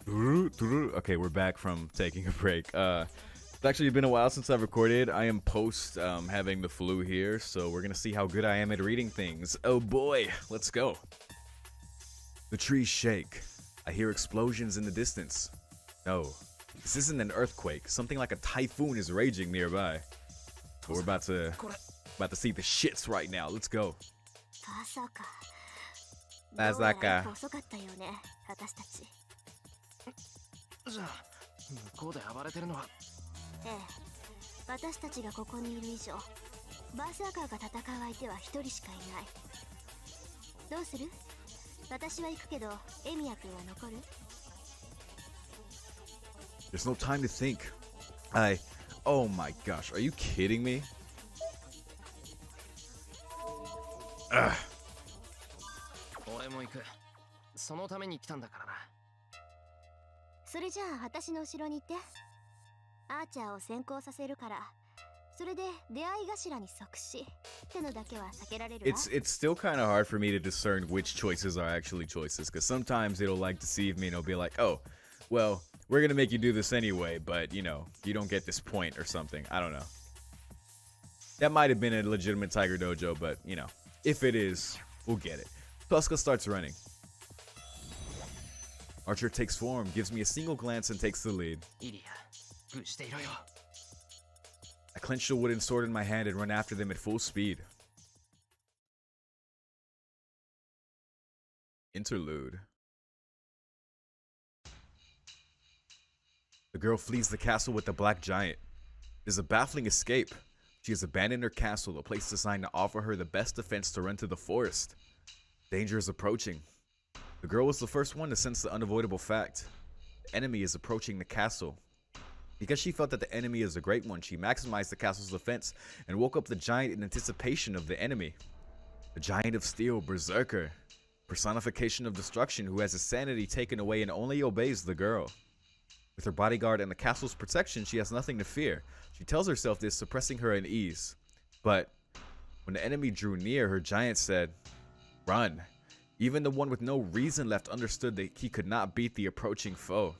Okay, we're back from taking a break. It's actually been a while since I've recorded. I am post having the flu here, so we're gonna see how good I am at reading things. Oh boy, let's go. The trees shake. I hear explosions in the distance. No, this isn't an earthquake. Something like a typhoon is raging nearby. But we're about to see the shits right now. Let's go. まさか。遅かったよね、私たち。じゃあ、向こうで暴れてるのは。ええ、私たちがここにいる以上、バーサーカーが戦う相手は一人しかいない。どうする？私は行くけど、エミヤ君は残る？ There's no time to think. Oh my gosh, are you kidding me? Ugh. 俺も行く。そのために来たんだからな。それじゃあ私の後ろに行って。アーチャーを先行させるから。それで出会い頭に即死ってのだけは避けられるわ。It's still kind of hard for me to discern which choices are actually choices, because sometimes it'll like deceive me and it'll be like, oh, well, we're gonna make you do this anyway, but you know, you don't get this point or something. I don't know. That might have been a legitimate Tiger Dojo, but you know, if it is, we'll get it. Tuska starts running. Archer takes form, gives me a single glance, and takes the lead. I clench the wooden sword in my hand and run after them at full speed. Interlude. The girl flees the castle with the black giant. It is a baffling escape. She has abandoned her castle, a place designed to offer her the best defense to run to the forest. Danger is approaching. The girl was the first one to sense the unavoidable fact. The enemy is approaching the castle. Because she felt that the enemy is a great one, she maximized the castle's defense and woke up the giant in anticipation of the enemy. The giant of steel, Berserker. Personification of destruction who has his sanity taken away and only obeys the girl. With her bodyguard and the castle's protection, she has nothing to fear. She tells herself this, suppressing her unease. But when the enemy drew near, her giant said, "Run." Even the one with no reason left understood that he could not beat the approaching foe.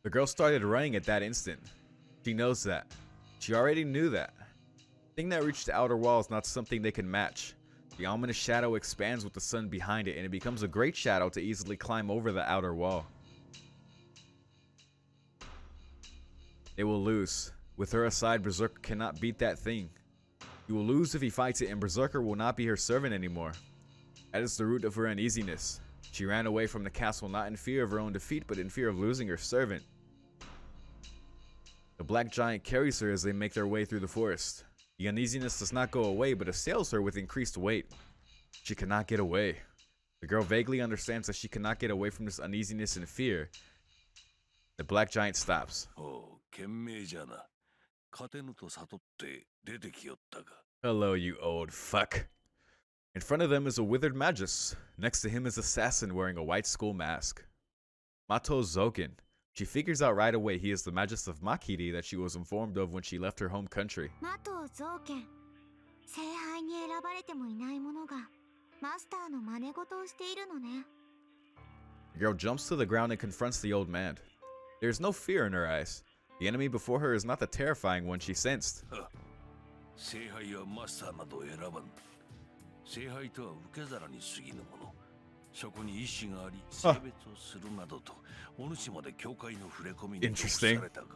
The girl started running at that instant. She knows that. She already knew that. The thing that reached the outer wall is not something they can match. The ominous shadow expands with the sun behind it, and it becomes a great shadow to easily climb over the outer wall. They will lose. With her aside, Berserker cannot beat that thing. He will lose if he fights it, and Berserker will not be her servant anymore. That is the root of her uneasiness. She ran away from the castle not in fear of her own defeat, but in fear of losing her servant. The black giant carries her as they make their way through the forest. The uneasiness does not go away, but assails her with increased weight. She cannot get away. The girl vaguely understands that she cannot get away from this uneasiness and fear. The black giant stops. Hello, you old fuck. In front of them is a withered magus. Next to him is an assassin wearing a white skull mask. Mato Zoken. She figures out right away he is the magus of Makiri that she was informed of when she left her home country. Mato Zoken. 聖杯に選ばれてもいない者がマスターの真似事をしているのね。 The girl jumps to the ground and confronts the old man. There is no fear in her eyes. The enemy before her is not the terrifying one she sensed. 聖杯はマスターなど選ばん。聖杯とは受け皿に過ぎぬもの。そこに意志があり、性別をするなどと、お主まで教会の触れ込みに毒されたが。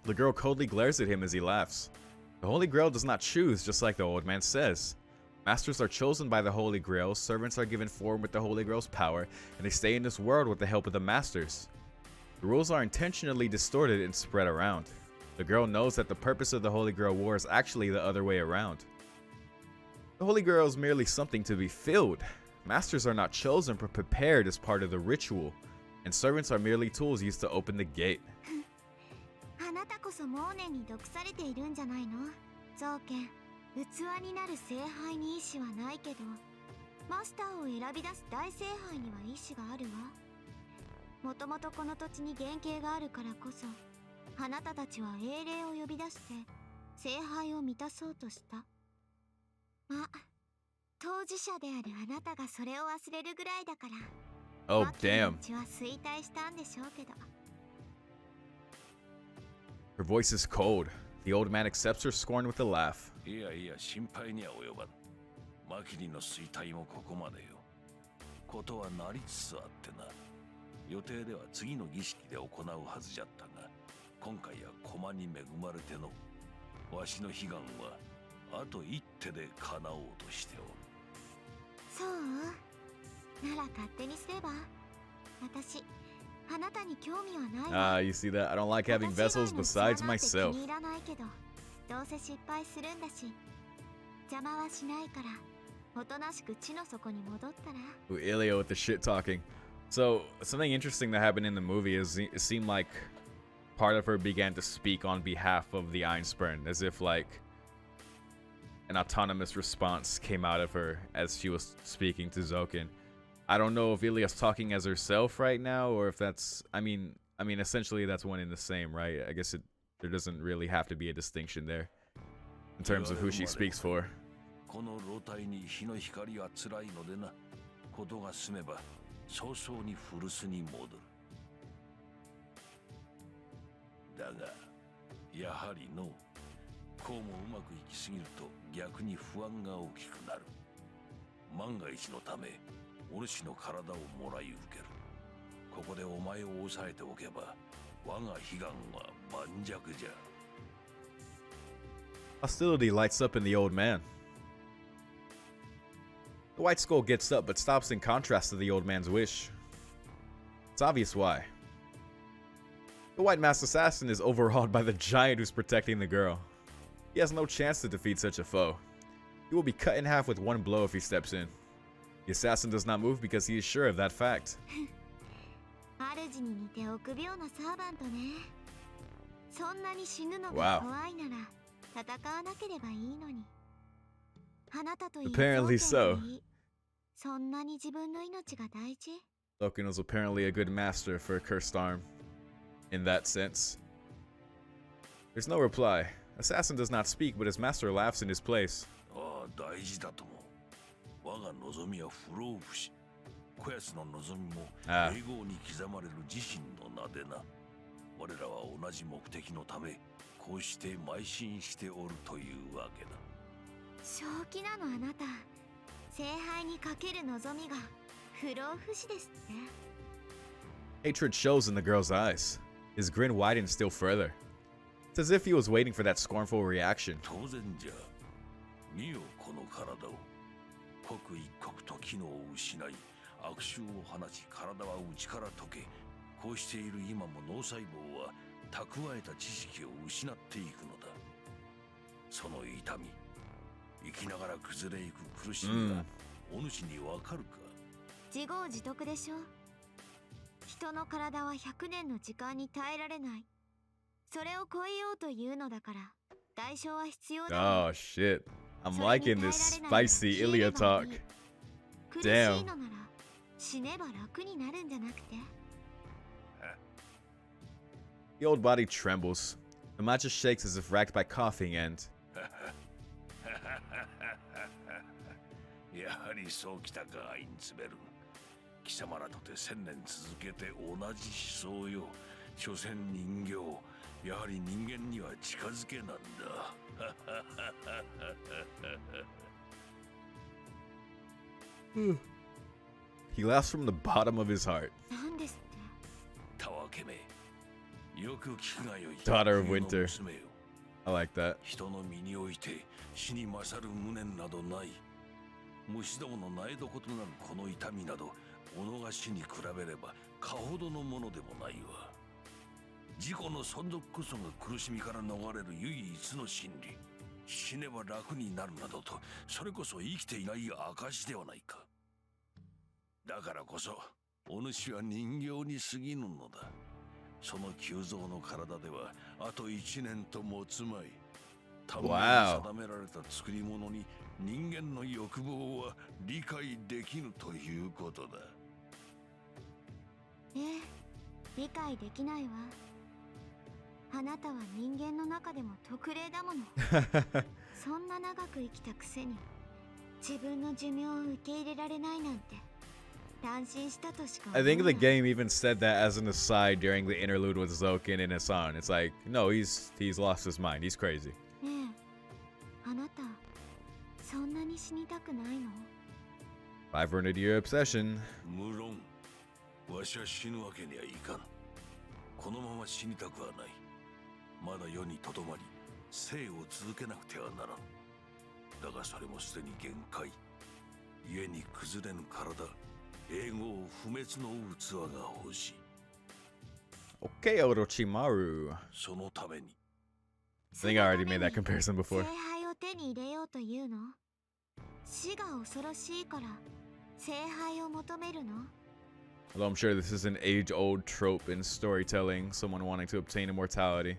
The girl coldly glares at him as he laughs. The Holy Grail does not choose, just like the old man says. Masters are chosen by the Holy Grail, servants are given form with the Holy Grail's power, and they stay in this world with the help of the Masters. The rules are intentionally distorted and spread around. The girl knows that the purpose of the Holy Grail War is actually the other way around. The Holy Grail is merely something to be filled. Masters are not chosen but prepared as part of the ritual, and servants are merely tools used to open the gate. あなたこそモーネに毒されているんじゃないの？ゾーケン、器になる聖杯に意志はないけど、マスターを選び出す大聖杯には意志があるわ。もともとこの土地に原型があるからこそ、あなたたちは英霊を呼び出して聖杯を満たそうとした。ま、当事者であるあなたがそれを忘れるぐらいだから。Oh, マキの damn. 血は衰退したんでしょうけど。 Her voice is cold. The old man accepts her scorn with a laugh. いやいや、心配には及ばん。マキリの衰退もここまでよ。ことはなりつつあってな。予定では次の儀式で行うはずじゃったが、今回は駒に恵まれての、わしの悲願はあと一手で叶おうとしておる。そうなら勝手にすれば。私、あなたに興味はないわ。 Ah, you see that? I don't like having 私以 vessels 外の besides 器なんて気 myself. に入らないけど、どうせ失敗するんだし、邪魔はしないから、おとなしく地の底に戻ったら。 Ooh, Ilya with the shit talking. So, something interesting that happened in the movie is it seemed like part of her began to speak on behalf of the Einspern, as if like an autonomous response came out of her as she was speaking to Zoken. I don't know if Ilya's talking as herself right now, or if that's, I mean, essentially that's one and the same, right? I guess there doesn't really have to be a distinction there in terms of who she speaks for. この老体に日の光は辛いのでな。ことが済めば早々に古巣に戻る。だがやはりのこうもうまくいきすぎると逆に不安が大きくなる。万が一のためお主の体をもらい受ける。ここでお前を抑えておけば我が悲願は盤石じゃ。 Hostility lights up in the old man. The White Skull gets up but stops in contrast to the old man's wish. It's obvious why. The White Masked Assassin is overawed by the giant who's protecting the girl. He has no chance to defeat such a foe. He will be cut in half with one blow if he steps in. The assassin does not move because he is sure of that fact. 主に似て臆病なサーバントね。そんなに死ぬのが怖いなら戦わなければいいのに。あなたといい Apparently so. そんなに自分の命が大事。 Loken was apparently a good master for a cursed arm. In that sense. There's no reply. Assassin does not speak, but his master laughs in his place. ああ、大事だとも。我が望みは不老不死。こやつの望みも英語に刻まれる自身の名でな。我らは同じ目的のため、こうして邁進しておるというわけだ。正気なのあなた。聖杯にかける望みが不老不死ですって。 Hatred shows in the girl's eyes. His grin widens still further. It's as if he was waiting for that scornful reaction. 当然じゃ。見よこの体を。刻一刻と機能を失い、悪臭を放ち体は内から溶け、こうしている今も脳細胞は蓄えた知識を失っていくのだ。その痛み、生きながら崩れゆく苦しみがお主にわかるか。自業自得でしょ。人の体は100年の時間に耐えられない。それを超えようというのだから、代償は必要だ。 Oh shit. I'm liking this spicy Ilya talk. 苦しいのなら死ねば楽になるんじゃなくて。 The old body trembles. The magic shakes as if racked by coughing and やはりそうきたか、アインツベルン。貴様らとて1000年続けて同じ思想よ。所詮人形、やはり人間には近づけなんだ。he laughs from the bottom of his heart. なんですって。たわけめ。よく聞くがよい。 Daughter of 冬の Winter. 娘よ。 I like that. 人の身において死に勝る無念などない。虫どもの苗床となるこの痛みなど、己が死に比べればかほどのものでもないわ。自己の存続こそが苦しみから逃れる唯一の真理。死ねば楽になるなどと、それこそ生きていない証ではないか。だからこそ、お主は人形に過ぎぬのだ。その急増の体ではあと1年と持つまい。たまに定められた作り物に人間の欲望は理解できぬということだ。ええ、理解できないわ。あなたは人間の中でも特例だもの。そんな長く生きたくせに自分の寿命を受け入れられないなんて乱心したとしか I think 思 the えない game even said that as an aside during the interlude with Zoken and Hasan. It's like, no, he's lost his mind. He's crazy. ねえあなたそんなに死にたくないの 500-year obsession. 無論わしは死ぬわけにはいかん。このまま死にたくはない。まだ世にとどまり生を続けなくてはならん。だがそれもすでに限界。家に崩れぬ体、英語を不滅の器が欲しい。 Okay, Orochimaru. そのために I think I already made that comparison 聖 before. 杯を手に入れようというの死が恐ろしいから聖杯を求めるの Although I'm sure this is an age-old trope in storytelling, someone wanting to obtain immortality.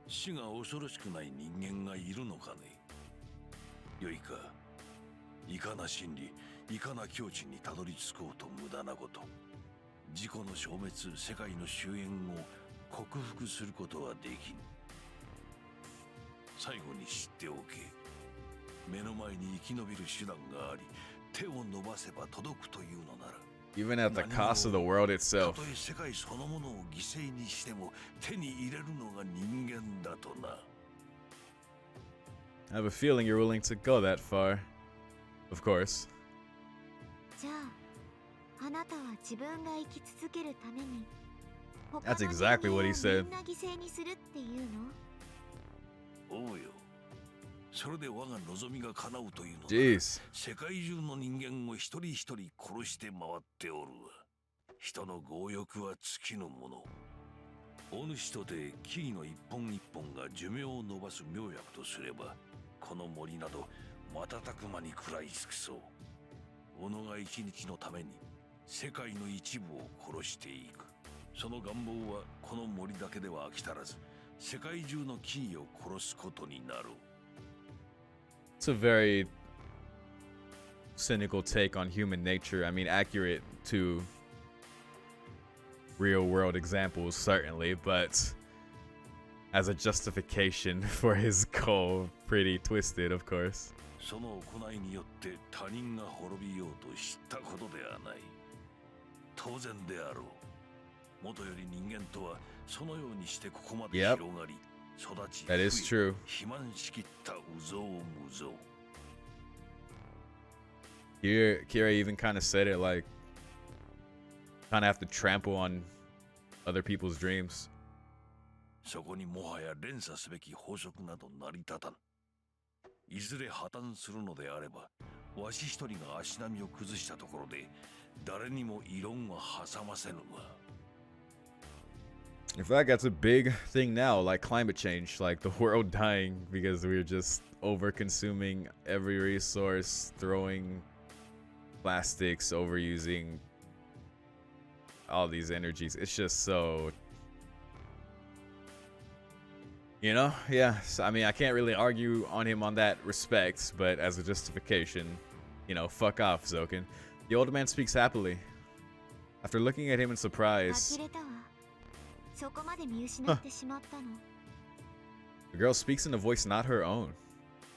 死が恐ろしくない人間がいるのかね。よいか、いかな真理、いかな境地にたどり着こうと無駄なこと。自己の消滅、世界の終焉を克服することはできん。最後に知っておけ。目の前に生き延びる手段があり、手を伸ばせば届くというのなら。 Even at the cost of the world た itself. とえ世界そのものを犠牲にしても手に入れるのが人間だとな。 I have a feeling you're willing to go that far. Of course. じゃああなたは自分が生き続けるために他 That's の exactly what he 人間を said. みんな犠牲にするっていうのおうよ。それで我が望みが叶うというのだ。 Jeez. 世界中の人間を一人一人殺して回っておるわ。人の強欲は尽きぬもの。お主とて木々の一本一本が寿命を延ばす妙薬とすれば、この森など瞬く間に食らい尽くそう。己が一日のために世界の一部を殺していく。その願望はこの森だけでは飽き足らず、世界中の木々を殺すことになろう。 It's a very cynical take on human nature. I mean, accurate to real world examples, certainly, but as a justification for his goal, pretty twisted, of course. その行いによって他人が滅びようと知ったことではない。当然であろう。もとより人間とはそのようにしてここまで Yep. 広がり、育ち、 That is 増え true. 肥満しきった有象無象。 Kira even kind of said it like, kind of have to trample on other people's dreams. そこにもはや連鎖すべき法則など成り立たん。いずれ破綻するのであれば、わし一人が足並みを崩したところで、誰にも異論は挟ませぬわ。 In fact, that's a big thing now, like climate change, like the world dying because we're just over consuming every resource, throwing plastics, overusing all these energies. It's just so, you know, yeah. So, I mean, I can't really argue on him on that respect, but as a justification, you know, fuck off, Zoken. The old man speaks happily. After looking at him in surprise, 呆れたわそこまで見失ってしまったの the girl speaks in a voice not her own.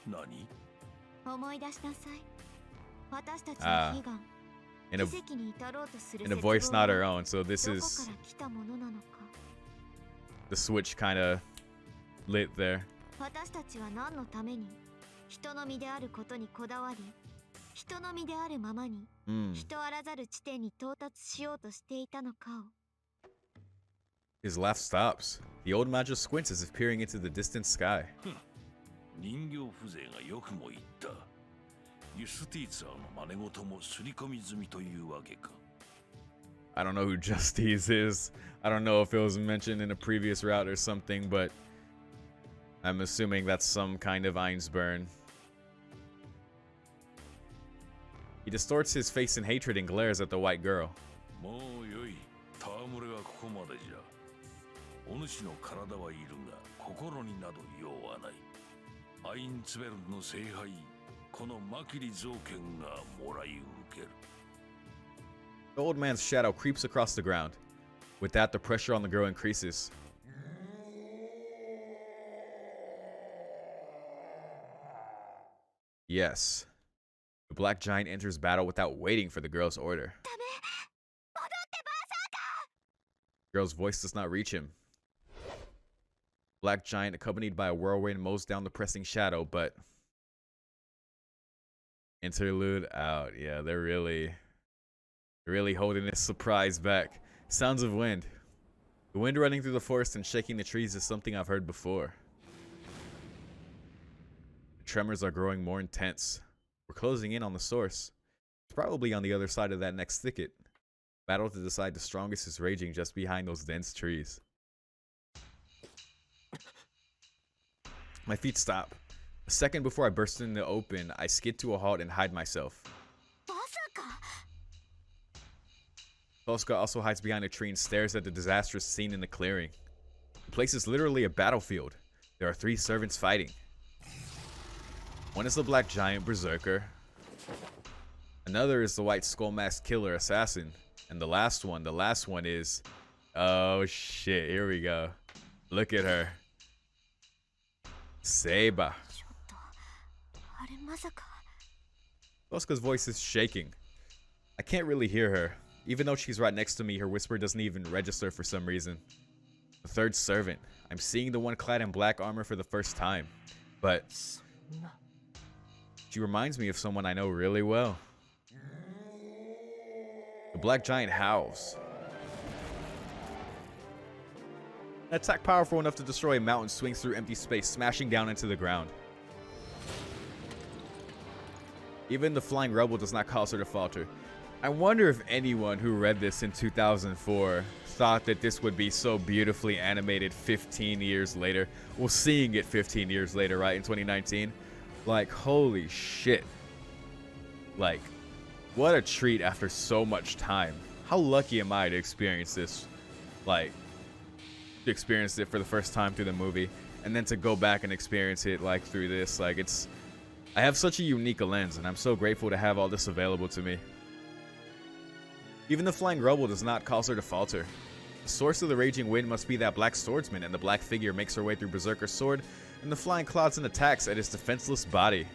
何？思い出しなさい私たちあの悲願 In a 奇跡に至ろうとする in a 絶望 voice は not her own. So this どこ is から来たものなのか the switch kind of lit there. 私たちは何のために人の身であることにこだわり人の身であるままに Mm. 人あらざる地点に到達しようとしていたのかを His laugh stops. The old man just squints as if peering into the distant sky. 人形風情がよくも言った。ユスティーツァーの真似事も刷り込み済みというわけか。 I don't know who Justice is. I don't know if it was mentioned in a previous route or something, but I'm assuming that's some kind of Einsburn. He distorts his face in hatred and glares at the white girl. もうよい。戯れはここまでじゃ。お主の体はいるが、心になど用はない。アインツベルンの聖杯、このマキリ造剣がもらい受ける。 The old man's shadow creeps across the ground. With that, the pressure on the girl increases. Yes. The The black giant enters battle without waiting for the girl's order. ダメ戻ってバーサーカー Girl's voice does not reach him. Black giant, accompanied by a whirlwind, mows down the pressing shadow, but interlude out. Yeah, they're really holding this surprise back. Sounds of wind. The wind running through the forest and shaking the trees is something I've heard before. The tremors are growing more intense. We're closing in on the source. It's probably on the other side of that next thicket. Battle to decide the strongest is raging just behind those dense trees. My feet stop. A second before I burst in the open, I skid to a halt and hide myself. バーサーカー Tosca also hides behind a tree and stares at the disastrous scene in the clearing. The place is literally a battlefield. There are 3 servants fighting. One is the black giant berserker. Another is the white skull mask killer assassin. And the last one is... Oh shit, here we go. Look at her. Seba. ちょっとあれまさか Tosca's voice is shaking. I can't really hear her. Even though she's right next to me, her whisper doesn't even register for some reason. The third servant. I'm seeing the one clad in black armor for the first time. But she reminds me of someone I know really well. The black giant howls. An attack powerful enough to destroy a mountain swings through empty space, smashing down into the ground. Even the flying rubble does not cause her to falter. I wonder if anyone who read this in 2004 thought that this would be so beautifully animated 15 years later. Well, seeing it 15 years later, right, in 2019. Like, holy shit. Like, what a treat after so much time. How lucky am I to experience this? Like, to experience it for the first time through the movie. And then to go back and experience it, like, through this. Like, it's... I have such a unique lens, and I'm so grateful to have all this available to me. Even the flying rubble does not cause her to falter. The source of the raging wind must be that black swordsman, and the black figure makes her way through Berserker's sword and the flying clouds and attacks at his defenseless body.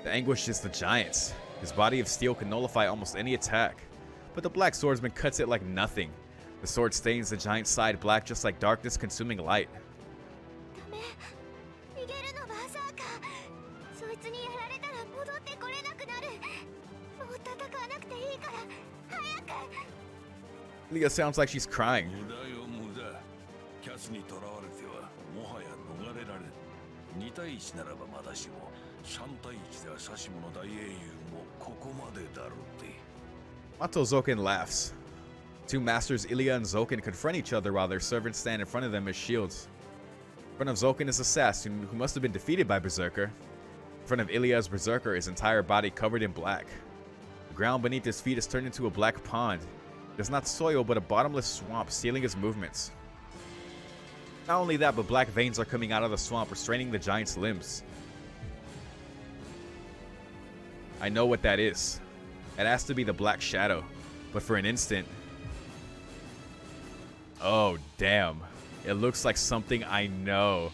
The anguish is the giant's. His body of steel can nullify almost any attack, but the black swordsman cuts it like nothing. The sword stains the giant's side black just like darkness consuming light. ダメ逃げるのバーサーカーそいつにやられたら戻ってこれなくなるもう戦わなくていいから早く Leah sounds like she's crying. 無駄よ無駄。キャツに囚われてはもはや逃れられん。2対1ならばまだしも3対1では指し物大英雄もここまでだろうって。 Mato Zoken laughs. Two masters, Ilya and Zoken, confront each other while their servants stand in front of them as shields. In front of Zoken is Assassin, who must have been defeated by Berserker. In front of Ilya's Berserker, his entire body covered in black. The ground beneath his feet is turned into a black pond. There's not soil, but a bottomless swamp sealing his movements. Not only that, but black veins are coming out of the swamp, restraining the giant's limbs. I know what that is. It has to be the Black Shadow, but for an instant... Oh, damn. It looks like something I know.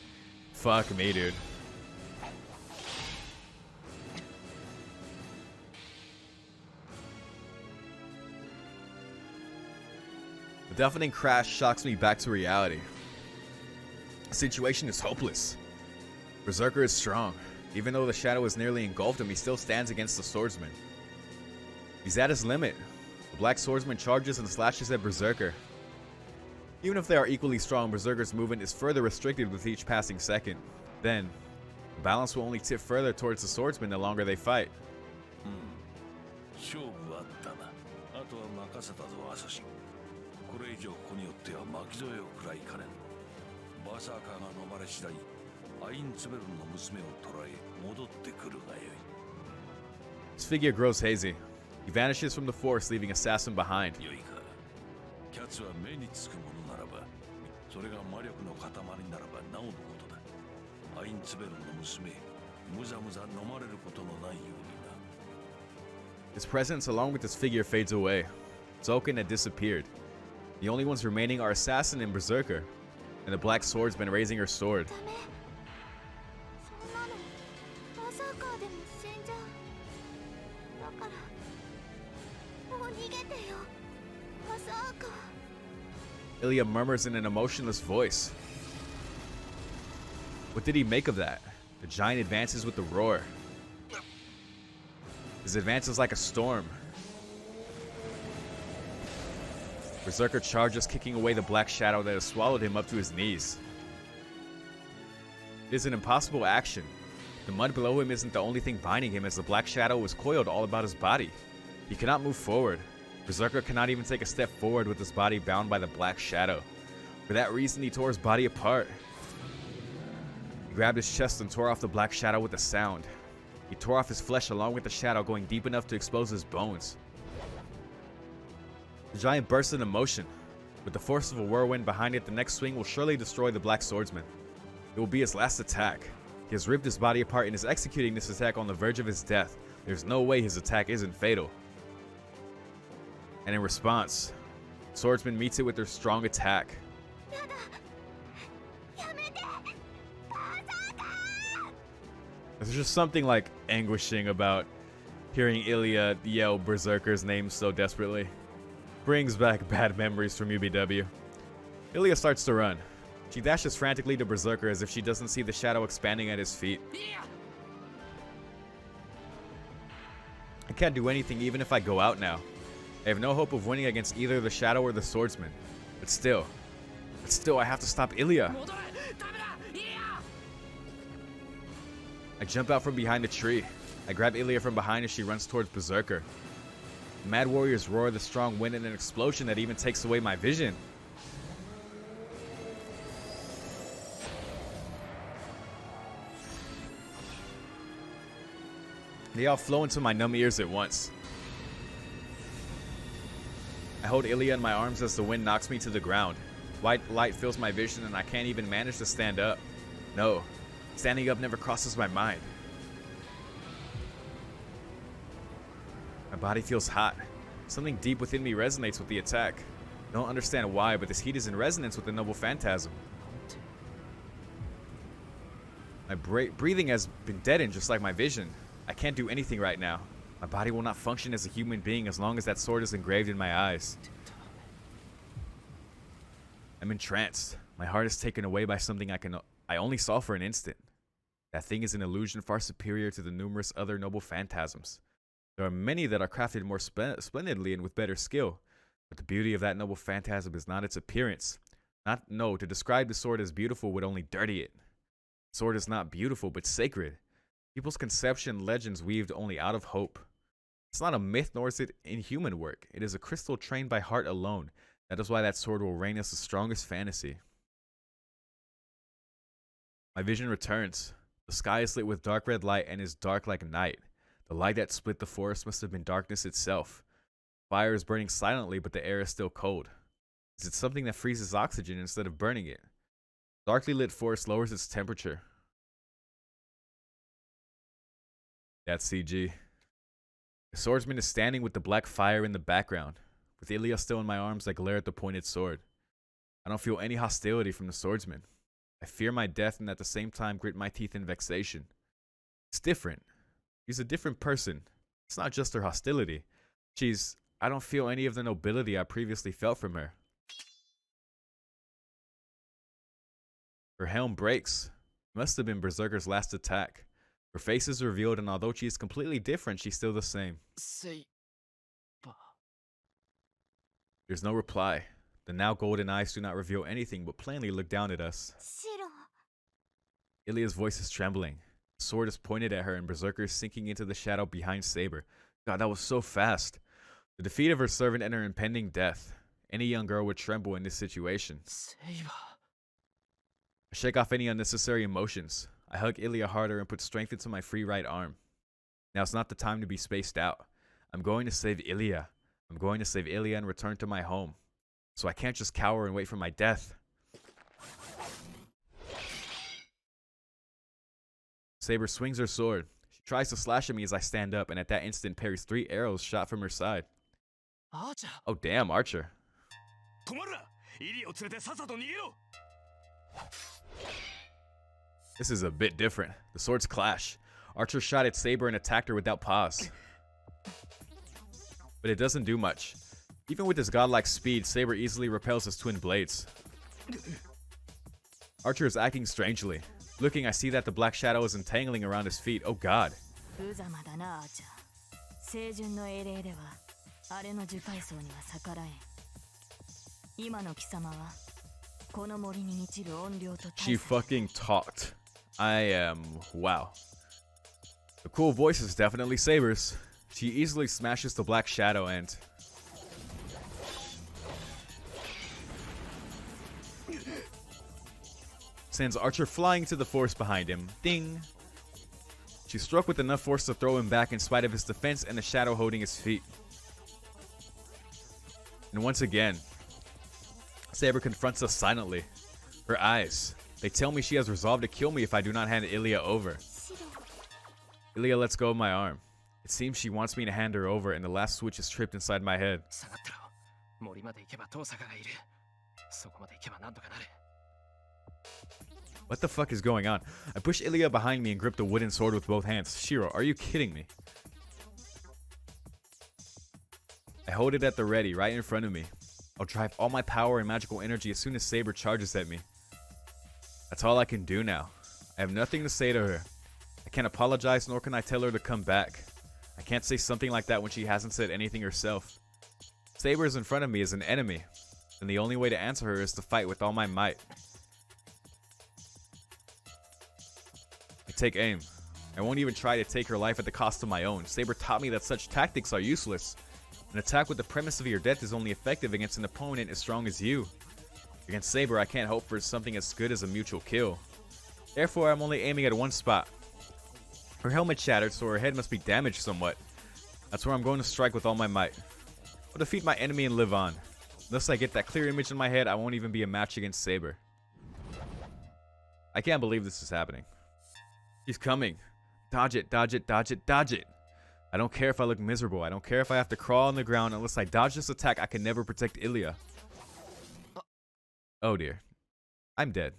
Fuck me, dude. The deafening crash shocks me back to reality. The situation is hopeless. Berserker is strong. Even though the shadow has nearly engulfed him, he still stands against the swordsman. He's at his limit. The black swordsman charges and slashes at Berserker. Even if they are equally strong, Berserker's movement is further restricted with each passing second. Then, the balance will only tip further towards the swordsman the longer they fight. 勝負あったな。あとは任せたぞアサシン。これ以上ここによっては巻き添えを食らいかねん。バーサーカーが飲まれ次第、アインツベルンの娘を捕らえ戻ってくるがよい。 His figure grows hazy. He vanishes from the forest, leaving Assassin behind. よいか。キャツは目につくものならば、それが魔力の塊ならばなおのことだ。アインツベルンの娘、むざむざ飲まれることのないようにな。 His presence, along with his figure, fades away. Zoken had disappeared. The only ones remaining are Assassin and Berserker, and the black swordsman raising her sword. ダメそんなのバーサーカーで逃げてよまさか Ilya murmurs in an emotionless voice. What did he make of that? The giant advances with a roar. His advance is like a storm. Berserker charges, kicking away the black shadow that has swallowed him up to his knees. It is an impossible action. The mud below him isn't the only thing binding him, as the black shadow was coiled all about his body. He cannot move forward. Berserker cannot even take a step forward with his body bound by the black shadow. For that reason, he tore his body apart. He grabbed his chest and tore off the black shadow with a sound. He tore off his flesh along with the shadow, going deep enough to expose his bones. The giant bursts into motion. With the force of a whirlwind behind it, the next swing will surely destroy the black swordsman. It will be his last attack. He has ripped his body apart and is executing this attack on the verge of his death. There's no way his attack isn't fatal. And in response, swordsman meets it with their strong attack. There's just something like anguishing about hearing Ilya yell Berserker's name so desperately. Brings back bad memories from UBW. Ilya starts to run. She dashes frantically to Berserker as if she doesn't see the shadow expanding at his feet. I can't do anything even if I go out now. I have no hope of winning against either the shadow or the swordsman. But still, I have to stop Ilya. I jump out from behind the tree. I grab Ilya from behind as she runs towards Berserker. The mad warriors roar the strong wind in an explosion that even takes away my vision. They all flow into my numb ears at once. I hold Ilya in my arms as the wind knocks me to the ground. White light fills my vision and I can't even manage to stand up. No, standing up never crosses my mind. My body feels hot. Something deep within me resonates with the attack. I don't understand why, but this heat is in resonance with the noble phantasm. My breathing has been deadened just like my vision. I can't do anything right now. My body will not function as a human being as long as that sword is engraved in my eyes. I'm entranced. My heart is taken away by something I only saw for an instant. That thing is an illusion far superior to the numerous other noble phantasms. There are many that are crafted more splendidly and with better skill, but the beauty of that noble phantasm is not its appearance. To describe the sword as beautiful would only dirty it. The sword is not beautiful, but sacred. People's conception and legends weaved only out of hope. It's not a myth, nor is it inhuman work. It is a crystal trained by heart alone. That is why that sword will reign as the strongest fantasy. My vision returns. The sky is lit with dark red light and is dark like night. The light that split the forest must have been darkness itself. Fire is burning silently, but the air is still cold. Is it something that freezes oxygen instead of burning it? Darkly lit forest lowers its temperature. That's CG. The swordsman is standing with the black fire in the background. With Ilya still in my arms, I glare at the pointed sword. I don't feel any hostility from the swordsman. I fear my death and at the same time grit my teeth in vexation. It's different. She's a different person. It's not just her hostility. I don't feel any of the nobility I previously felt from her. Her helm breaks. It must have been Berserker's last attack. Her face is revealed, and although she is completely different, she's still the same. There's no reply. The now golden eyes do not reveal anything, but plainly look down at us. Ilya's voice is trembling. The sword is pointed at her, and Berserker is sinking into the shadow behind Saber. God, that was so fast. The defeat of her servant and her impending death. Any young girl would tremble in this situation. I shake off any unnecessary emotions. I hug Ilya harder and put strength into my free right arm. Now it's not the time to be spaced out. I'm going to save Ilya. I'm going to save Ilya and return to my home. So I can't just cower and wait for my death. Saber swings her sword. She tries to slash at me as I stand up, and at that instant parries 3 arrows shot from her side. Oh damn, Archer. This is a bit different. The swords clash. Archer shot at Saber and attacked her without pause. but it doesn't do much. Even with his godlike speed, Saber easily repels his twin blades. Archer is acting strangely. Looking, I see that the black shadow is entangling around his feet. Oh god. 無様だなアーチャー。清純の英霊ではあれの樹海藻には逆らえん。今の貴様はこの森に満ちる怨霊と She fucking talked. I am... wow. The cool voice is definitely Saber's. She easily smashes the black shadow and... sends Archer flying to the forest behind him. Ding! She struck with enough force to throw him back in spite of his defense and the shadow holding his feet. And once again, Saber confronts us silently. Her eyes, they tell me she has resolved to kill me if I do not hand Ilya over. Ilya lets go of my arm. It seems she wants me to hand her over and the last switch is tripped inside my head. What the fuck is going on? I push Ilya behind me and grip the wooden sword with both hands. Shiro, are you kidding me? I hold it at the ready, right in front of me. I'll drive all my power and magical energy as soon as Saber charges at me. That's all I can do now. I have nothing to say to her. I can't apologize, nor can I tell her to come back. I can't say something like that when she hasn't said anything herself. Saber is in front of me as an enemy, and the only way to answer her is to fight with all my might. I take aim. I won't even try to take her life at the cost of my own. Saber taught me that such tactics are useless. An attack with the premise of your death is only effective against an opponent as strong as you. Against Saber, I can't hope for something as good as a mutual kill. Therefore, I'm only aiming at one spot. Her helmet shattered, so her head must be damaged somewhat. That's where I'm going to strike with all my might. I'll defeat my enemy and live on. Unless I get that clear image in my head, I won't even be a match against Saber. I can't believe this is happening. She's coming. Dodge it, dodge it, dodge it, dodge it. I don't care if I look miserable. I don't care if I have to crawl on the ground. Unless I dodge this attack, I can never protect Ilya. Oh dear. I'm dead.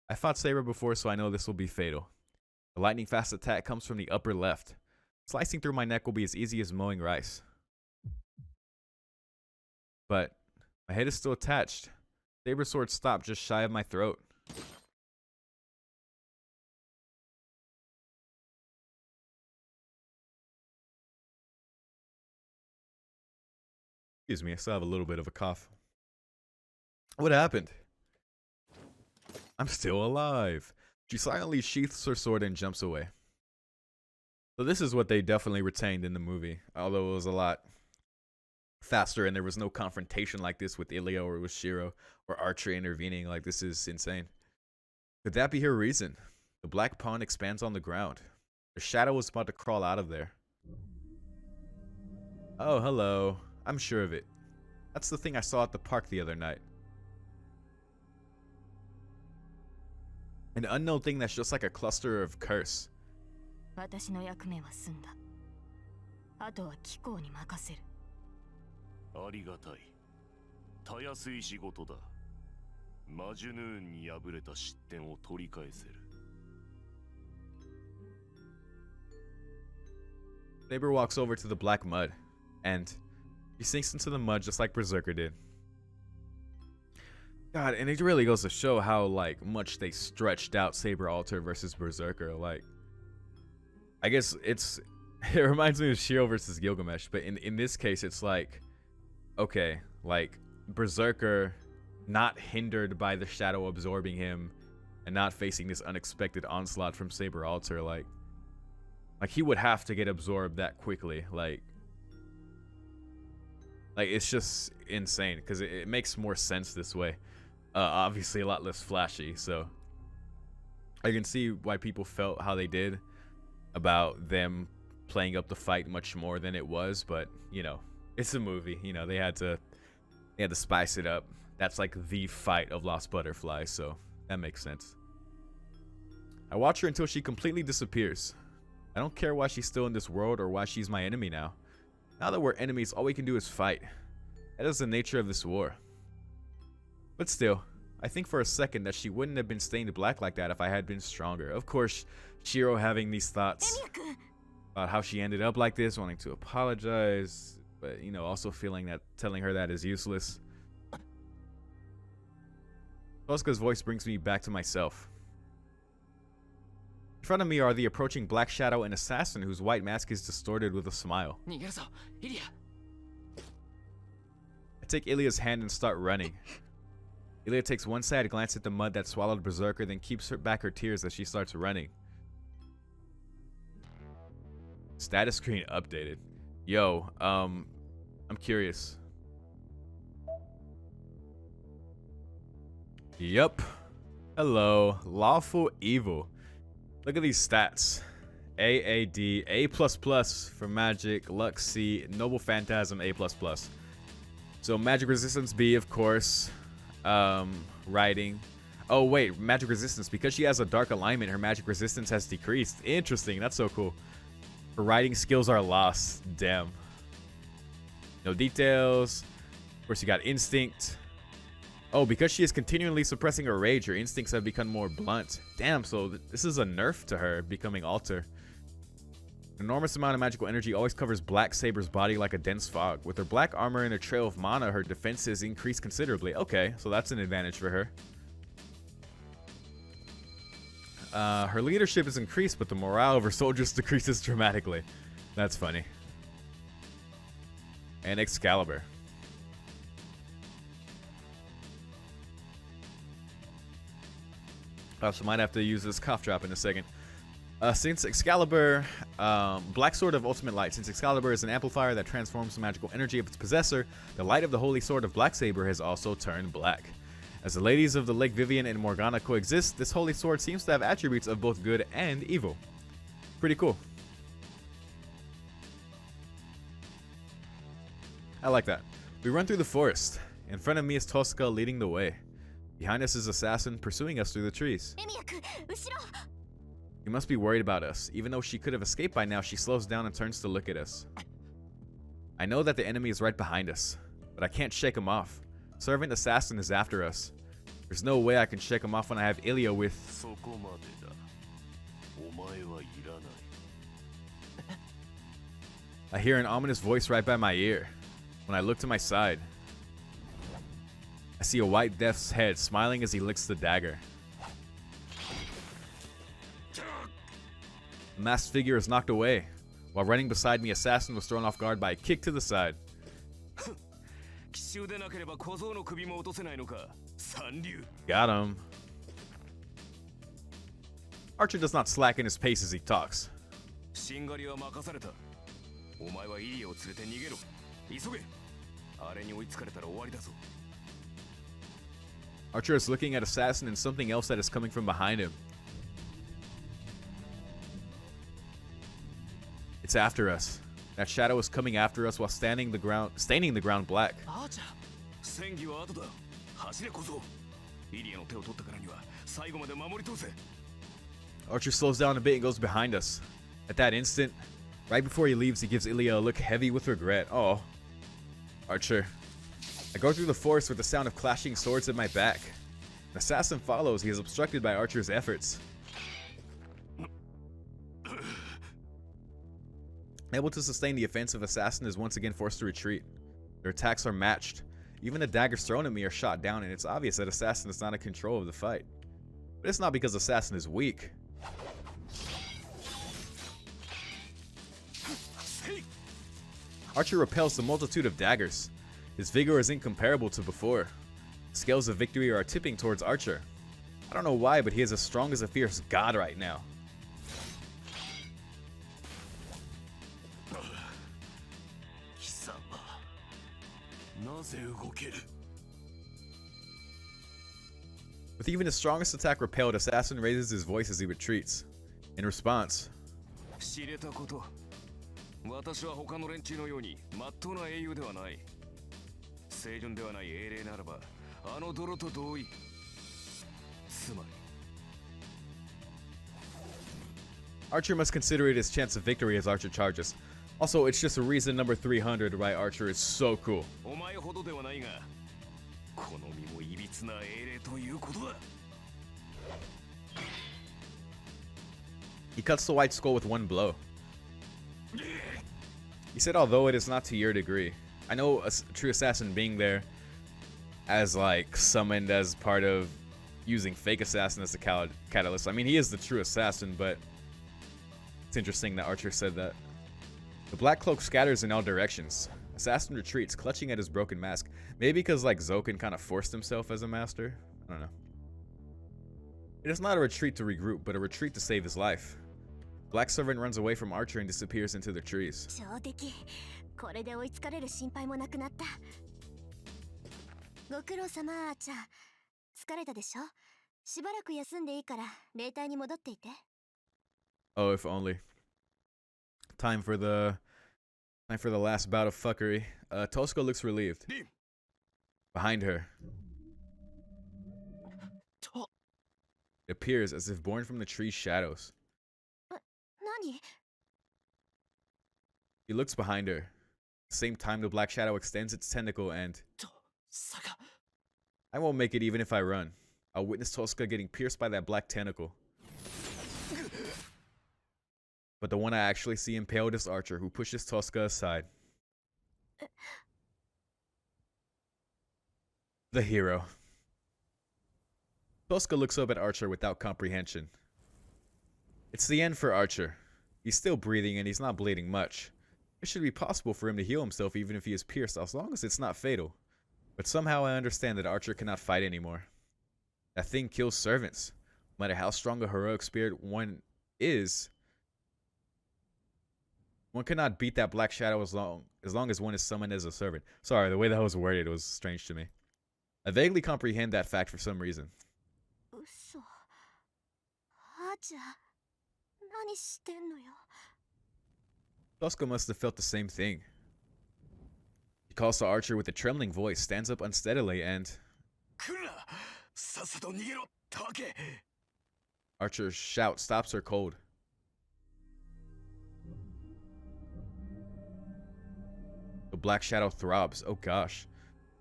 I fought Saber before, so I know this will be fatal. The lightning fast attack comes from the upper left. Slicing through my neck will be as easy as mowing rice. But my head is still attached. Saber's sword stopped just shy of my throat. Excuse me, I still have a little bit of a cough. What happened? I'm still alive. She silently sheaths her sword and jumps away. So this is what they definitely retained in the movie, although it was a lot faster and there was no confrontation like this with Ilya or with Shiro or Archer intervening. Like, this is insane. Could that be her reason? The black pawn expands on the ground. The shadow was about to crawl out of there. Oh, hello. I'm sure of it. That's the thing I saw at the park the other night. An unknown thing that's just like a cluster of curse. 私の役目は済んだ。あとは貴公に任せる。ありがたい。たやすい仕事だ。マジュヌーンに敗れた失点を取り返せる。Saber walks over to the black mud, and he sinks into the mud just like Berserker did. God, and it really goes to show how like much they stretched out Saber Alter versus Berserker. Like, I guess it reminds me of Shiro versus Gilgamesh, but in this case it's like, okay, like Berserker not hindered by the shadow absorbing him and not facing this unexpected onslaught from Saber Alter, like he would have to get absorbed that quickly. Like it's just insane because it makes more sense this way. Obviously a lot less flashy, so I can see why people felt how they did about them playing up the fight much more than it was, but you know, it's a movie, you know, they had to spice it up. That's like the fight of Lost Butterfly, so that makes sense. I watch her until she completely disappears. I don't care why she's still in this world or why she's my enemy now. Now that we're enemies, all we can do is fight. That is the nature of this war. But still, I think for a second that she wouldn't have been stained black like that if I had been stronger. Of course, Shiro having these thoughts about how she ended up like this, wanting to apologize. but you know, also feeling that telling her that is useless. Tosca's voice brings me back to myself. In front of me are the approaching Black Shadow and Assassin, whose white mask is distorted with a smile. 逃げるぞイリア I take Ilya's hand and start running. Ilya takes one sad glance at the mud that swallowed Berserker, then keeps back her tears as she starts running. Status screen updated. Yo, I'm curious. Yup. Hello, Lawful Evil. Look at these stats. AAD, A++ for Magic, Luck C, Noble Phantasm, A++. So Magic Resistance B, of course. Writing. Oh wait, Magic Resistance. Because she has a dark alignment, her Magic Resistance has decreased. Interesting, that's so cool. Her writing skills are lost. Damn. No details. Of course, you got Instinct. Oh, because she is continually suppressing her rage, her instincts have become more blunt. Damn, so this is a nerf to her, becoming Alter. An enormous amount of magical energy always covers Black Saber's body like a dense fog. With her black armor and a trail of mana, her defenses increase considerably. Okay, so that's an advantage for her. Her leadership is increased, but the morale of her soldiers decreases dramatically. That's funny. And Excalibur. I also might have to use this cough drop in a second. Since Excalibur, Black Sword of Ultimate Light. Since Excalibur is an amplifier that transforms the magical energy of its possessor, the light of the Holy Sword of Black Saber has also turned black. As the ladies of the Lake Vivian and Morgana coexist, this Holy Sword seems to have attributes of both good and evil. Pretty cool. I like that. We run through the forest. In front of me is Tosca leading the way. Behind us is Assassin pursuing us through the trees. レミヤ君後ろ You must be worried about us. Even though she could have escaped by now, she slows down and turns to look at us. I know that the enemy is right behind us, but I can't shake him off. Servant Assassin is after us. There's no way I can shake him off when I have Ilya with... そこまでだ。お前はいらない。 I hear an ominous voice right by my ear. When I look to my side, I see a white death's head smiling as he licks the dagger. The masked figure is knocked away. While running beside me, Assassin was thrown off guard by a kick to the side. 奇襲でなければ小僧の首も落とせないのか。三流。 Got him. Archer does not slacken his pace as he talks. しんがりは任された。お前はイリアを連れて逃げろ。急げ。あれに追いつかれたら終わりだぞ。 Archer is looking at Assassin and something else that is coming from behind him. It's after us. That shadow is coming after us while staining the ground black. アーチャー戦技は後だ。走れ小僧。イリアの手を取ったからには最後まで守り通せ。 Archer slows down a bit and goes behind us. At that instant, right before he leaves, he gives Ilya a look heavy with regret. Oh, Archer. I go through the forest with the sound of clashing swords at my back. An assassin follows. He is obstructed by Archer's efforts. Able to sustain the offensive, Assassin is once again forced to retreat. Their attacks are matched. Even the daggers thrown at me are shot down, and it's obvious that Assassin is not in control of the fight. But it's not because Assassin is weak. Archer repels the multitude of daggers. His vigor is incomparable to before. The scales of victory are tipping towards Archer. I don't know why, but he is as strong as a fierce god right now. With even his strongest attack repelled, Assassin raises his voice as he retreats. In response, 知れたこと。私は他の連中のように真っ当な英雄ではない。清純ではない英霊ならば、あの泥と同意。つまり。 Archer must consider it his chance of victory as Archer charges. Also, it's just a reason number 300 why Archer is so cool. お前ほどではないが、この身もいびつな英霊ということだ。 He cuts the white skull with one blow. He said, although it is not to your degree. I know a true assassin being there as like summoned as part of using fake assassin as the catalyst. I mean, he is the true assassin, but it's interesting that Archer said that. The black cloak scatters in all directions. Assassin retreats, clutching at his broken mask. Maybe because like Zoken kind of forced himself as a master. I don't know. It is not a retreat to regroup, but a retreat to save his life. Black servant runs away from Archer and disappears into the trees. 上出来これで追いつかれる心配もなくなった。ご苦労様アーチャー。疲れたでしょ？しばらく休んでいいから霊体に戻っていて。Oh, if only. Time for the last bout of fuckery. Tosca looks relieved. Behind her, it appears as if born from the tree's shadows. 何？ He looks behind her. At the same time, the black shadow extends its tentacle and... I won't make it even if I run. I'll witness Tosca getting pierced by that black tentacle. But the one I actually see impaled is Archer, who pushes Tosca aside. The hero. Tosca looks up at Archer without comprehension. It's the end for Archer. He's still breathing and he's not bleeding much. It should be possible for him to heal himself even if he is pierced, as long as it's not fatal. But somehow I understand that Archer cannot fight anymore. That thing kills servants. No matter how strong a heroic spirit one is, one cannot beat that black shadow as long as one is summoned as a servant. Sorry, the way that was worded was strange to me. I vaguely comprehend that fact for some reason. 嘘。アーチャー、何してんのよ。 Tosca must have felt the same thing. He calls to Archer with a trembling voice, stands up unsteadily, and... Archer's shout stops her cold. The black shadow throbs. Oh gosh.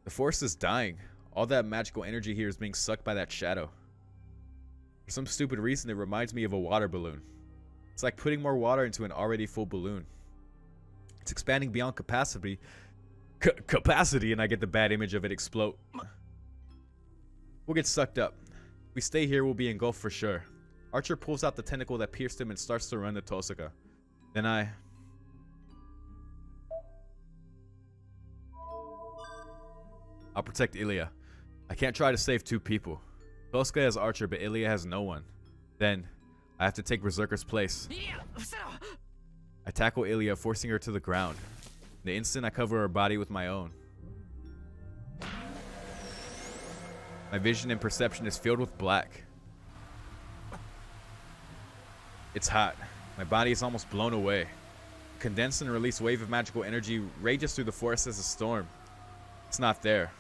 The forest is dying. All that magical energy here is being sucked by that shadow. For some stupid reason, it reminds me of a water balloon. It's like putting more water into an already full balloon. It's expanding beyond capacity. Capacity, and I get the bad image of it explode. We'll get sucked up. If we stay here, we'll be engulfed for sure. Archer pulls out the tentacle that pierced him and starts to run to Tosca. Then I'll protect Ilya. I can't try to save two people. Tosca has Archer, but Ilya has no one. Then, I have to take Berserker's place. I tackle Ilya, forcing her to the ground. In the instant, I cover her body with my own. My vision and perception is filled with black. It's hot. My body is almost blown away. A condensed and released wave of magical energy rages through the forest as a storm. It's not there.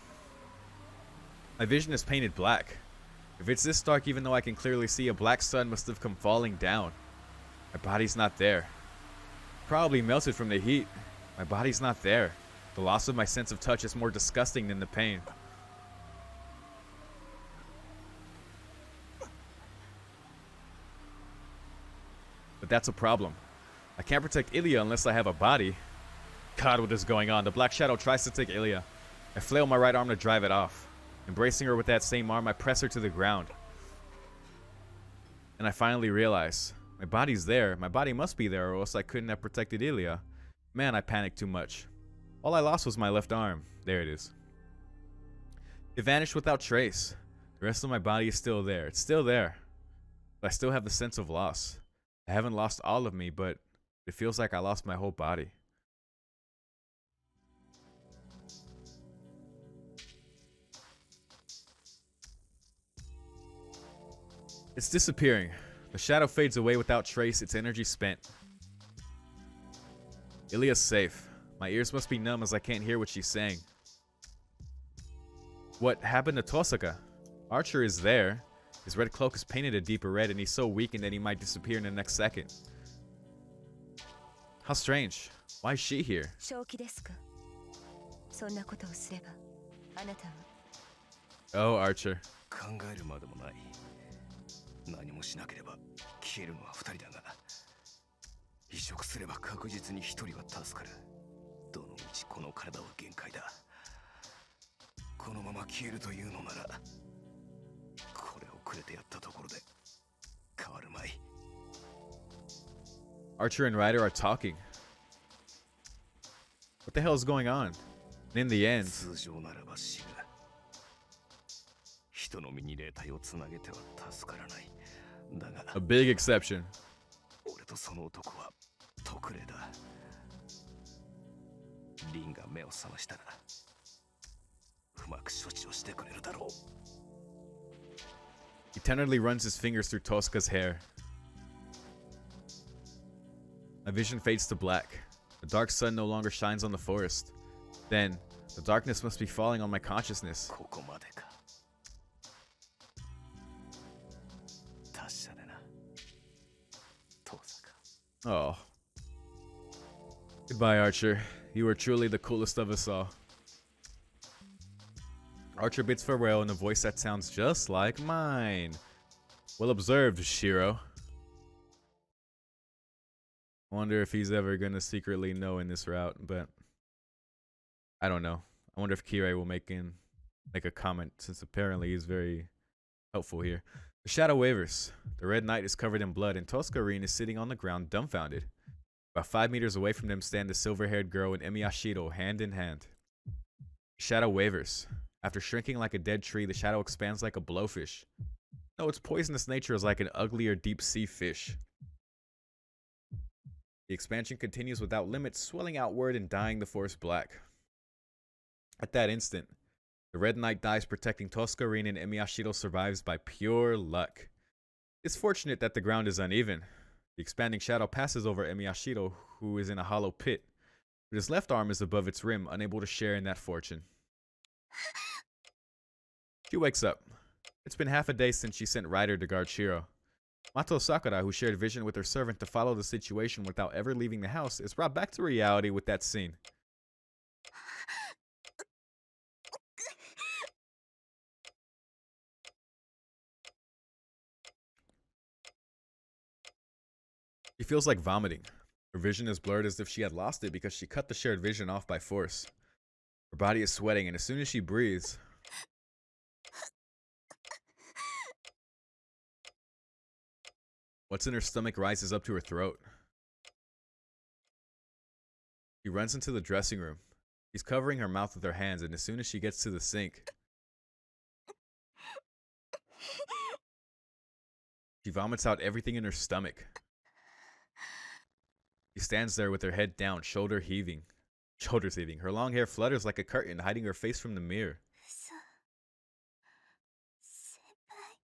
My vision is painted black. If it's this dark, even though I can clearly see, a black sun must have come falling down. My body's not there. Probably melted from the heat. My body's not there. The loss of my sense of touch is more disgusting than the pain. But that's a problem. I can't protect Ilya unless I have a body. God, what is going on? The black shadow tries to take Ilya. I flail my right arm to drive it off. Embracing her with that same arm, I press her to the ground. And I finally realize, my body's there. My body must be there, or else I couldn't have protected Ilya. Man, I panicked too much. All I lost was my left arm. There it is. It vanished without trace. The rest of my body is still there. It's still there. But I still have the sense of loss. I haven't lost all of me, but it feels like I lost my whole body. It's disappearing. The shadow fades away without trace, its energy spent. Ilya's safe. My ears must be numb as I can't hear what she's saying. What happened to Tosca? Archer is there. His red cloak is painted a deeper red and he's so weakened that he might disappear in the next second. How strange. Why is she here? Oh, Archer. 何もしなければ消えるのは2人だが移植すれば確実に1人は助かる。どのみちこの体は限界だ。このまま消えるというのなら、これをくれてやったところで変わるまい。 Archer and Ryder are talking. What the hell is going on? And in the end, 通常ならば死ぬ。人の身に霊体をつなげては助からない。だが a big exception. 俺とその男は特例だ。リンが目を覚ましたらうまく処置をしてくれるだろう。 He tenderly runs his fingers through Tosca's hair. My vision fades to black. The dark sun no longer shines on the forest. Then, the darkness must be falling on my consciousness. ここまでか。達者でな。遠さか。 Oh. Goodbye, Archer. You were truly the coolest of us all. Archer bids farewell in a voice that sounds just like mine. Well observed, Shiro. I wonder if he's ever gonna secretly know in this route, but I don't know. I wonder if Kirei will make a comment, since apparently he's very helpful here. The shadow wavers. The Red Knight is covered in blood, and Tosca-rin is sitting on the ground dumbfounded. About 5 meters away from them stand the silver-haired girl and Emiyashiro, hand in hand. The shadow wavers. After shrinking like a dead tree, the shadow expands like a blowfish. No, its poisonous nature is like an uglier deep-sea fish. The expansion continues without limits, swelling outward and dyeing the forest black. At that instant, the Red Knight dies protecting Tosca-rin, and Emiyashiro survives by pure luck. It's fortunate that the ground is uneven. The expanding shadow passes over Emiyashiro, who is in a hollow pit, but his left arm is above its rim, unable to share in that fortune. She wakes up. It's been half a day since she sent Ryder to guard Shiro. Mato Sakura, who shared vision with her servant to follow the situation without ever leaving the house, is brought back to reality with that scene. She feels like vomiting. Her vision is blurred as if she had lost it because she cut the shared vision off by force. Her body is sweating, and as soon as she breathes, what's in her stomach rises up to her throat. She runs into the dressing room. She's covering her mouth with her hands, and as soon as she gets to the sink, she vomits out everything in her stomach. She stands there with her head down, shoulders heaving. Her long hair flutters like a curtain, hiding her face from the mirror. 嘘先輩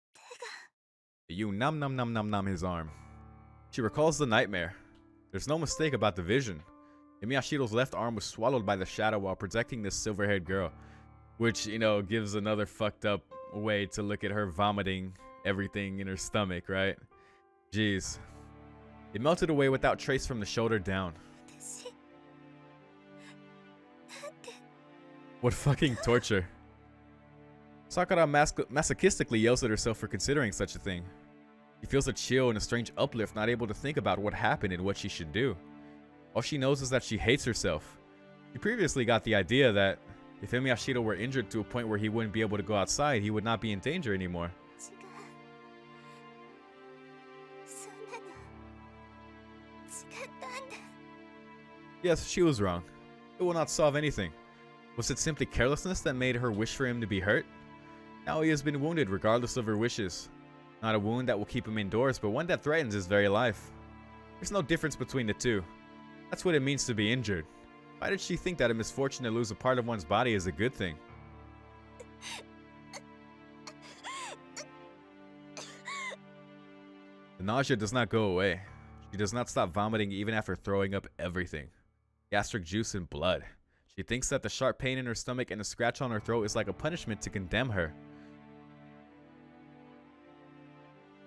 手が You nom his arm. She recalls the nightmare. There's no mistake about the vision. Emiyashiro's left arm was swallowed by the shadow while protecting this silver-haired girl, which, you know, gives another fucked up way to look at her vomiting everything in her stomach, right? Jeez. It melted away without trace from the shoulder down. 私なんて What fucking torture. Sakura masochistically yells at herself for considering such a thing. She feels a chill and a strange uplift, not able to think about what happened and what she should do. All she knows is that she hates herself. She previously got the idea that if Emiyashiro were injured to a point where he wouldn't be able to go outside, he would not be in danger anymore. 違うそんなの違ったんだ Yes, she was wrong. It will not solve anything. Was it simply carelessness that made her wish for him to be hurt? Now he has been wounded regardless of her wishes. Not a wound that will keep him indoors, but one that threatens his very life. There's no difference between the two. That's what it means to be injured. Why did she think that a misfortune to lose a part of one's body is a good thing? The nausea does not go away. She does not stop vomiting even after throwing up everything. Gastric juice and blood. She thinks that the sharp pain in her stomach and the scratch on her throat is like a punishment to condemn her.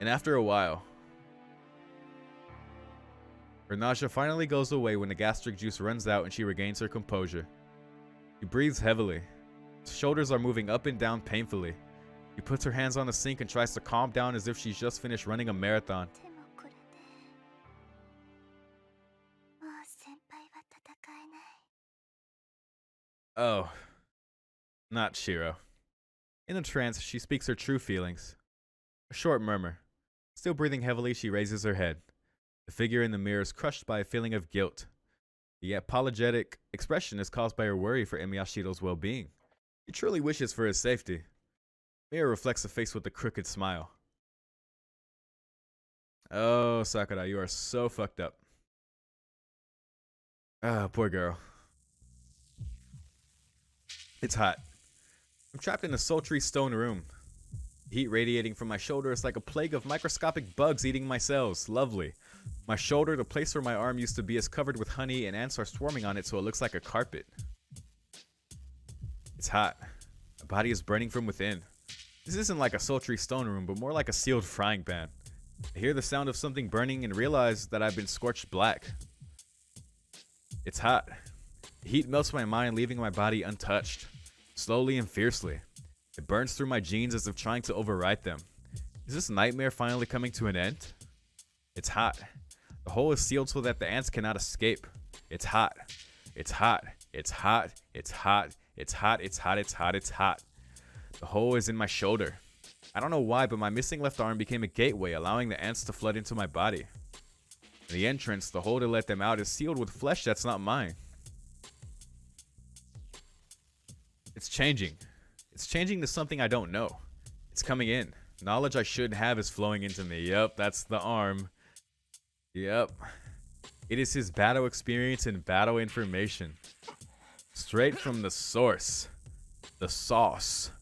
And after a while, her nausea finally goes away when the gastric juice runs out and she regains her composure. She breathes heavily. Her shoulders are moving up and down painfully. She puts her hands on the sink and tries to calm down as if she's just finished running a marathon. でもこれでもう先輩 Oh, not Shiro. In a trance, she speaks her true feelings. A short murmur. Still breathing heavily, she raises her head. The figure in the mirror is crushed by a feeling of guilt. The apologetic expression is caused by her worry for Emiyashiro's well-being. She truly wishes for his safety. Mirror reflects a face with a crooked smile. Oh, Sakura, you are so fucked up. Ah, poor girl. It's hot. I'm trapped in a sultry stone room. Heat radiating from my shoulder is like a plague of microscopic bugs eating my cells. Lovely. My shoulder, the place where my arm used to be, is covered with honey and ants are swarming on it so it looks like a carpet. It's hot. My body is burning from within. This isn't like a sultry stone room, but more like a sealed frying pan. I hear the sound of something burning and realize that I've been scorched black. It's hot. The heat melts my mind, leaving my body untouched. Slowly and fiercely. It burns through my genes as if trying to overwrite them. Is this nightmare finally coming to an end? It's hot. The hole is sealed so that the ants cannot escape. It's hot. It's hot. It's hot. It's hot. It's hot. It's hot. It's hot. It's hot. The hole is in my shoulder. I don't know why, but my missing left arm became a gateway, allowing the ants to flood into my body. The entrance, the hole to let them out, is sealed with flesh that's not mine. It's changing. It's changing to something I don't know. It's coming in. Knowledge I should have is flowing into me. Yep, that's the arm. Yep. It is his battle experience and battle information. Straight from the source. The sauce.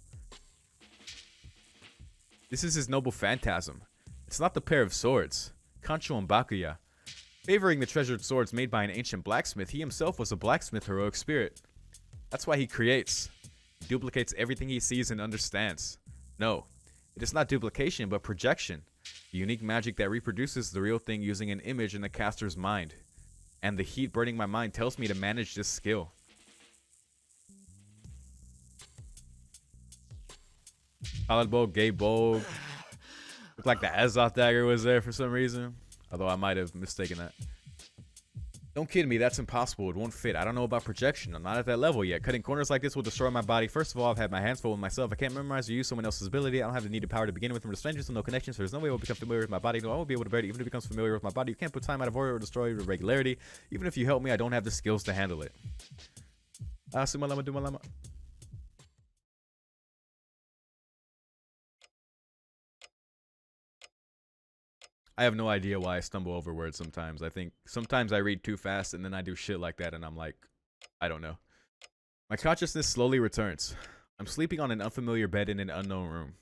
This is his noble phantasm. It's not the pair of swords. Kancho and Bakuya. Favoring the treasured swords made by an ancient blacksmith, he himself was a blacksmith heroic spirit. That's why he creates. He duplicates everything he sees and understands. No, it is not duplication, but projection. The unique magic that reproduces the real thing using an image in the caster's mind. And the heat burning my mind tells me to manage this skill. Solid bolt, gate bolt. Looked like the Azoth dagger was there for some reason. Although I might have mistaken that. Don't kid me, that's impossible. It won't fit. I don't know about projection. I'm not at that level yet. Cutting corners like this will destroy my body. First of all, I've had my hands full with myself. I can't memorize or use someone else's ability. I don't have the needed power to begin with. From strangers with no connections, so there's no way I will become familiar with my body. No, I won't be able to bear it even if it becomes familiar with my body. You can't put time out of order or destroy it with regularity. Even if you help me, I don't have the skills to handle it. Sumalama dumalama. I have no idea why I stumble over words sometimes. I think sometimes I read too fast and then I do shit like that and I'm like, I don't know. My consciousness slowly returns. I'm sleeping on an unfamiliar bed in an unknown room.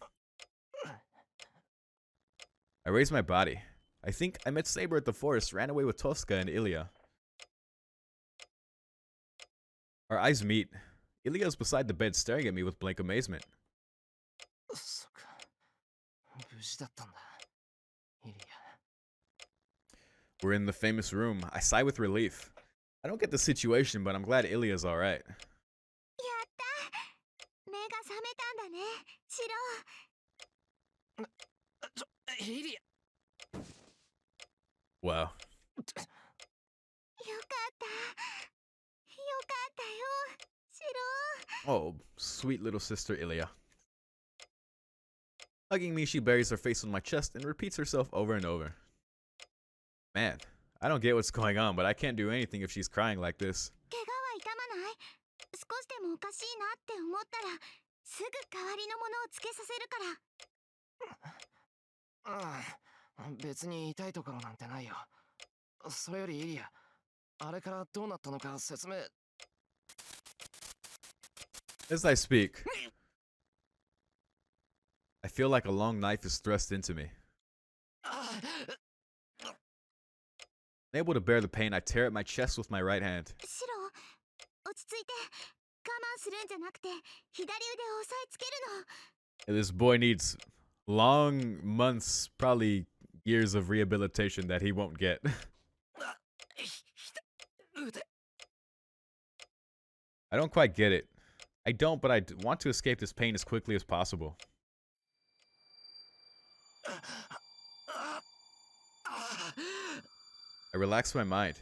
I raise my body. I think I met Saber at the forest, ran away with Tosca and Ilya. Our eyes meet. Ilya is beside the bed staring at me with blank amazement. We're in the famous room. I sigh with relief. I don't get the situation, but I'm glad Ilya's alright. Wow. Oh, sweet little sister Ilya. Hugging me, she buries her face on my chest and repeats herself over and over. Man, I don't get what's going on, but I can't do anything if she's crying like this. As I speak, I feel like a long knife is thrust into me. Unable to bear the pain, I tear at my chest with my right hand. This boy needs long months, probably years of rehabilitation that he won't get. I don't quite get it. I don't, but I want to escape this pain as quickly as possible. I relax my mind.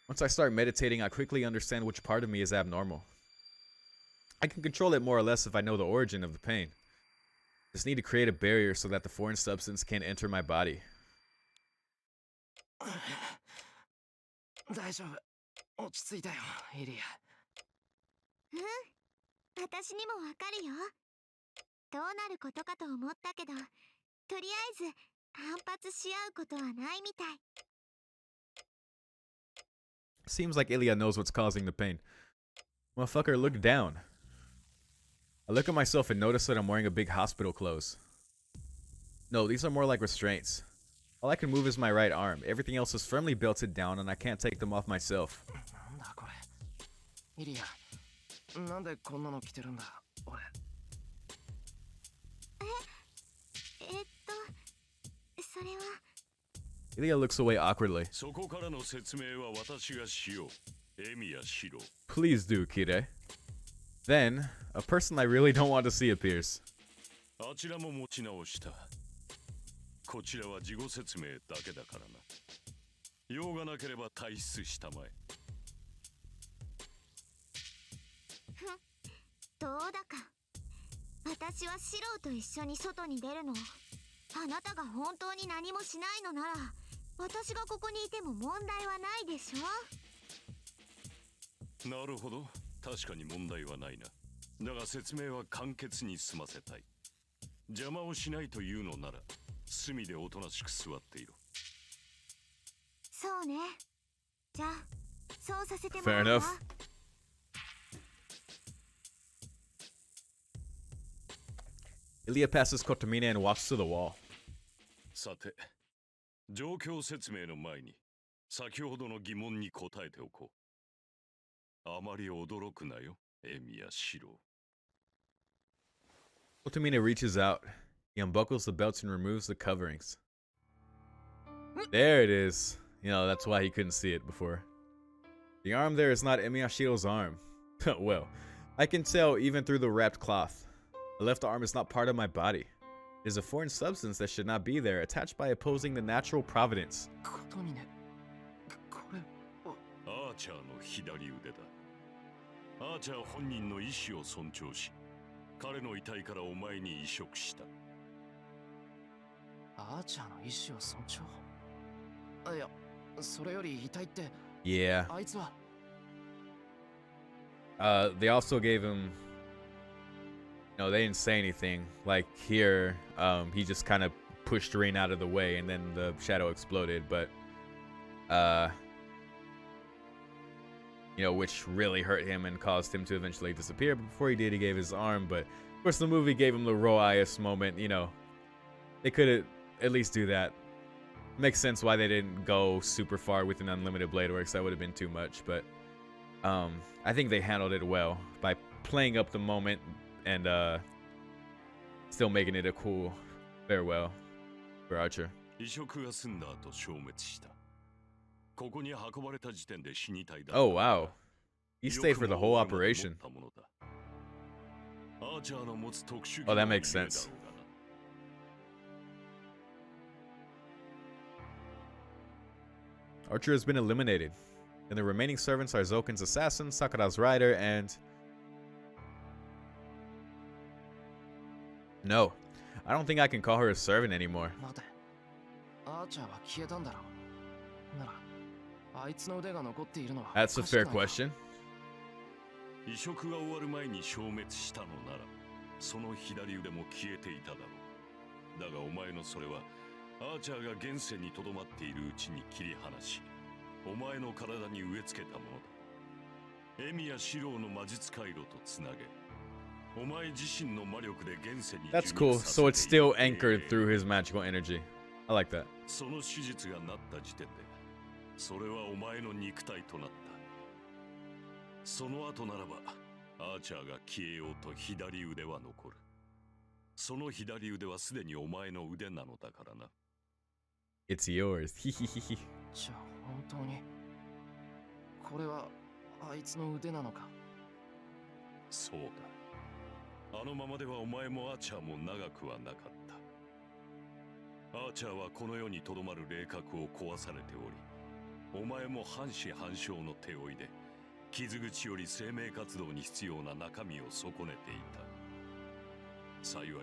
Once I start meditating, I quickly understand which part of me is abnormal. I can control it more or less if I know the origin of the pain. Just need to create a barrier so that the foreign substance can't enter my body. 大丈夫。落ち着いたよ、エリア。うん、私にもわかるよ。どうなることかと思ったけど、とりあえず反発し合うことはないみたい。Seems like Ilya knows what's causing the pain. Motherfucker, look down. I look at myself and notice that I'm wearing a big hospital clothes. No, these are more like restraints. All I can move is my right arm. Everything else is firmly belted down and I can't take them off myself. なんだこれ。エリア、なんでこんなの着てるんだ、俺。それは。Ilya looks away awkwardly. そこからの説明は私がしよう。エミヤシロ。 Please do, Kire. Then, a person I really don't want to see appears. あちらも持ち直した。こちらは事後説明だけだからな。用がなければ退出したまえ。どうだか。私はシロウと一緒に外に出るの。あなたが本当に何もしないのなら、私がここにいても問題はないでしょ。なるほど。確かに問題はないな。だが説明は簡潔に済ませたい。邪魔をしないというのなら、隅でおとなしく座っていろ。そうね。じゃあ、そうさせてもらう Fair わ。 enough. Ilya passes Kotomine and walks to the wall. さて、状況説明の前に、先ほどの疑問に答えておこう。あまり驚くなよ、エミヤシロ。Kotomine reaches out. He unbuckles the belts and removes the coverings. There it is. You know, that's why he couldn't see it before. The arm there is not Emiyashiro's arm. Well, I can tell even through the wrapped cloth. The left arm is not part of my body. It is a foreign substance that should not be there, attached by opposing the natural providence. コトミネ、これは。アーチャーの左腕だ。アーチャー本人の意思を尊重し、彼の遺体からお前に移植した。アーチャーの意志を尊重。あ、いや、それより遺体って。Yeah. あいつは。They also gave him. No, they didn't say anything. Like here, he just kind of pushed Rain out of the way, and then the shadow exploded. But, you know, which really hurt him and caused him to eventually disappear. But before he did, he gave his arm. But of course, the movie gave him the Roias moment. You know, they could at least do that. Makes sense why they didn't go super far with an unlimited blade works. That would have been too much. But I think they handled it well by playing up the moment and still making it a cool farewell for Archer. 移植が済んだ後消滅した。ここに運ばれた時点で死に体だ。 Oh wow, he stayed for the whole operation. Oh, that makes sense. Archer has been eliminated, and the remaining servants are Zoken's assassin, Sakura's rider, and... No, I don't think I can call her a servant anymore. 待て。アーチャーは消えたんだろう。なら、あいつの腕が残っているのは。 That's a fair question. 移植が終わる前に消滅したのなら、その左腕も消えていただろう。だがお前のそれは、アーチャーが現世にとどまっているうちに切り離し、お前の体に植え付けたものだ。エミやシローの魔術回路とつなげ、お前自身の魔力で現世に。 That's cool, so it's still anchored through his magical energy. I like that. その手術がなった時点で、それはお前の肉体となった。その後ならば、アーチャーが消えようと左腕は残る。その左腕はすでにお前の腕なのだからな。It's yours. ヒヒヒヒ。じゃあ本当にこれはあいつの腕なのか。そうだ。あのままではお前もアーチャーも長くはなかった。アーチャーはこの世にとどまる霊格を壊されており、お前も半死半生の手負いで傷口より生命活動に必要な中身を損ねていた。幸い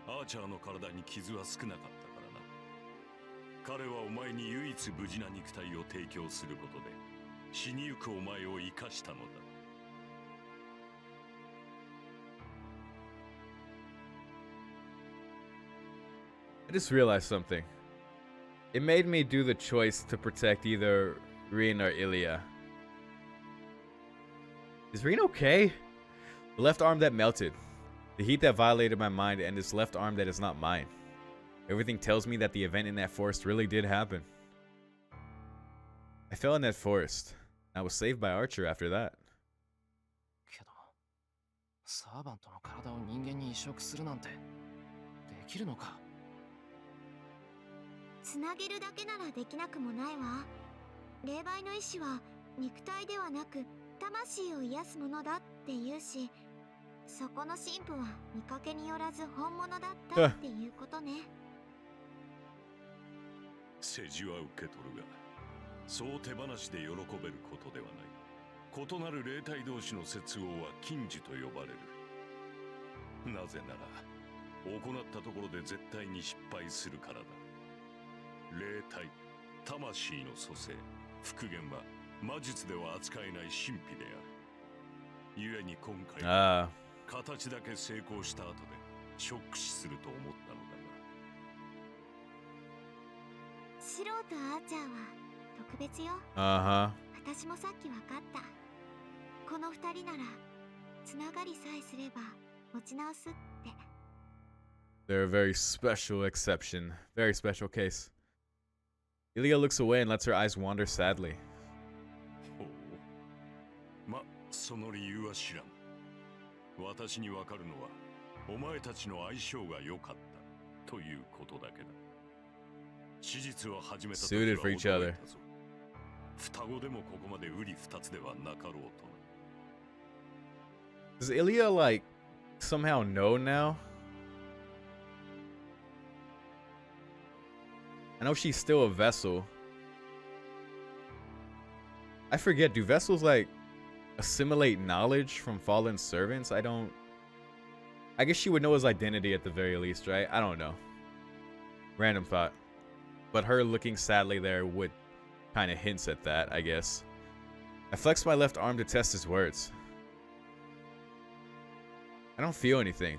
アーチャーの体に傷は少なかったからな。彼はお前に唯一無事な肉体を提供することで死にゆくお前を生かしたのだ。I just realized something. It made me do the choice to protect either Rin or Ilya. Is Rin okay? The left arm that melted. The heat that violated my mind and this left arm that is not mine. Everything tells me that the event in that forest really did happen. I fell in that forest. I was saved by Archer after that. けどサーバントの体を人間に移植するなんてできるのか。つなげるだけならできなくもないわ。霊媒の意志は肉体ではなく魂を癒すものだって言うし、そこの神父は見かけによらず本物だったっていうことね。世辞は受け取るが、そう手放しで喜べることではない。異なる霊体同士の接合は禁呪と呼ばれる。なぜなら行ったところで絶対に失敗するからだ。霊体、魂の蘇生、復元は魔術では扱えない神秘である。故に今回は形だけ成功した後でショック死すると思ったのだが。素人アーチャーは特別よ。私もさっきわかった。この二人ならつながりさえすれば持ち直すって。They're a very special exception. Very special case. Ilya looks away and lets her eyes wander sadly. ほう。ま、その理由は知らん。私にわかるのは、お前たちの相性が良かったということだけだ。史実を始めた時は驚いたぞ。双子でもここまで瓜二つではなかろうとな。Does Ilya like somehow know now? I know she's still a vessel. I forget, do vessels like assimilate knowledge from fallen servants? I guess she would know his identity at the very least, right? I don't know. Random thought. But her looking sadly there would kind of hints at that, I guess. I flexed my left arm to test his words. I don't feel anything.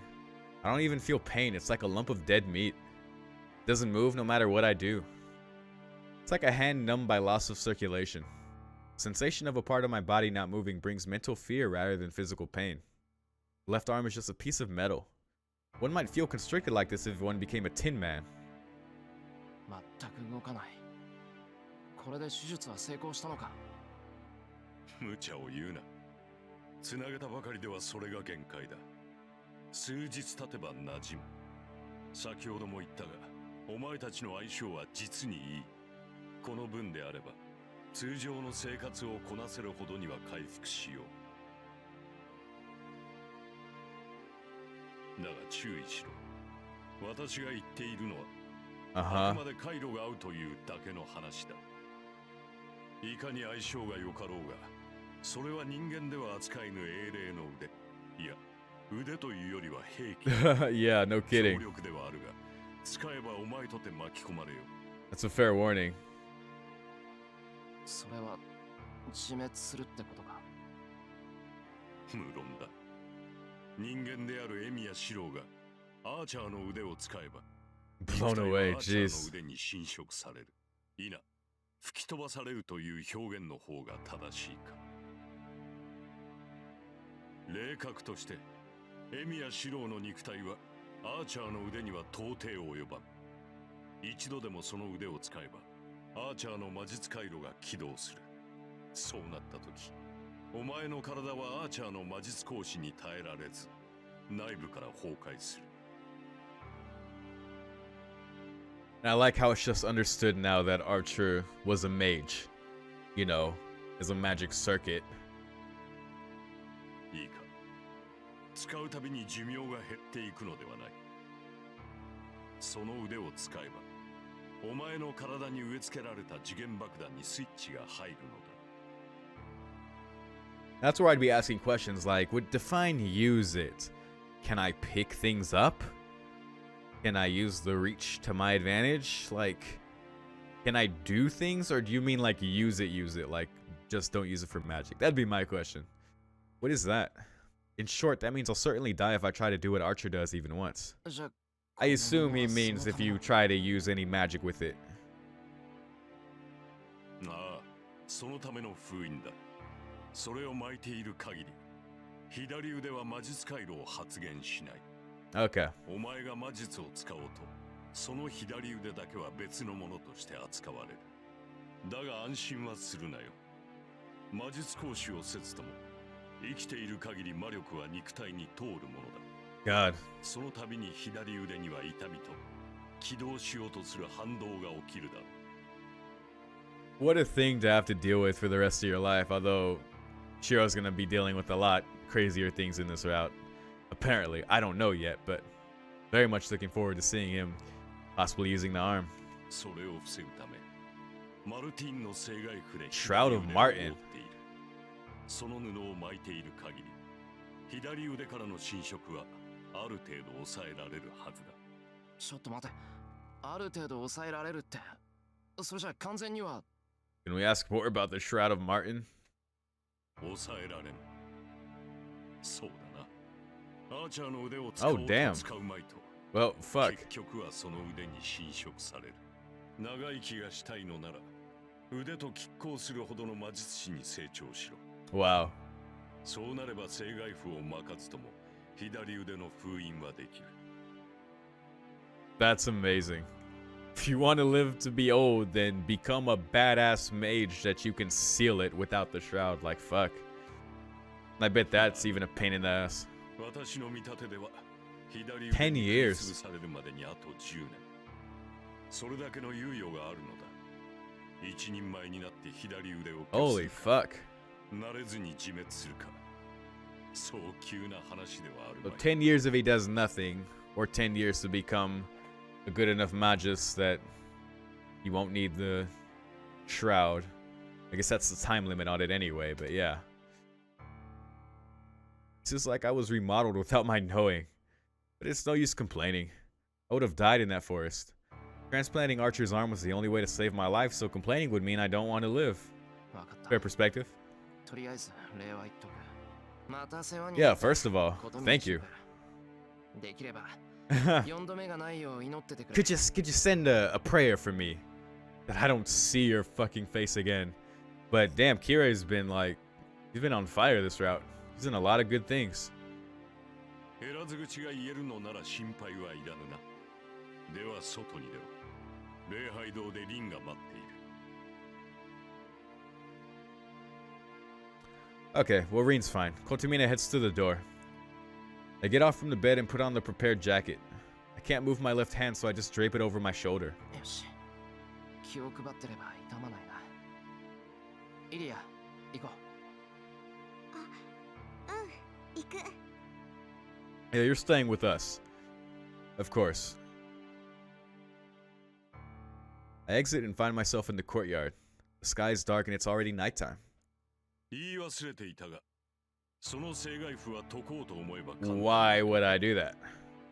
I don't even feel pain. It's like a lump of dead meat. Doesn't move no matter what I do. It's like a hand numbed by loss of circulation. Sensation of a part of my body not moving brings mental fear rather than physical pain. The left arm is just a piece of metal. One might feel constricted like this if one became a tin man. 全く動かない。これで手術は成功したのか。無茶を言うな。つなげたばかりではそれが限界だ。数日経てば馴染む。先ほども言ったが、お前たちの相性は実にいい。この分であれば、通常の生活をこなせるほどには回復しよう。だが注意しろ。私が言っているのは、あくまで回路が合うというだけの話だ。いかに相性が良かろうが、それは人間では扱えぬ英霊の腕。いや、腕というよりは兵器。Yeah, no kidding. 強力ではあるが、使えばお前とて巻き込まれよ。That's a fair warning. それは自滅するってことか。無論だ。人間であるエミやシローがアーチャーの腕を使えば、Blown away, アーチャー jeez. の腕に侵食される。いな、吹き飛ばされるという表現の方が正しいか。霊格として、エミやシローの肉体はアーチャーの腕には到底及ばん。一度でもその腕を使えば、アーチャーの魔術回路が起動する。そうなった時、お前の体はアーチャーの魔術行使に耐えられず、内部から崩壊する。And I like how it's just understood now that Archer was a mage. You know, is a magic circuit. いいか。使うたびに寿命が減っていくのではない。その腕を使えば、お前の体に植え付けられた時限爆弾にスイッチが入るのだ。That's where I'd be asking questions like, would define use it? Can I pick things up? Can I use the reach to my advantage? Like, can I do things? Or do you mean like use it? Like, just don't use it for magic? That'd be my question. What is that? In short, that means I'll certainly die if I try to do what Archer does even once. じゃあ I assume he means if you try to use any magic with it. ああ、そのための封印だ。それを巻いている限り、左腕は魔術回路を発現しない。 Okay. お前が魔術を使おうと、その左腕だけは別のものとして扱われる。だが安心はするなよ。魔術講習をせずとも、生きている限り魔力は肉体に通るものだ。 God. その度に左腕には痛みと起動しようとする反動が起きるだろう。 What a thing to have to deal with for the rest of your life, although Shiro's gonna be dealing with a lot crazier things in this route. Apparently. I don't know yet, but very much looking forward to seeing him possibly using the arm. それを防ぐため、マルティンの聖骸符で Shroud of Martin. その布を巻いている限り、左腕からの侵食はある程度抑えられるはずだ。ちょっと待て。ある程度抑えられるって。それじゃ完全には。 Can we ask more about the Shroud of Martin? 抑えられん。そうだな。アーチャーの腕を使おう Oh, damn. と使うまいと。 Well, fuck. 結局はその腕に侵食される。長生きがしたいのなら、腕と拮抗するほどの魔術師に成長しろ。 Wow. そうなれば聖骸符を巻かずとも左腕の封印はできる。 That's amazing. If you want to live to be old, then become a badass mage that you can seal it without the shroud. Like, fuck. I bet that's even a pain in the ass. 私の見立てでは左腕10に years 潰されるまでにあと10年。それだけの猶予があるのだ。一人前になって左腕を Holy fuck. 慣れずに自滅するか。そう急な話ではある So まい。 10 years if he does nothing, or 10 years to become a good enough magus that he won't need the shroud. I guess that's the time limit on it anyway, but yeah. It's just like I was remodeled without my knowing. But it's no use complaining. I would have died in that forest. Transplanting Archer's arm was the only way to save my life, so complaining would mean I don't want to live. わかった。 Fair perspective. とりあえず礼は言っとく。また世話に Yeah, first of all, thank you. できれば4度目がないよう祈っててくれ。 Could you send a prayer for me that I don't see your fucking face again? But damn, Kirai's been like, he's been on fire this route. He's in a lot of good things. 減らず口が言えるのなら心配はいらぬな。では外に出ろ。礼拝堂でリンが待っている。 Okay, well, Reen's fine. Kotomina heads to the door. I get off from the bed and put on the prepared jacket. I can't move my left hand, so I just drape it over my shoulder. よし。気を配ってれば痛まないな。イリア、行こう。行く。 Yeah, you're staying with us. Of course. I exit and find myself in the courtyard. The sky is dark and it's already nighttime. 言い忘れていたが、その聖骸符は解こうと思えば簡単。 Why would I do that?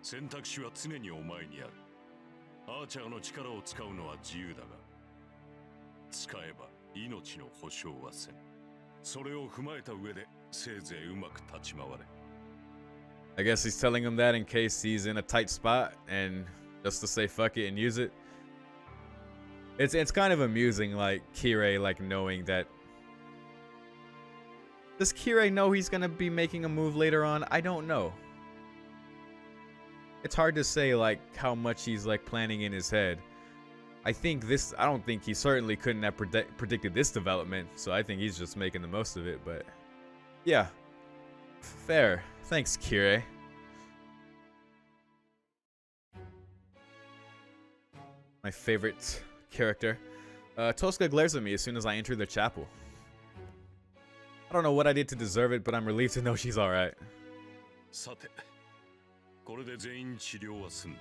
選択肢は常にお前にある。アーチャーの力を使うのは自由だが、使えば命の保証はせん。それを踏まえた上で、せいぜいうまく立ち回れ。 I guess he's telling him that in case he's in a tight spot and just to say fuck it and use it. It's kind of amusing, like Kirei, like knowing that. Does Kirei know he's gonna be making a move later on? I don't know. It's hard to say like how much he's like planning in his head. I don't think he certainly couldn't have predicted this development, so I think he's just making the most of it, but yeah. Fair. Thanks, Kirei. My favorite character. Tosca glares at me as soon as I enter the chapel. I don't know what I did to deserve it, but I'm relieved to know she's alright. さて、これで全員治療は済んだ。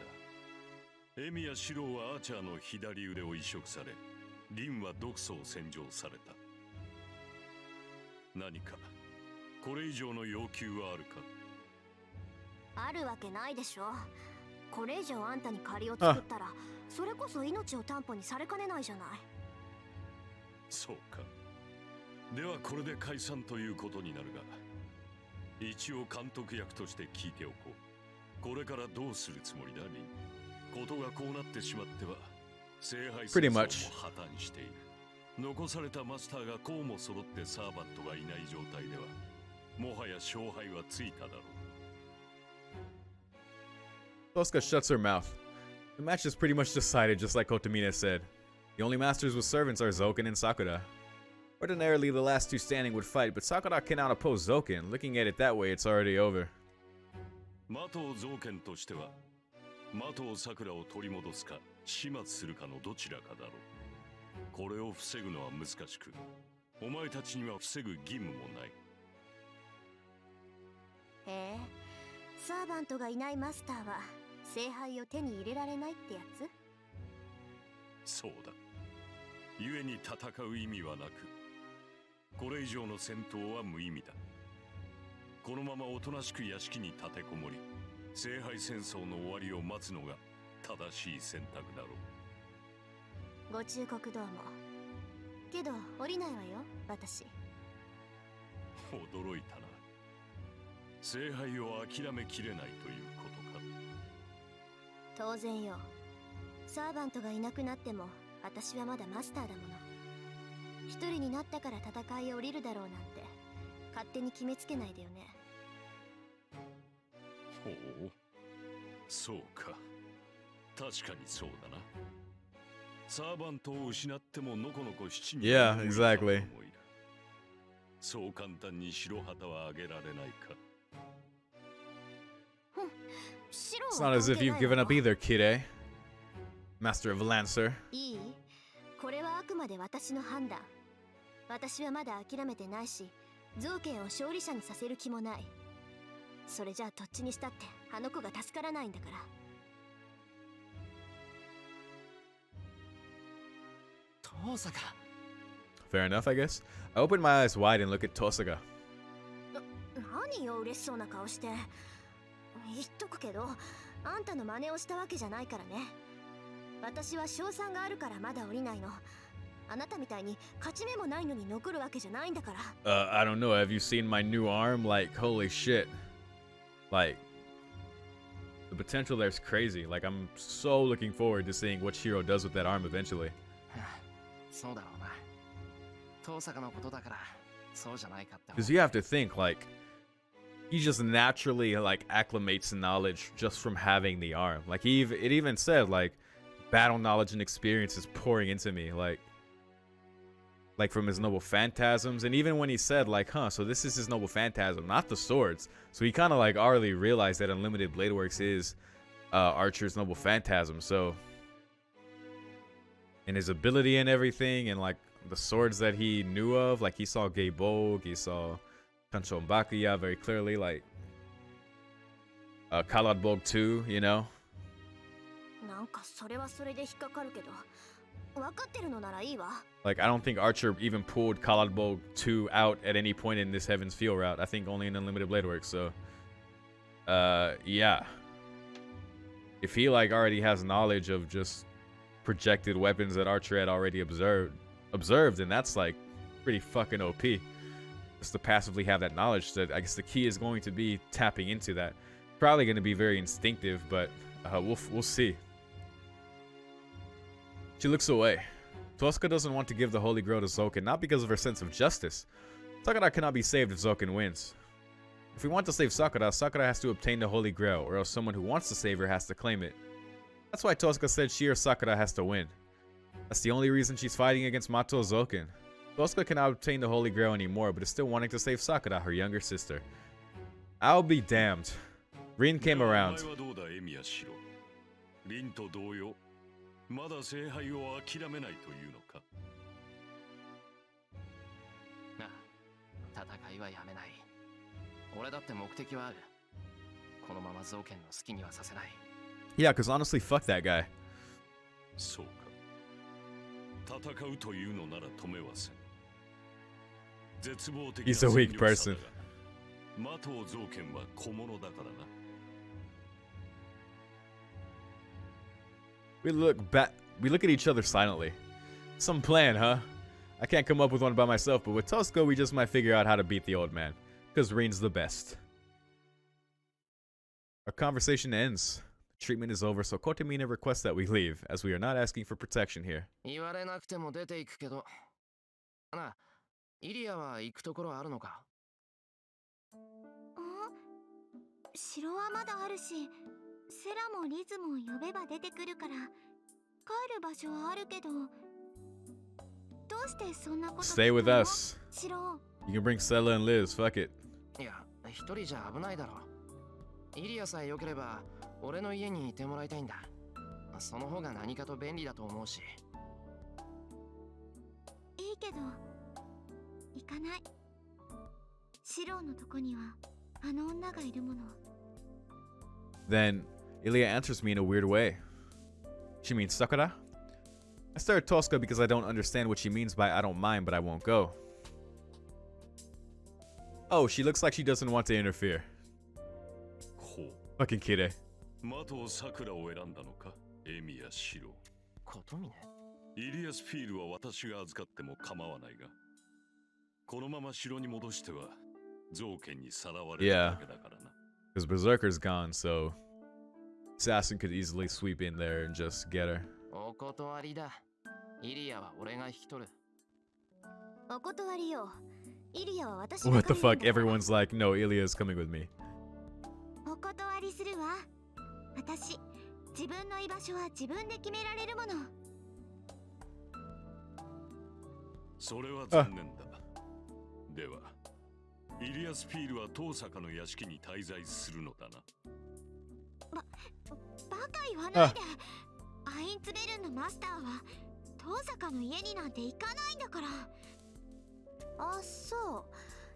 エミやシローはアーチャーの左腕を移植され、リンは毒素を洗浄された。何かこれ以上の要求はあるか？あるわけないでしょ。これ以上あんたに借りを作ったらそれこそ命を担保にされかねないじゃない。そうか。ではこれで解散ということになるが、一応監督役として聞いておこう。これからどうするつもりだ、リン。ことがこうなってしまっては聖杯戦争も Pretty much. 破綻している。残されたマスターがこうも揃ってサーバントがいない状態ではもはや勝敗はついただろう。 Tosca shuts her mouth. The match is pretty much decided, just like Kotomina said. The only masters with servants are Zoken and Sakura. Ordinarily, the last two standing would fight, but Sakura cannot oppose Zoken. Looking at it that way, it's already over. 的を造剣としては的を桜を取り戻すか始末するかのどちらかだろう。これを防ぐのは難しく、お前たちには防ぐ義務もない。へえ、サーバントがいないマスターは聖杯を手に入れられないってやつ？そうだ。故に戦う意味はなく、これ以上の戦闘は無意味だ。このままおとなしく屋敷に立てこもり、聖杯戦争の終わりを待つのが正しい選択だろう。ご忠告どうも。けど降りないわよ、私。驚いたな。聖杯を諦めきれないということか。当然よ。サーバントがいなくなっても私はまだマスターだもの。一人になったから戦いを降りるだろうなんて勝手に決めつけないでよね。ほう、そうか。確かにそうだな。サーバントを失ってものこのこ7人 Yeah, exactly. そう簡単に白旗はあげられないか。It's not as if you've given up either, Kide. Master of Lancer. いい？これはあくまで私の判断。私はまだ諦めてないし、造剣を勝利者にさせる気もない。それじゃあどっちにしたってあの子が助からないんだから。遠坂。 Fair enough, I guess. I open my eyes wide and look at Tosaga. 何よ嬉しそうな顔して。言っとくけど、あんたの真似をしたわけじゃないからね。私は賞賛があるからまだ降りないの。あなたみたいに勝ち目もないのに残るわけじゃないんだから。I don't know. Have you seen my new arm? Like, holy shit. Like, the potential there's crazy. Like, I'm so looking forward to seeing what Shiro does with that arm eventually. そうだろうな。遠坂のことだからそうじゃないかって。 Because you have to think, like, he just naturally, like, acclimates knowledge just from having the arm. Like, it even said, like, battle knowledge and experience is pouring into me. Like from his noble phantasms, and even when he said like, so this is his noble phantasm, not the swords. So he kind of like already realized that Unlimited Blade Works is Archer's noble phantasm. So, and his ability and everything, and like the swords that he knew of, like he saw Geibog, he saw Kanchon Bakuya very clearly, like Kaladbog 2, you know. なんかそれはそれで引っかかるけど、分かってるのならいいわ。Like, I don't think Archer even pulled Kaladbog 2 out at any point in this Heaven's Feel route. I think only in Unlimited Blade Works. So, yeah. If he, like, already has knowledge of just projected weapons that Archer had already observed, then that's, like, pretty fucking OP. Just to passively have that knowledge. So I guess the key is going to be tapping into that. Probably going to be very instinctive, but we'll see. She looks away. Tosca doesn't want to give the Holy Grail to Zoken, not because of her sense of justice. Sakura cannot be saved if Zoken wins. If we want to save Sakura, Sakura has to obtain the Holy Grail, or else someone who wants to save her has to claim it. That's why Tosca said she or Sakura has to win. That's the only reason she's fighting against Mato Zoken. Tosca cannot obtain the Holy Grail anymore, but is still wanting to save Sakura, her younger sister. I'll be damned. Rin came around. まだ聖杯を諦めないというのか。なあ、戦いはやめない。俺だって目的はある。このまま造剣の好きにはさせない。Yeah, because honestly, fuck that guy. そうか。戦うというのなら止めはせん。絶望的な He's a weak 戦力差だ person. がマトウ造剣は小物だからな。We look at each other silently. Some plan, huh? I can't come up with one by myself, but with Tosco, we just might figure out how to beat the old man. Because Reen's the best. Our conversation ends. The treatment is over, so Kotomina requests that we leave, as we are not asking for protection here. 言われなくても出ていくけど。なあ、イリアは行くところあるのか？城はまだあるし、セラもリズも呼べば出てくるから帰る場所はあるけど、どうしてそんなこと Stay with us. 城 You can bring Sela and Liz, fuck it. いや、一人じゃ危ないだろ。イリアさえ良ければ、俺の家にいてもらいたいんだ。その方が何かと便利だと思うし。いいけど行かない。シロのとこにはあの女がいるもの。 Then, Ilya answers me in a weird way. She means Sakura? I stare at Tosca because I don't understand what she means by I don't mind, but I won't go. Oh, she looks like she doesn't want to interfere. ほう。 Fucking kid. マトウサクラを選んだのか、エミやシロ。ことみね。イリアスフィールは私が預かっても構わないが、このまま城に戻しては造剣にさらわれるだけだからな。Because Berserker's gone, so Assassin could easily sweep in there and just get her. お断りだ。イリアは俺が引き取る。お断りよ。イリアは私 What が the 借 fuck? りるんだから。 Everyone's like, no, Ilya's coming with me. お断りするわ。私、自分の居場所は自分で決められるもの。それは残念だ。では、イリアスフィールは遠坂の屋敷に滞在するのだな。バカ言わないで。アインツベルンのマスターは遠坂の家になんて行かないんだから。あ、そ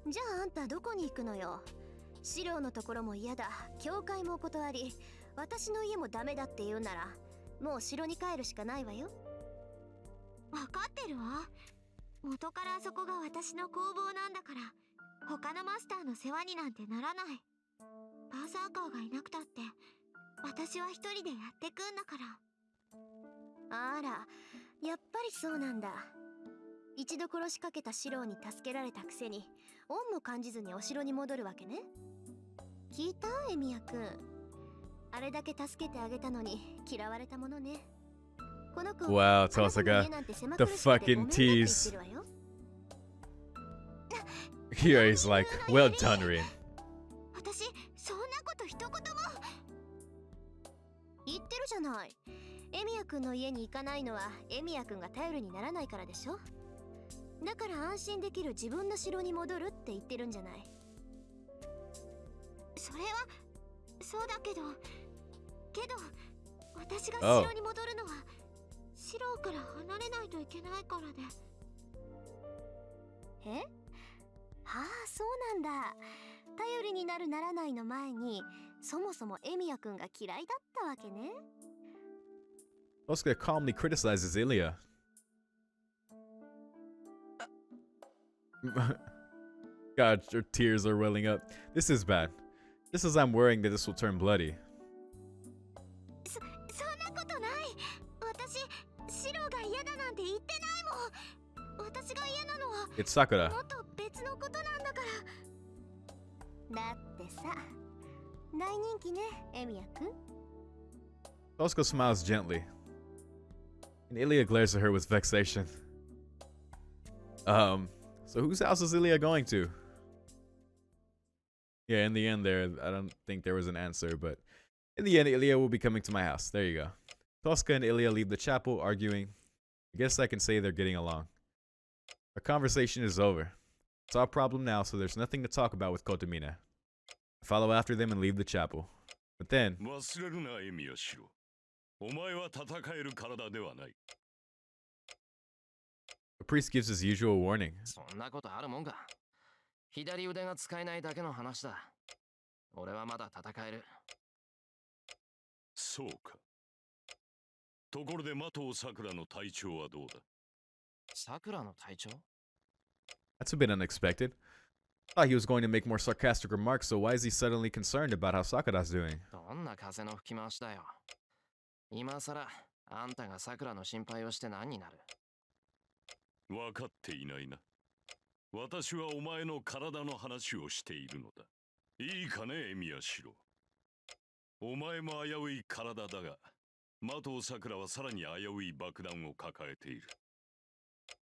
う。じゃああんたどこに行くのよ。シロのところも嫌だ。教会もお断り。私の家もダメだって言うなら、もう城に帰るしかないわよ。わかってるわ。元からあそこが私の工房なんだから、他のマスターの世話になんてならない。バーサーカーがいなくたって、私は一人でやってくんだから。あら、やっぱりそうなんだ。一度殺しかけたシローに助けられたくせに、恩も感じずにお城に戻るわけね。聞いた？エミヤくん。あれだけ助けてあげたのに嫌われたものね。この子、 Wow, あなたの Tosaka. 家なんて狭 The 苦しくてごめん fucking だって言って tease. るわよ。 Here he's like, well done, Rin. 私、そんなこと一言も。言ってるじゃない。エミヤくんの家に行かないのはエミヤくんが頼りにならないからでしょ。だから安心できる自分の城に戻るって言ってるんじゃない。それはそうだけど私が城に戻るのはシロから離れないといけないからで。え？はあ、そうなんだ。頼りになるならないの前に、そもそもエミヤくんが嫌いだったわけね。Tosca calmly criticizes Ilya. God, her tears are welling up. This is bad. Just as I'm worrying that this will turn bloody. そんなことない。私、シロが嫌だなんて言ってないもん。私が嫌なのは It's Sakura. もっと別のことなんだから。だってさ、大人気ね、エミヤくん。Tosca smiles gently. And Ilya glares at her with vexation. So whose house is Ilya going to? Yeah, in the end there, I don't think there was an answer, but in the end, Ilya will be coming to my house. There you go. Tosca and Ilya leave the chapel, arguing. I guess I can say they're getting along. Our conversation is over. It's our problem now, so there's nothing to talk about with Kotomina. I follow after them and leave the chapel. But then, 忘れるな、エミやシロ。お前は戦える体ではない。the priest gives his usual warning. そんなことあるもんか。左腕が使えないだけの話だ。俺はまだ戦える。そうか。ところで、マトウサクラの体調はどうだ？さくらの隊長？ That's a bit unexpected. Thought he was going to make more sarcastic remarks, so why is he suddenly concerned about how Sakura's doing? どんな風の吹き回しだよ。今さらあんたがさくらの心配をして何になる。分かっていないな。私はお前の体の話をしているのだ。いいかね、エミヤシロ。お前も危うい体だが、麻藤さくらはさらに危うい爆弾を抱えている。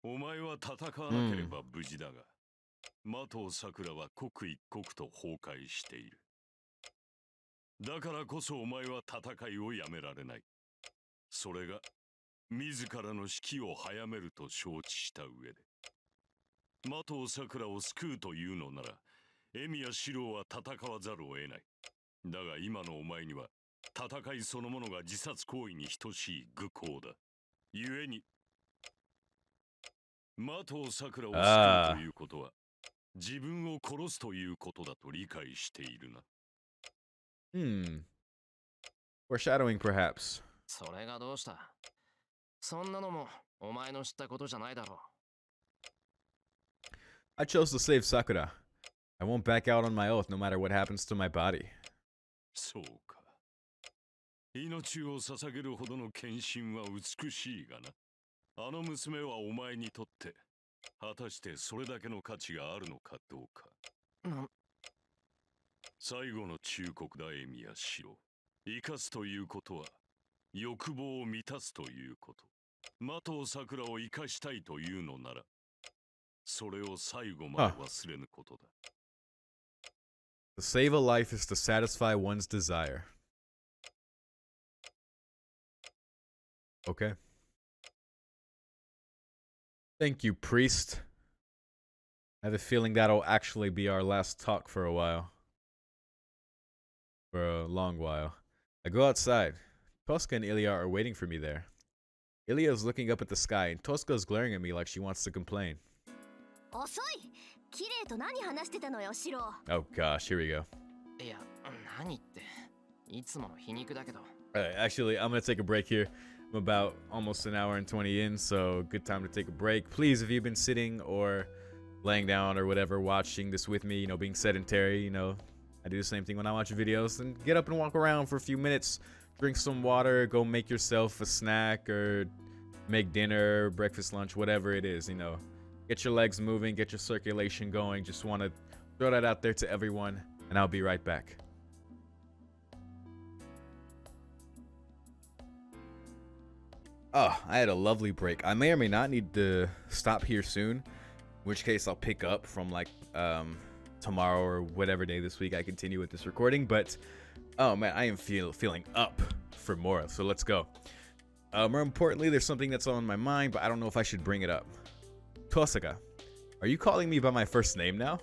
お前は戦わなければ無事だが、麻藤さくらは刻一刻と崩壊している。だからこそお前は戦いをやめられない。それが自らの死期を早めると承知した上で。麻藤さくらを救うというのなら、エミやシローは戦わざるを得ない。だが今のお前には、戦いそのものが自殺行為に等しい愚行だ。故に、麻藤さくらを救うということは、自分を殺すということだと理解しているな。Foreshadowing, perhaps. それがどうした。そんなのもお前の知ったことじゃないだろう。I chose to save Sakura. I won't back out on my oath no matter what happens to my body. そうか。命を捧げるほどの献身は美しいがな。あの娘はお前にとって、果たしてそれだけの価値があるのかどうか。最後の忠告だ、エミやシロ。生かすということは、欲望を満たすということ。麻藤さくらを生かしたいというのなら、それを最後まで忘れぬことだ。To save a life is to satisfy one's desire. Okay. Thank you, priest. I have a feeling that'll actually be our last talk for a while. For a long while. I go outside. Tosca and Ilya are waiting for me there. Ilya is looking up at the sky, and Tosca is glaring at me like she wants to complain. 遅い。綺麗と何話してたのよ、シロ。 Oh gosh, here we go. いや、何って、いつもの皮肉だけど。Actually, I'm gonna take a break here. I'm about almost an hour and 20 in, so good time to take a break. Please, if you've been sitting or laying down or whatever, watching this with me, being sedentary, I do the same thing when I watch videos, and get up and walk around for a few minutes, drink some water, go make yourself a snack or make dinner, breakfast, lunch, whatever it is, Get your legs moving, get your circulation going. Just want to throw that out there to everyone, and I'll be right back. Oh, I had a lovely break. I may or may not need to stop here soon, in which case I'll pick up from tomorrow or whatever day this week I continue with this recording. But oh man, I am feeling up for more. So let's go. More importantly, there's something that's on my mind, but I don't know if I should bring it up. Tosaka, are you calling me by my first name now?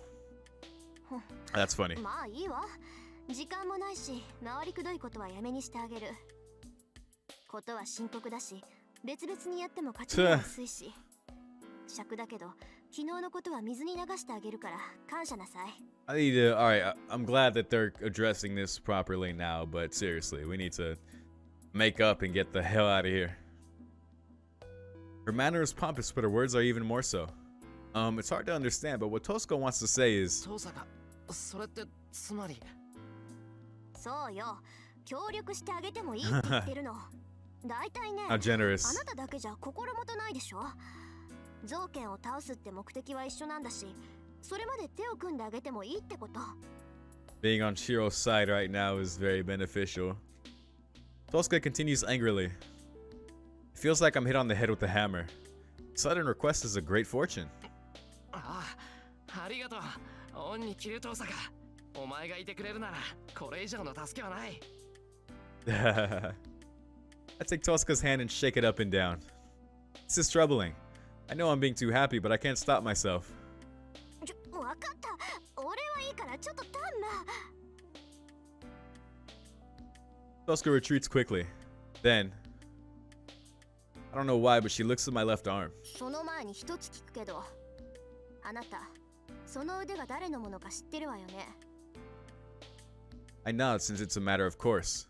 That's funny. まあいいわ。時間もないし、回りくどいことはやめにしてあげる。ことは深刻だし、別々にやっても勝ち目は薄いし。尺だけど、昨日のことは水に流してあげるから感謝なさい。I need to. All right, I'm glad that they're addressing this properly now, but seriously, we need to make up and get the hell out of here. Her manner is pompous, but her words are even more so. It's hard to understand, but what Tosco wants to say is. そうさか、それってつまり。そうよ。協力してあげてもいいって言ってるの。大体ね、How generous. あなただけじゃ心もとないでしょ。造剣を倒すって目的は一緒なんだし、それまで手を組んであげてもいいってこと。Being on Shiro's side right now is very beneficial. Tosca continues angrily. It feels like I'm hit on the head with a hammer. Sudden request is a great fortune. あありがとう。恩に着るとさか。お前がいてくれるなら、これ以上の助けはない。I take Tosca's hand and shake it up and down. This is troubling. I know I'm being too happy, but I can't stop myself. わかった。俺はいいからちょっとタンナ。Tosca retreats quickly. Then, I don't know why, but she looks at my left arm. その前に一つ聞くけど、あなた、その腕が誰のものか知ってるわよね。I nod since it's a matter of course.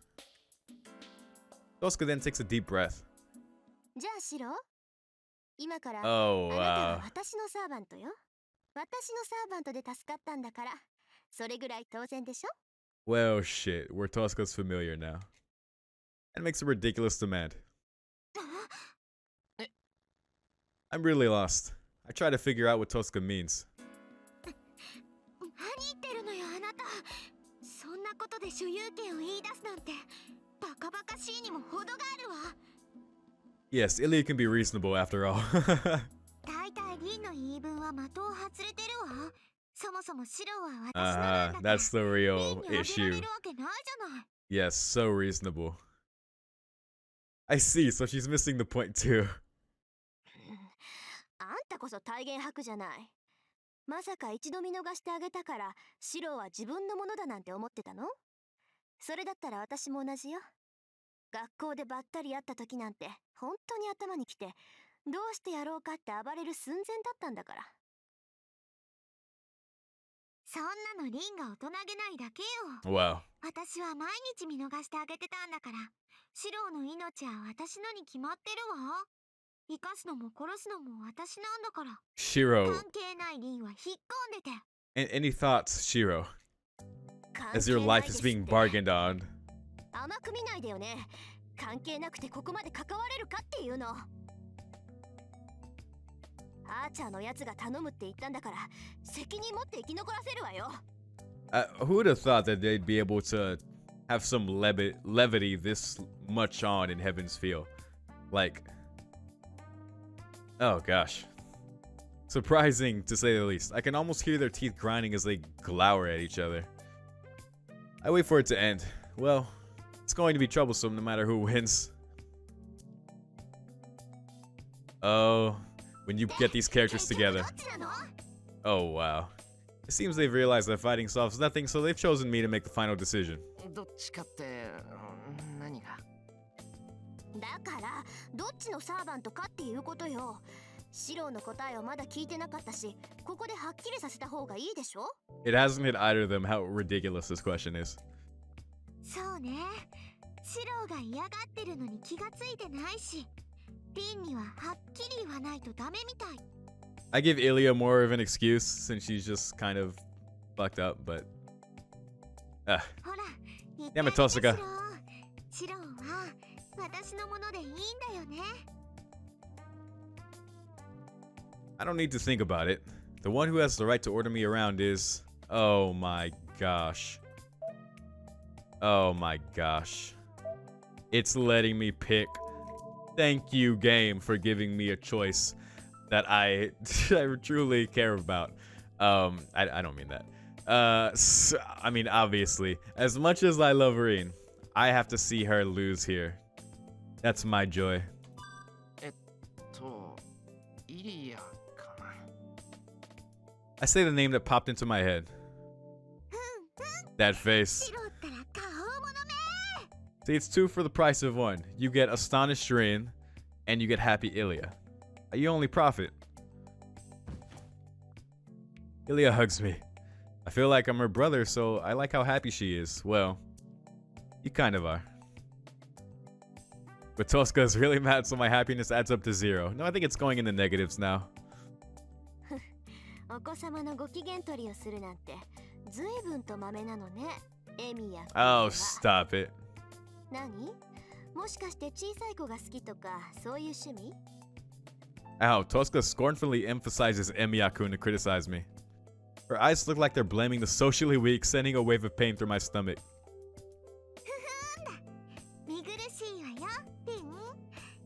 Tosca then takes a deep breath. じゃあシロ、今から Oh, あなたは私のサーバントよ。私のサーバントで助かったんだから、それぐらい当然でしょ？ Well, shit. We're Tosca's familiar now. That makes a ridiculous demand. I'm really lost. I try to figure out what Tosca means. 何言ってるのよあなた。そんなことで所有権を言い出すなんてバカバカしいにも程があるわ。 Yes, Ilya can be reasonable after all. 大体リンの言い分は的を外れてるわ。そもそも白は私のなんだから。 That's the リン real にあげら issue. れるわけないじゃない。 Yes, so reasonable. I see, so she's missing the point too. あんたこそ体言吐くじゃない。まさか一度見逃してあげたから白は自分のものだなんて思ってたの？それだったら私も同じよ。学校でばったり会った時なんて本当に頭にきて、どうしてやろうかって暴れる寸前だったんだから。そんなのリンが大人げないだけよ。 Wow. 私は毎日見逃してあげてたんだから、シロの命は私のに決まってるわ。生かすのも殺すのも私なんだから。 Shiro. 関係ないリンは引っ込んでて。 Any thoughts, Shiro? 関 As 係 your ない life です is being って。 bargained on. 甘く見ないでよね。関係なくてここまで関われるかっていうの。アーチャーのやつが頼むって言ったんだから、責任持って生き残らせるわよ。 Who would have thought that they'd be able to have some levity this much on in Heaven's Feel? Like, oh gosh. Surprising to say the least. I can almost hear their teeth grinding as they glower at each other. I wait for it to end. Well, it's going to be troublesome no matter who wins. Oh, when you get these characters together. Oh wow. It seems they've realized that fighting solves nothing, so they've chosen me to make the final decision. どっちかって何が？だからどっちのサーバントかっていうことよ。シロの答えをまだ聞いてなかったし、ここではっきりさせた方がいいでしょ？ It hasn't hit either of them how ridiculous this question is. そうね。シロが嫌がってるのに気がついてないし、リンにははっきり言わないとダメみたい。 I give Ilya more of an excuse since she's just kind of fucked up, but ほら、言ってやめとすか。シロは私のものでいいんだよね。 I don't need to think about it. The one who has the right to order me around is... Oh my gosh. Oh my gosh. It's letting me pick. Thank you, game, for giving me a choice that I truly care about. I don't mean that. So, I mean, obviously, as much as I love Reen, I have to see her lose here. That's my joy. イリアかな。 I say the name that popped into my head. That face. シロったら顔物め。 See, it's two for the price of one. You get astonished Reen, and you get happy Ilya. You only profit. Ilya hugs me. I feel like I'm her brother, so I like how happy she is. Well, you kind of are. But Tosca is really mad, so my happiness adds up to 0. No, I think it's going in the negatives now. お子様のご機嫌取りをするなんて、ずいぶんとマメなのね。エミや。 Oh, stop it. 何？もしかして小さい子が好きとかそういう趣味？ Ow, Tosca scornfully emphasizes Emiya-kun to criticize me. Her eyes look like they're blaming the socially weak, sending a wave of pain through my stomach. 見苦しいわよ、リン。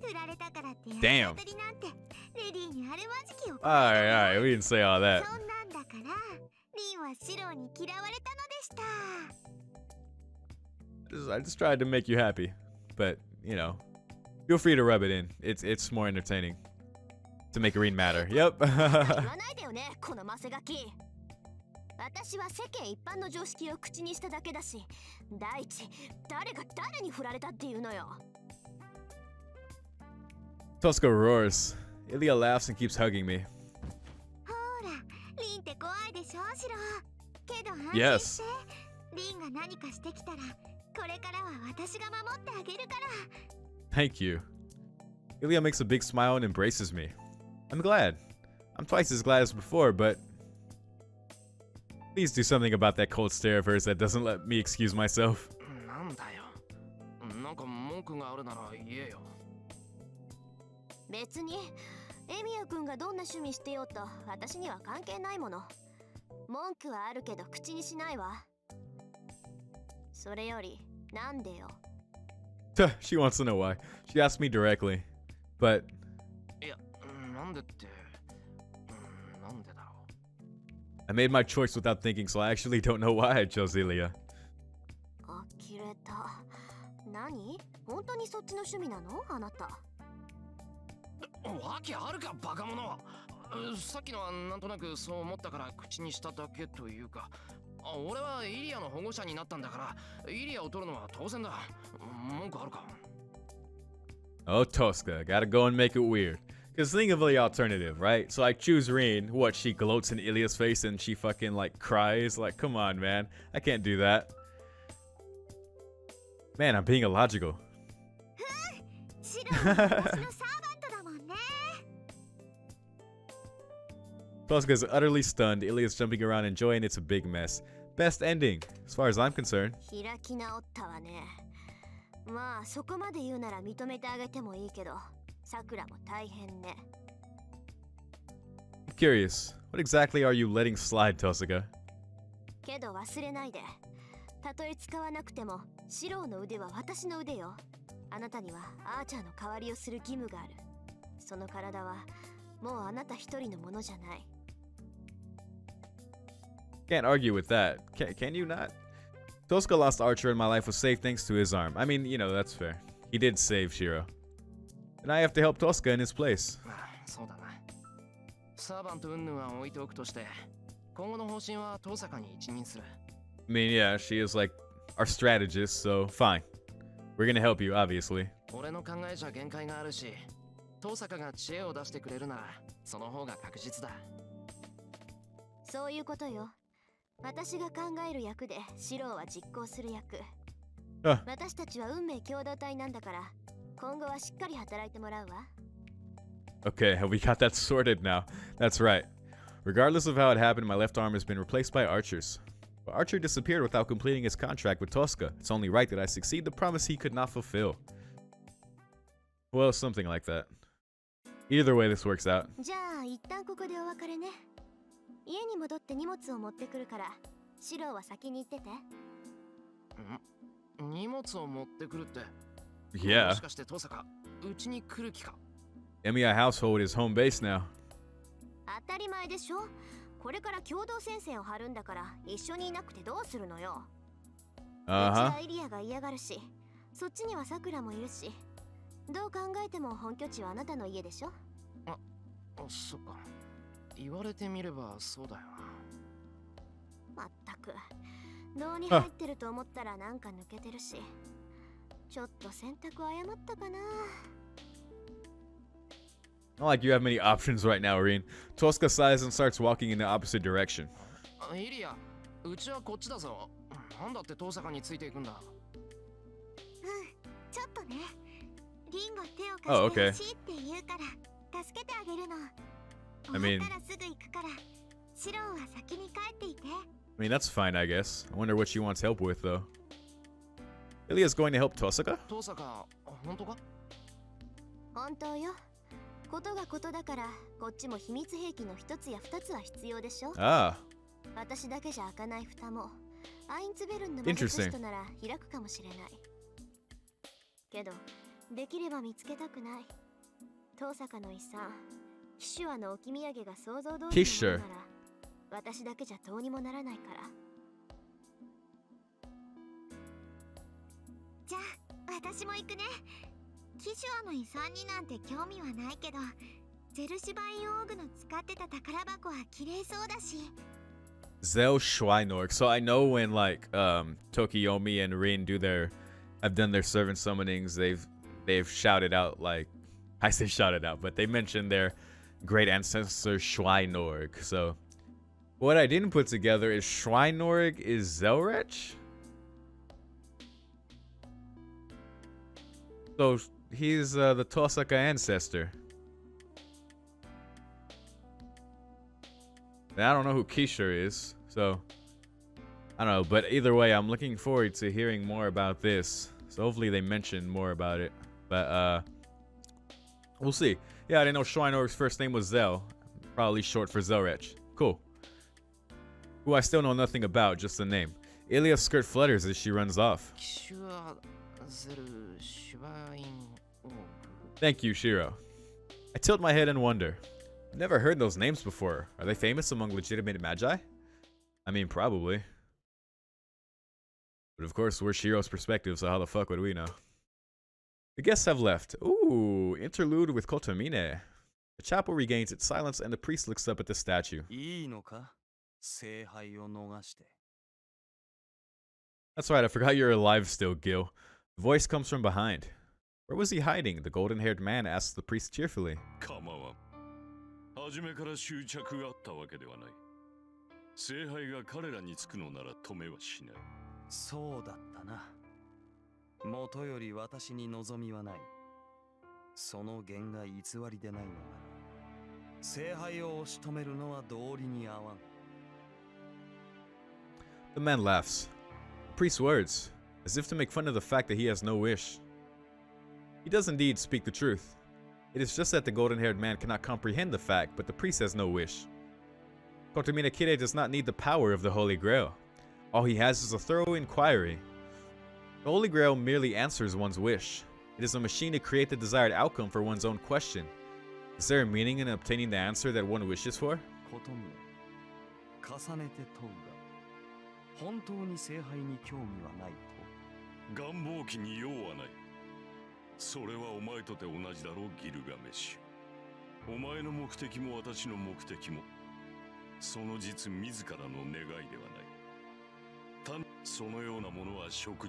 振られたからって Damn. 当たりなんてレディーにあるまじきを。 Alright, we didn't say all that. そんなんだから、リンはシロに嫌われたのでした。 I just tried to make you happy. But, you know, feel free to rub it in. It's more entertaining. To make Reen matter. Yep. 言わないでよね、このマセガキ。私は世間一般の常識を口にしただけだし、第一、誰が誰に振られたっていうのよ。 Tosca roars. Ilya laughs and keeps hugging me. ほら、リンって怖いでしょ、シロ。けど安 Yes. 心して、リンが何かしてきたら、これからは私が守ってあげるから。 Thank you. Ilya makes a big smile and embraces me. I'm glad. I'm twice as glad as before, but Please do something about that cold stare of hers that doesn't let me excuse myself. なんだよ。なんか文句があるなら言えよ。別にエミヤくんがどんな趣味してようと私には関係ないもの。文句はあるけど口にしないわ。それよりなんでよ。She wants to know why. She asked me directly. But いや、なんでって、なんでだろ I made my choice without thinking, so I actually don't know why I chose Ilya. 呆れた。何？本当にそっちの趣味なの？あなた。う。わけあるか、バカ者。さっきのはなんとなくそう思ったから口にしただけというか、俺はイリアの保護者になったんだから、イリアを取るのは当然だ。文句あるか。 Oh, Tosca, gotta go and make it weird. Because think of the alternative, right? So I choose Reen. What, she gloats in Ilya's face and she fucking, like, cries? Like, come on, man. I can't do that. Man, I'm being illogical. シロは私のサーバントだもんね。Tosca's utterly stunned. Ilya's jumping around enjoying it's a big mess. Best ending, as far as I'm concerned. 開き直ったわね。まあそこまで言うなら認めてあげてもいいけど、さくらも大変ね。I'm curious, what exactly are you letting slide, Tosca? けど忘れないで。たとえ使わなくても、シロの腕は私の腕よ。あなたにはアーチャーの代わりをする義務がある。その体はもうあなた一人のものじゃない。Can't argue with that. Can you not? Tosca lost Archer and my life was saved thanks to his arm. I mean, you know, that's fair. He did save Shiro. And I have to help Tosca in his place. そうだな。サーバント云々は置いておくとして、今後の方針は遠坂に一任する。I mean, yeah, she is like our strategist, so fine. We're gonna help you, obviously. 俺の考えじゃ限界があるし、遠坂が知恵を出してくれるなら、その方が確実だ。そういうことよ。私が考える役でシロは実行する役。私たちは運命共同体なんだから、今後はしっかり働いてもらうわ。Okay, we got that sorted now. That's right. Regardless of how it happened, my left arm has been replaced by Archer's. But Archer disappeared without completing his contract with Tosca. It's only right that I succeed the promise he could not fulfill. Well, something like that. Either way, this works out. じゃあ一旦ここでお別れね。家に戻って荷物を持ってくるから、シロは先に行ってて。荷物を持ってくるって。Yeah. もしかして遠坂、うちに来る気か。Emiya household is home base now. 当たり前でしょ。これから共同戦線を張るんだから、一緒にいなくてどうするのよ。うちはイリアが嫌がるし、そっちにはさくらもいるし、どう考えても本拠地はあなたの家でしょ。そっか。言われてみればそうだよな。まったく、どうに入ってると思ったらなんか抜けてるし、ちょっと選択誤ったかな。Not like you have many options right now, Reen. Tosca sighs and starts walking in the opposite direction. イリア、うちはこっちだぞ。なんだって遠坂についていくんだ。ちょっとね。リンゴ手を Oh, 貸 okay. してほしいって言うから助けてあげるの。 I 終 mean- わったらすぐ行くから、シロは先に帰っていて。I mean, that's fine, I guess. I wonder what she wants help with, though. Ilya's going to help Tosaka? 遠坂、本当か？本当よ。ことがことだから、こっちも秘密兵器の一つや二つは必要でしょ。Ah, 私だけじゃ開かない蓋も、アインツベルンの魔術師となら開くかもしれない。けど、できれば見つけたくない。遠坂の遺産、キシュアの置き土産が想像通りのものなら、私だけじゃどうにもならないから。じゃあ、私も行くね。キシュアの遺産になんて興味はないけど、ゼルシュバインオーグの使ってた宝箱は綺麗そうだし。Zel Schweinorg. So I know when like Tokiyomi and Rin have done their servant summonings, they've shouted out like I say shouted out, but they mentioned their great ancestor Schweinorg. So what I didn't put together is Schweinorg is Zelrech? So he's the Tosaka ancestor. And I don't know who Kishur is, so I don't know, but either way, I'm looking forward to hearing more about this. So hopefully they mention more about it. But we'll see. Yeah, I didn't know Schweinor's first name was Zell. Probably short for Zelrech. Cool. Who I still know nothing about, just the name. Ilya's skirt flutters as she runs off. Thank you, Shiro. I tilt my head and wonder. I've never heard those names before. Are they famous among legitimate magi? I mean, probably. But of course, we're Shiro's perspective, so how the fuck would we know? The guests have left. Ooh, interlude with Kotomine. The chapel regains its silence and the priest looks up at the statue. That's right, I forgot you're alive still, Gil. The voice comes from behind. Where was he hiding? The golden-haired man asks the priest cheerfully. The man laughs. The priest's words, as if to make fun of the fact that he has no wish. He does indeed speak the truth. It is just that the golden-haired man cannot comprehend the fact, but the priest has no wish. Kotomine Kire does not need the power of the Holy Grail. All he has is a thorough inquiry. The Holy Grail merely answers one's wish. It is a machine to create the desired outcome for one's own question. Is there a meaning in obtaining the answer that one wishes for?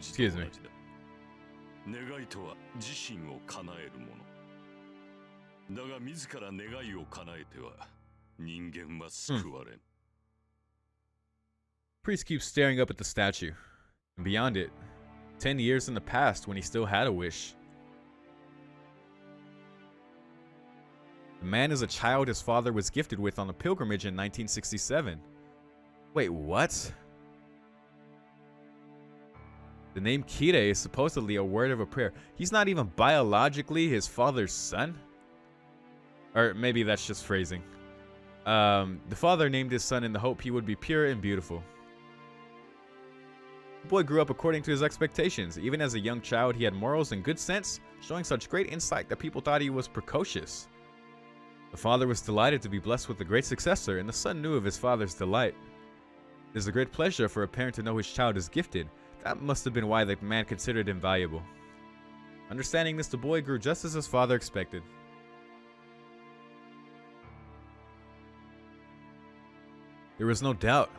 Excuse me. Priest keeps staring up at the statue, and beyond it, 10 years in the past when he still had a wish. The man is a child his father was gifted with on a pilgrimage in 1967. Wait, what? The name Kire is supposedly a word of a prayer. He's not even biologically his father's son? Or maybe that's just phrasing. The father named his son in the hope he would be pure and beautiful. The boy grew up according to his expectations. Even as a young child, he had morals and good sense, showing such great insight that people thought he was precocious. The father was delighted to be blessed with a great successor, and the son knew of his father's delight. It is a great pleasure for a parent to know his child is gifted. That must have been why the man considered him valuable. Understanding this, the boy grew just as his father expected. There was no doubt.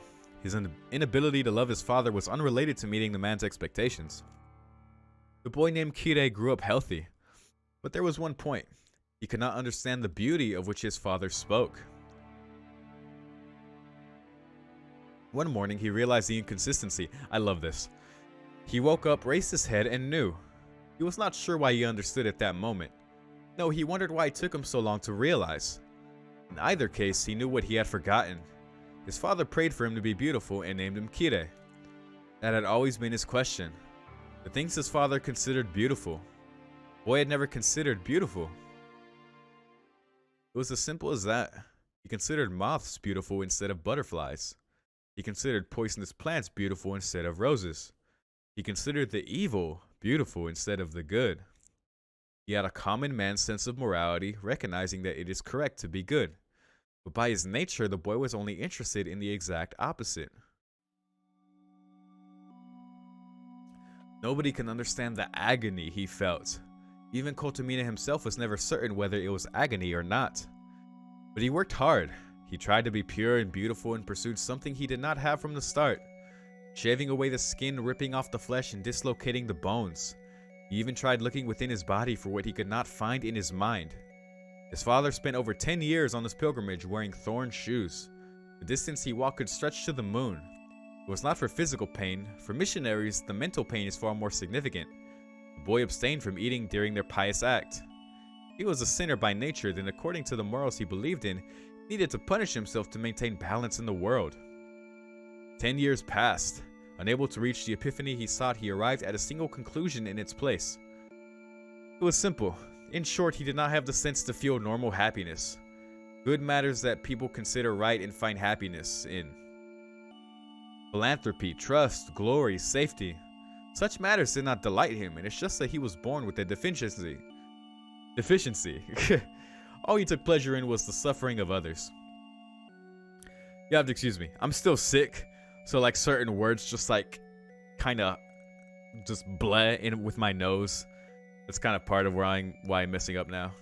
His inability to love his father was unrelated to meeting the man's expectations. The boy named Kire grew up healthy, but there was one point. He could not understand the beauty of which his father spoke. One morning, he realized the inconsistency. I love this. He woke up, raised his head, and knew. He was not sure why he understood at that moment. No, he wondered why it took him so long to realize. In either case, he knew what he had forgotten. His father prayed for him to be beautiful and named him Kire. That had always been his question. The things his father considered beautiful. The boy had never considered beautiful. It was as simple as that. He considered moths beautiful instead of butterflies. He considered poisonous plants beautiful instead of roses. He considered the evil beautiful instead of the good. He had a common man's sense of morality, recognizing that it is correct to be good. But by his nature, the boy was only interested in the exact opposite. Nobody can understand the agony he felt. Even Kotomine himself was never certain whether it was agony or not. But he worked hard. He tried to be pure and beautiful and pursued something he did not have from the start. Shaving away the skin, ripping off the flesh, and dislocating the bones. He even tried looking within his body for what he could not find in his mind. His father spent over 10 years on this pilgrimage wearing thorn shoes. The distance he walked could stretch to the moon. It was not for physical pain. For missionaries, the mental pain is far more significant. The boy abstained from eating during their pious act. He was a sinner by nature, then according to the morals he believed in, he needed to punish himself to maintain balance in the world. 10 years passed. Unable to reach the epiphany he sought, he arrived at a single conclusion in its place. It was simple. In short, he did not have the sense to feel normal happiness. Good matters that people consider right and find happiness in. Philanthropy, trust, glory, safety. Such matters did not delight him, and it's just that he was born with a deficiency. All he took pleasure in was the suffering of others. You have to excuse me. I'm still sick, so like certain words just like kind of just bleh in with my nose. That's kind of part of why I'm messing up now.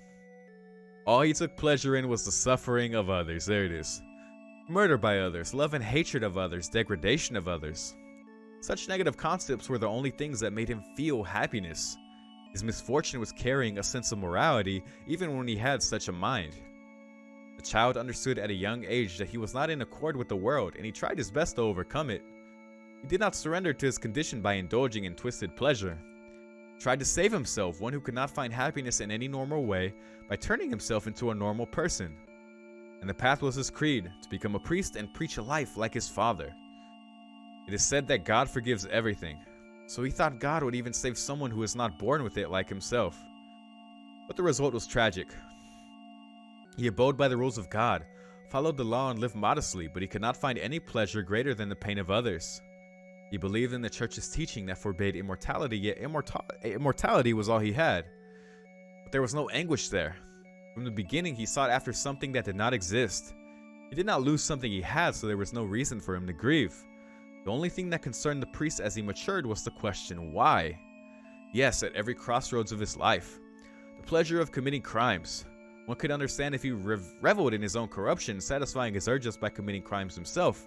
All he took pleasure in was the suffering of others. There it is. Murder by others, love and hatred of others, degradation of others. Such negative concepts were the only things that made him feel happiness. His misfortune was carrying a sense of morality even when he had such a mind. The child understood at a young age that he was not in accord with the world, and he tried his best to overcome it. He did not surrender to his condition by indulging in twisted pleasure. He tried to save himself, one who could not find happiness in any normal way, by turning himself into a normal person. And the path was his creed, to become a priest and preach a life like his father. It is said that God forgives everything, so he thought God would even save someone who is not born with it like himself. But the result was tragic. He abode by the rules of God, followed the law and lived modestly, but he could not find any pleasure greater than the pain of others. He believed in the church's teaching that forbade immortality, yet immortality was all he had. But there was no anguish there. From the beginning, he sought after something that did not exist. He did not lose something he had, so there was no reason for him to grieve. The only thing that concerned the priest as he matured was the question, why? Yes, at every crossroads of his life. The pleasure of committing crimes. One could understand if he reveled in his own corruption, satisfying his urges by committing crimes himself.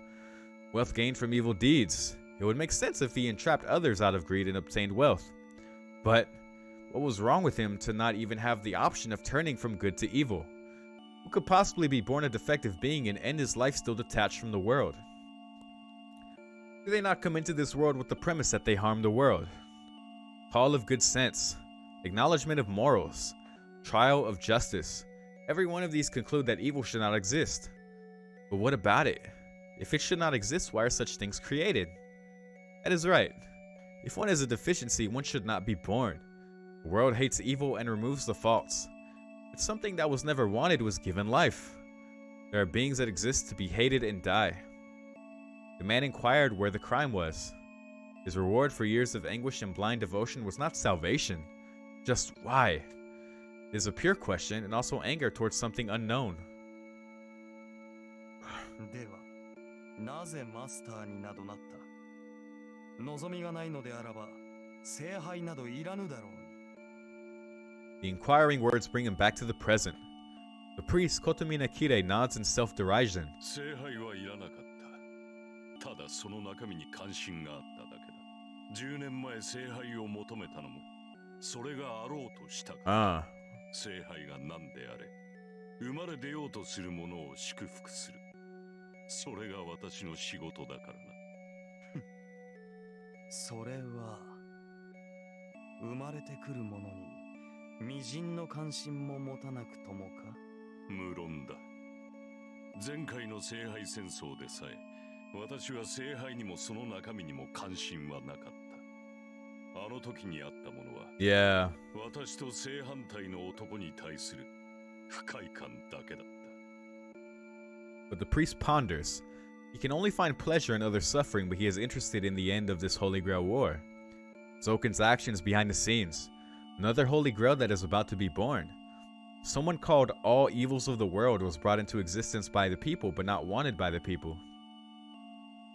Wealth gained from evil deeds. It would make sense if he entrapped others out of greed and obtained wealth. But what was wrong with him to not even have the option of turning from good to evil? Who could possibly be born a defective being and end his life still detached from the world? Do they not come into this world with the premise that they harm the world? Call of good sense, acknowledgement of morals, trial of justice. Every one of these conclude that evil should not exist. But what about it? If it should not exist, why are such things created? That is right. If one has a deficiency, one should not be born. The world hates evil and removes the faults. If something that was never wanted was given life. There are beings that exist to be hated and die. The man inquired where the crime was. His reward for years of anguish and blind devotion was not salvation. Just why? It is a pure question and also anger towards something unknown. では、なぜマスターになどなった？望みがないのであらば、聖杯などいらぬだろうに。 The inquiring words bring him back to the present. The priest, Kotomina Kire, nods in self-derision. 聖杯はいらなかった。ただその中身に関心があっただけだ。10年前聖杯を求めたのも、それがあろうとしたから。聖杯が何であれ、生まれ出ようとする者を祝福する。それが私の仕事だからな。それは、生まれてくる者に、微塵の関心も持たなくともか？無論だ。前回の聖杯戦争でさえ、私は聖杯にもその中身にも関心はなかった。あの時にあったものは、Yeah. 私と正反対の男に対する不快感だけだった。But the priest ponders. He can only find pleasure in other suffering, but he is interested in the end of this Holy Grail war. Zoken's actions behind the scenes. Another Holy Grail that is about to be born. Someone called all evils of the world was brought into existence by the people, but not wanted by the people.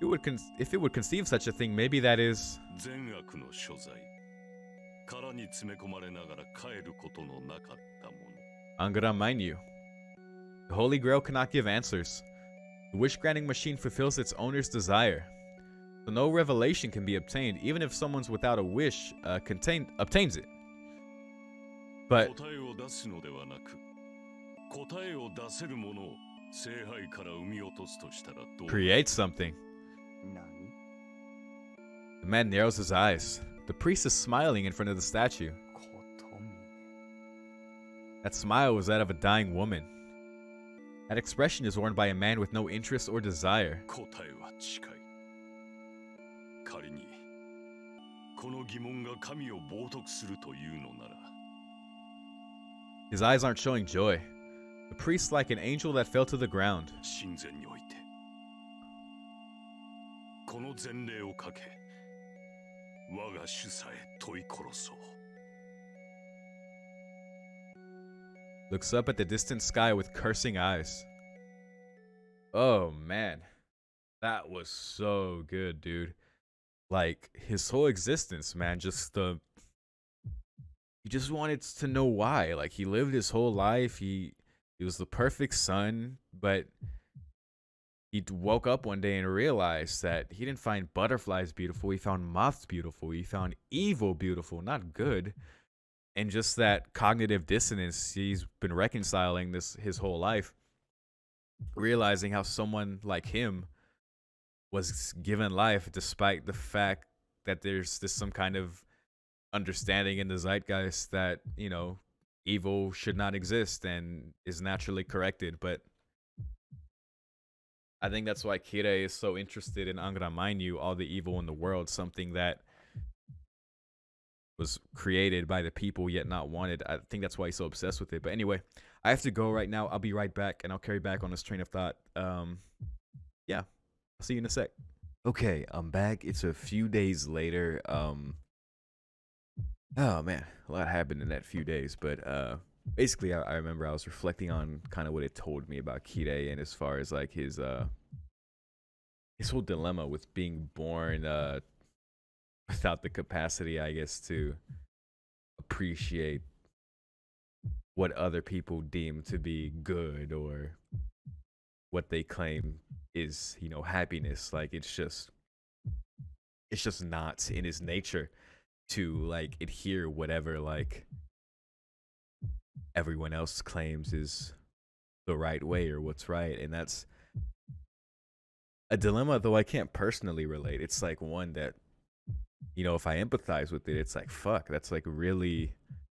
If it would conceive such a thing, maybe that is... 善悪の所在。殻に詰め込まれながら帰ることのなかったもの。I'm gonna remind you. The Holy Grail cannot give answers. The wish-granting machine fulfills its owner's desire. So no revelation can be obtained, even if someone's without a wish obtains it. But 答えを出すのではなく、答えを出せるものを聖杯から生み落とすとしたらどう？ create something. 何？ The man narrows his eyes. The priest is smiling in front of the statue. ことみ。That smile was that of a dying woman. That expression is worn by a man with no interest or desire. 答えは近い。仮にこの疑問が神を冒涜するというのなら His eyes aren't showing joy. The priest like an angel that fell to the ground. 神前においてこの前例をかけ我が主さえ問い殺そう Looks up at the distant sky with cursing eyes. Oh man, that was so good, dude. Like his whole existence, man, just he just wanted to know why. Like he lived his whole life. He was the perfect son, but he woke up one day and realized that he didn't find butterflies beautiful. He found moths beautiful. He found evil beautiful, not good. And just that cognitive dissonance he's been reconciling his whole life, realizing how someone like him was given life despite the fact that there's some kind of understanding in the zeitgeist that, you know, evil should not exist and is naturally corrected. But I think that's why Kire is so interested in Angara all the evil in the world, something that was created by the people yet not wanted. I think that's why he's so obsessed with it. But anyway, I have to go right now. I'll be right back and I'll carry back on this train of thought. Yeah, I'll see you in a sec. Okay, I'm back. It's a few days later. Oh man, a lot happened in that few days. But basically, I remember I was reflecting on kind of what it told me about Kire and as far as like his whole dilemma with being born without the capacity, I guess, to appreciate what other people deem to be good or what they claim is, you know, happiness. Like it's just not in his nature to like adhere whatever like everyone else claims is the right way or what's right. And that's a dilemma, though I can't personally relate. It's like one that, you know, if I empathize with it, it's like, fuck, that's like really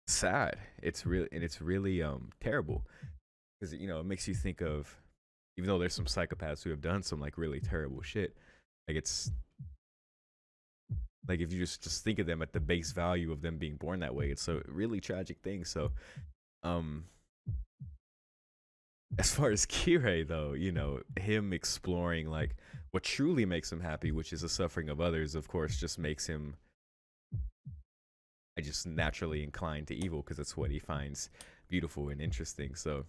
sad. It's really terrible because, you know, it makes you think of, even though there's some psychopaths who have done some like really terrible shit, like it's like if you just think of them at the base value of them being born that way, it's a really tragic thing. So as far as Kire though, you know, him exploring like what truly makes him happy, which is the suffering of others, of course, just makes him just naturally inclined to evil because that's what he finds beautiful and interesting. So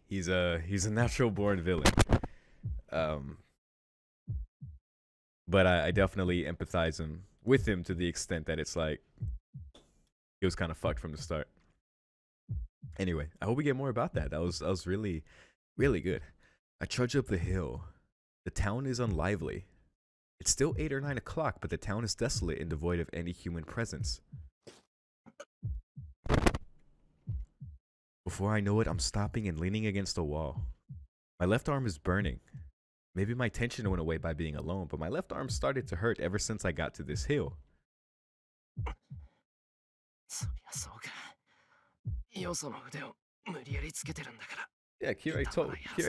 he's a natural born villain. But I definitely empathize with him to the extent that it's like he was kind of fucked from the start. Anyway, I hope we get more about that. That was really, really good. I trudge up the hill. The town is unlively. It's still 8 or 9 o'clock, but the town is desolate and devoid of any human presence. Before I know it, I'm stopping and leaning against a wall. My left arm is burning. Maybe my tension went away by being alone, but my left arm started to hurt ever since I got to this hill. そりゃそうか。よその腕を無理やりつけてるんだから。 Yeah, Kire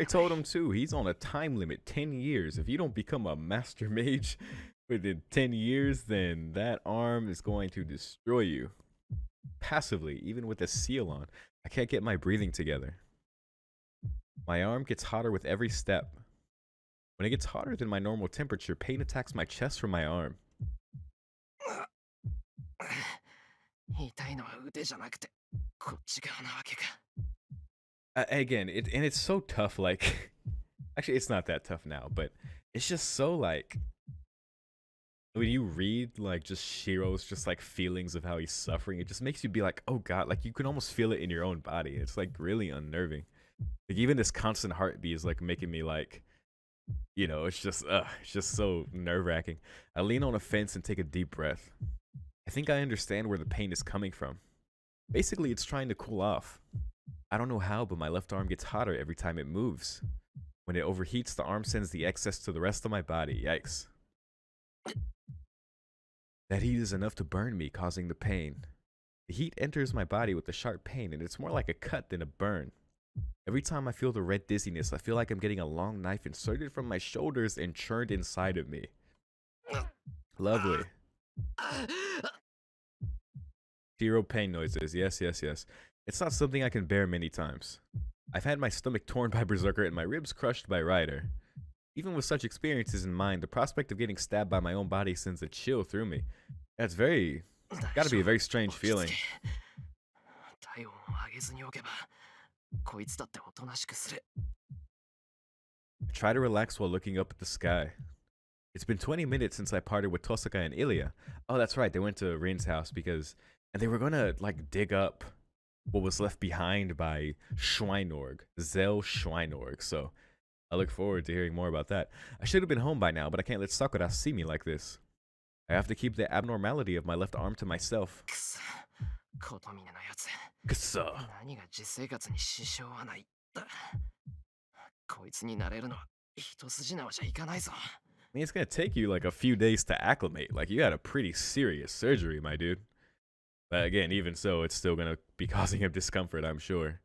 told him too. He's on a time limit, 10 years. If you don't become a master mage within 10 years, then that arm is going to destroy you. Passively, even with a seal on. I can't get my breathing together. My arm gets hotter with every step. When it gets hotter than my normal temperature, pain attacks my chest from my arm. 痛いのは腕じゃなくてこっち側なわけか。Again, it's so tough. Like, actually, it's not that tough now, but it's just so like when you read like just Shiro's just like feelings of how he's suffering, it just makes you be like, oh god, like you can almost feel it in your own body. It's like really unnerving. Like even this constant heartbeat is like making me like, you know, it's just so nerve-wracking. I lean on a fence and take a deep breath. I think I understand where the pain is coming from. Basically, it's trying to cool off. I don't know how, but my left arm gets hotter every time it moves. When it overheats, the arm sends the excess to the rest of my body. Yikes. That heat is enough to burn me, causing the pain. The heat enters my body with a sharp pain, and it's more like a cut than a burn. Every time I feel the red dizziness, I feel like I'm getting a long knife inserted from my shoulders and churned inside of me. Lovely. Shiro pain noises. Yes, yes, yes. It's not something I can bear many times. I've had my stomach torn by Berserker and my ribs crushed by Rider. Even with such experiences in mind, the prospect of getting stabbed by my own body sends a chill through me. That's gotta be a very strange feeling. 体温を上げずにおけばこいつだっておとなしくする。 I try to relax while looking up at the sky. It's been 20 minutes since I parted with Tosaka and Ilya. Oh, that's right, they went to Rin's house and they were gonna, like, dig up what was left behind by Schweinorg, Zell Schweinorg, so I look forward to hearing more about that. I should have been home by now, but I can't let Sakura see me like this. I have to keep the abnormality of my left arm to myself. くそ、琴峰のやつ。 Kusa. 何が実生活に支障はない。こいつになれるのは一筋縄じゃいかないぞ。 I mean, it's gonna take you like a few days to acclimate. Like, you had a pretty serious surgery, my dude. But again, even so, it's still gonna be causing him discomfort, I'm sure.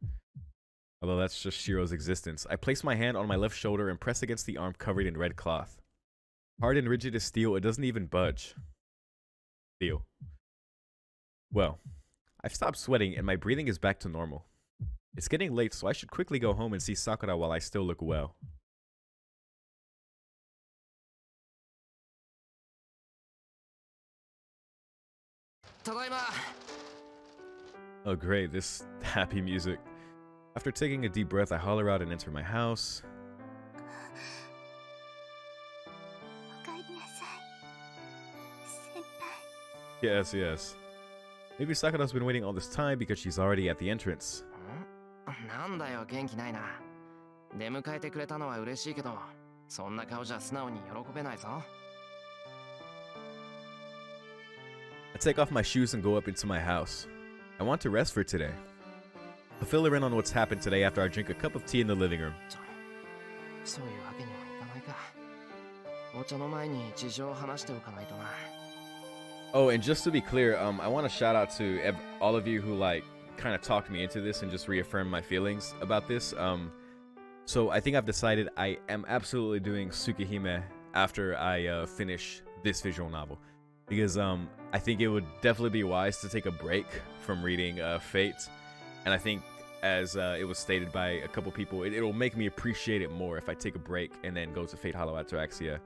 Although that's just Shiro's existence. I place my hand on my left shoulder and press against the arm covered in red cloth. Hard and rigid as steel, it doesn't even budge. Steel. Well, I've stopped sweating and my breathing is back to normal. It's getting late, so I should quickly go home and see Sakura while I still look well. Oh great, this happy music. After taking a deep breath, I holler out and enter my house. おかえりなさい先輩。 Yes, yes. Maybe Sakura's been waiting all this time because she's already at the entrance. なんだよ、元気ないな。出迎えてくれたのは嬉しいけど、そんな顔じゃ素直に喜べないぞ。 I take off my shoes and go up into my house. I want to rest for today. I'll fill her in on what's happened today after I drink a cup of tea in the living room. そういうわけにはいかないか。お茶の前に事情を話しておかないとな。 Oh, and just to be clear, I want to shout out to all of you who like kind of talked me into this and just reaffirmed my feelings about this. So I think I've decided I am absolutely doing Tsukihime after I finish this visual novel, because I think it would definitely be wise to take a break from reading Fate, and I think as it was stated by a couple people, it'll make me appreciate it more if I take a break and then go to Fate Hollow Ataraxia.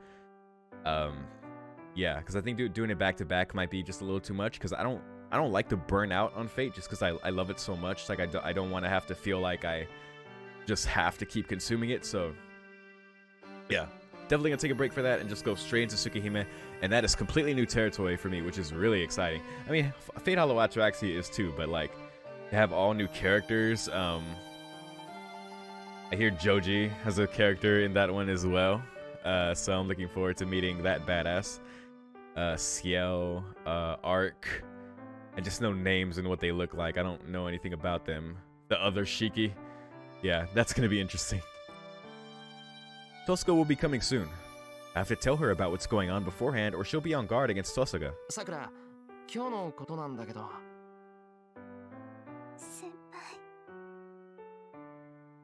Yeah, because I think doing it back to back might be just a little too much, because I don't like to burn out on Fate just because I love it so much. Like I don't want to have to feel like I just have to keep consuming it. So yeah, definitely gonna take a break for that and just go straight into Tsukihime, and that is completely new territory for me, which is really exciting. I mean, Fate Hollow Ataraxia is too, but like to have all new characters. I hear Joji has a character in that one as well, so I'm looking forward to meeting that badass. Ciel, Ark. I just know names and what they look like. I don't know anything about them. The other Shiki. Yeah, that's gonna be interesting. Tosaka will be coming soon. I have to tell her about what's going on beforehand or she'll be on guard against Tosaka. さくら、今日のことなんだけど。先輩。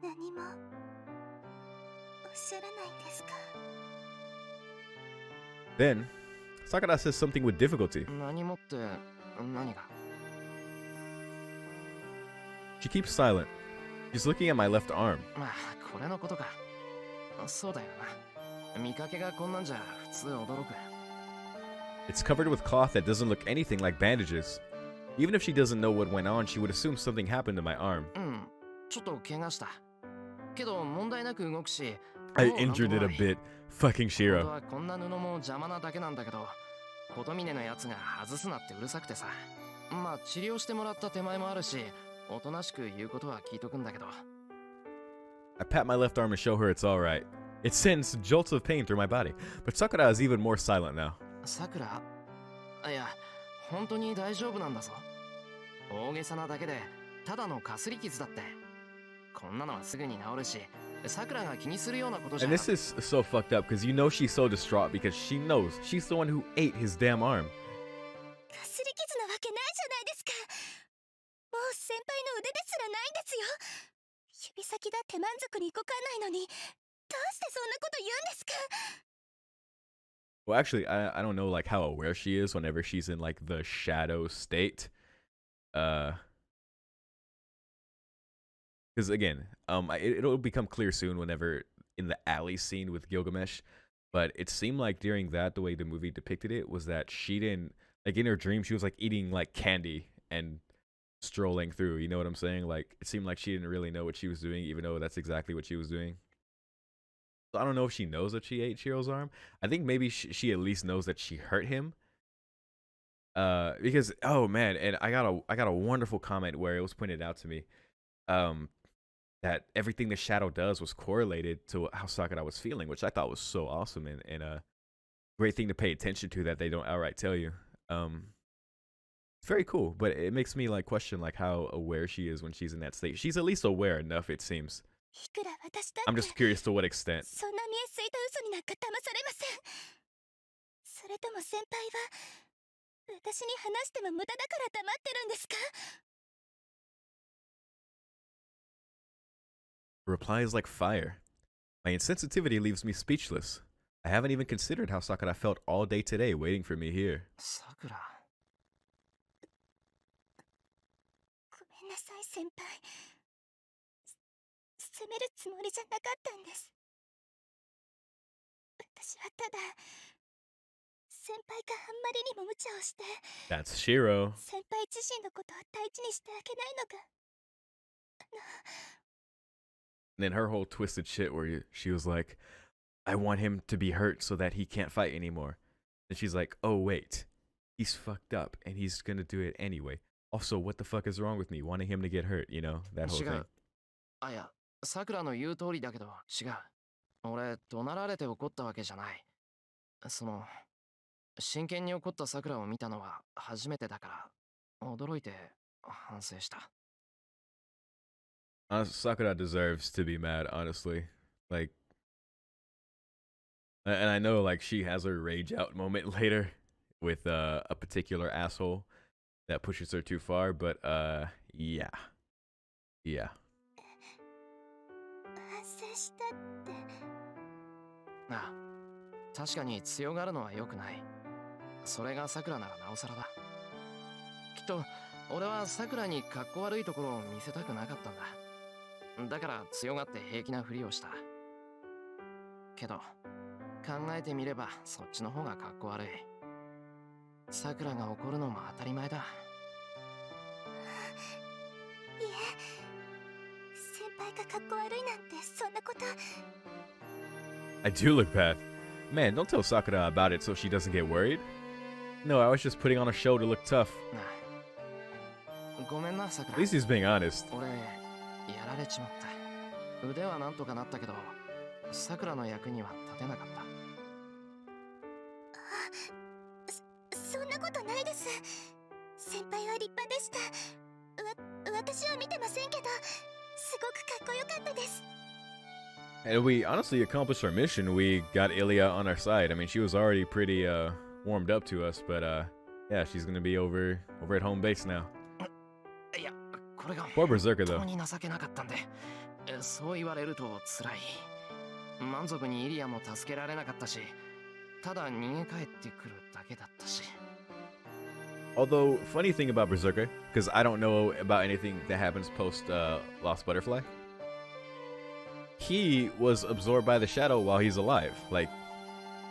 何もおっしゃらないんですか。 Then, Sakura says something with difficulty. 何もって何が？ She keeps silent. She's looking at my left arm. まあ、これのことか。そうだよな。見かけがこんなんじゃ普通驚く。 It's covered with cloth that doesn't look anything like bandages. Even if she doesn't know what went on, she would assume something happened to my arm. うん、ちょっと怪我した。けど問題なく動くし。I injured it a bit. Fucking 本 Shiro. 当はこんな布も邪魔なだけなんだけど、琴峰のやつが外すなってうるさくてさ。まあ治療してもらった手前もあるし、おとなしく言うことは聞いとくんだけど。 I pat my left arm and show her it's alright. It sends jolts of pain through my body, but Sakura is even more silent now. さくら？いや、本当に大丈夫なんだぞ。大げさなだけで、ただのかすり傷だって。こんなのはすぐに治るし、さくらが気にするようなことじゃ。 And this is so fucked up because you know she's so distraught because she knows she's the one who ate his damn arm. かすり傷なわけないじゃないですか。もう先輩の腕ですらないんですよ。指先だって満足に動かないのに、どうしてそんなこと言うんですか。Well, actually, I don't know like how aware she is whenever she's in like the shadow state. Uh, because again, it'll become clear soon whenever in the alley scene with Gilgamesh. But it seemed like during that, the way the movie depicted it was that she didn't like in her dream she was like eating like candy and strolling through. You know what I'm saying? Like it seemed like she didn't really know what she was doing, even though that's exactly what she was doing. So I don't know if she knows that she ate Shiro's arm. I think maybe she at least knows that she hurt him. Because oh man, and I got a wonderful comment where it was pointed out to me, um, that everything the shadow does was correlated to how Sakura was feeling, which I thought was so awesome and a great thing to pay attention to that they don't outright tell you. It's very cool, but it makes me like question like how aware she is when she's in that state. She's at least aware enough, it seems. いくら私だ I'm って just curious to what extent. そんな見えすいた嘘になんか騙されません。それとも先輩は私に話しても無駄だから黙ってるんですか？ Reply is like fire. My insensitivity leaves me speechless. I haven't even considered how Sakura felt all day today waiting for me here. さくら。ごめんなさい先輩。責めるつもりじゃなかったんです。私はただ先輩があんまりにも無茶をして That's Shiro. 先輩自身のことを大事にしてあげないのが And then her whole twisted shit where she was like, I want him to be hurt so that he can't fight anymore. And she's like, oh wait, he's fucked up and he's gonna do it anyway. Also, what the fuck is wrong with me wanting him to get hurt, you know? That whole 違 thing. う。あ、いや、さくらの言う通りだけど、違う。俺、怒鳴られて怒ったわけじゃない。真剣に怒ったさくらを見たのは初めてだから、驚いて反省した。Sakura deserves to be mad, honestly. Like, and I know like she has her rage out moment later with a particular asshole that pushes her too far, but yeah. 反省したってああ、確かに強がるのは良くない。それがさくらならなおさらだ。きっと俺はさくらにかっこ悪いところを見せたくなかったんだ。だから強がって平気なふりをした。けど考えてみればそっちの方がかっこ悪い。さくらが怒るのも当たり前だ。いえ先輩がかっこ悪いなんてそんなこと I do look bad. Man, don't tell Sakura about it so she doesn't get worried. No, I was just putting on a show to look tough. ごめんなさく At ら。 least he's being honest. 俺やられちまった。腕はなんとかなったけどさくらの役には立てなかった。そんなことないです。先輩は立派でした。私は見てませんけど、すごくかっこよかったです。And we honestly accomplished our mission. We got Ilya on our side. I mean, she was already pretty warmed up to us, but yeah, she's gonna be over at home base now. いや、これが Poor Berserker 本当 though. に情けなかったんで、そう言われると辛い。満足にイリアも助けられなかったし、ただ逃げ帰ってくるだけだったし。Although, funny thing about Berserker, because I don't know about anything that happens post Lost Butterfly. He was absorbed by the shadow while he's alive. Like,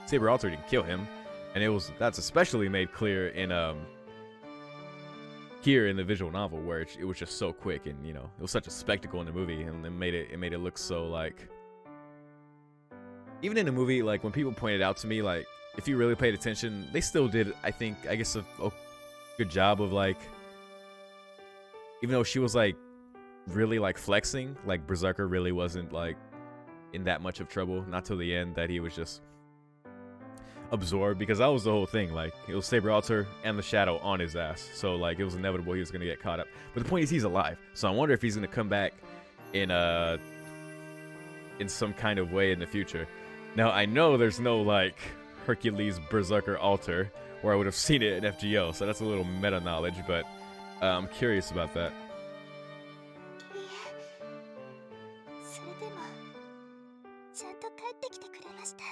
Saber Alter didn't kill him, and that's especially made clear in here in the visual novel where it was just so quick, and you know it was such a spectacle in the movie, and it made it look so like. Even in the movie, like when people pointed out to me, like if you really paid attention, they still did. I guess a good job of like, even though she was like really like flexing, like Berserker really wasn't like in that much of trouble, not till the end that he was just absorbed, because that was the whole thing. Like it was Saber Alter and the Shadow on his ass, so like it was inevitable he was gonna get caught up. But the point is he's alive, so I wonder if he's gonna come back in some kind of way in the future. Now I know there's no like Hercules Berserker Alter where I would have seen it in FGO, so that's a little meta knowledge, but I'm curious about that. いえ、それでもちゃんと帰ってきてくれました。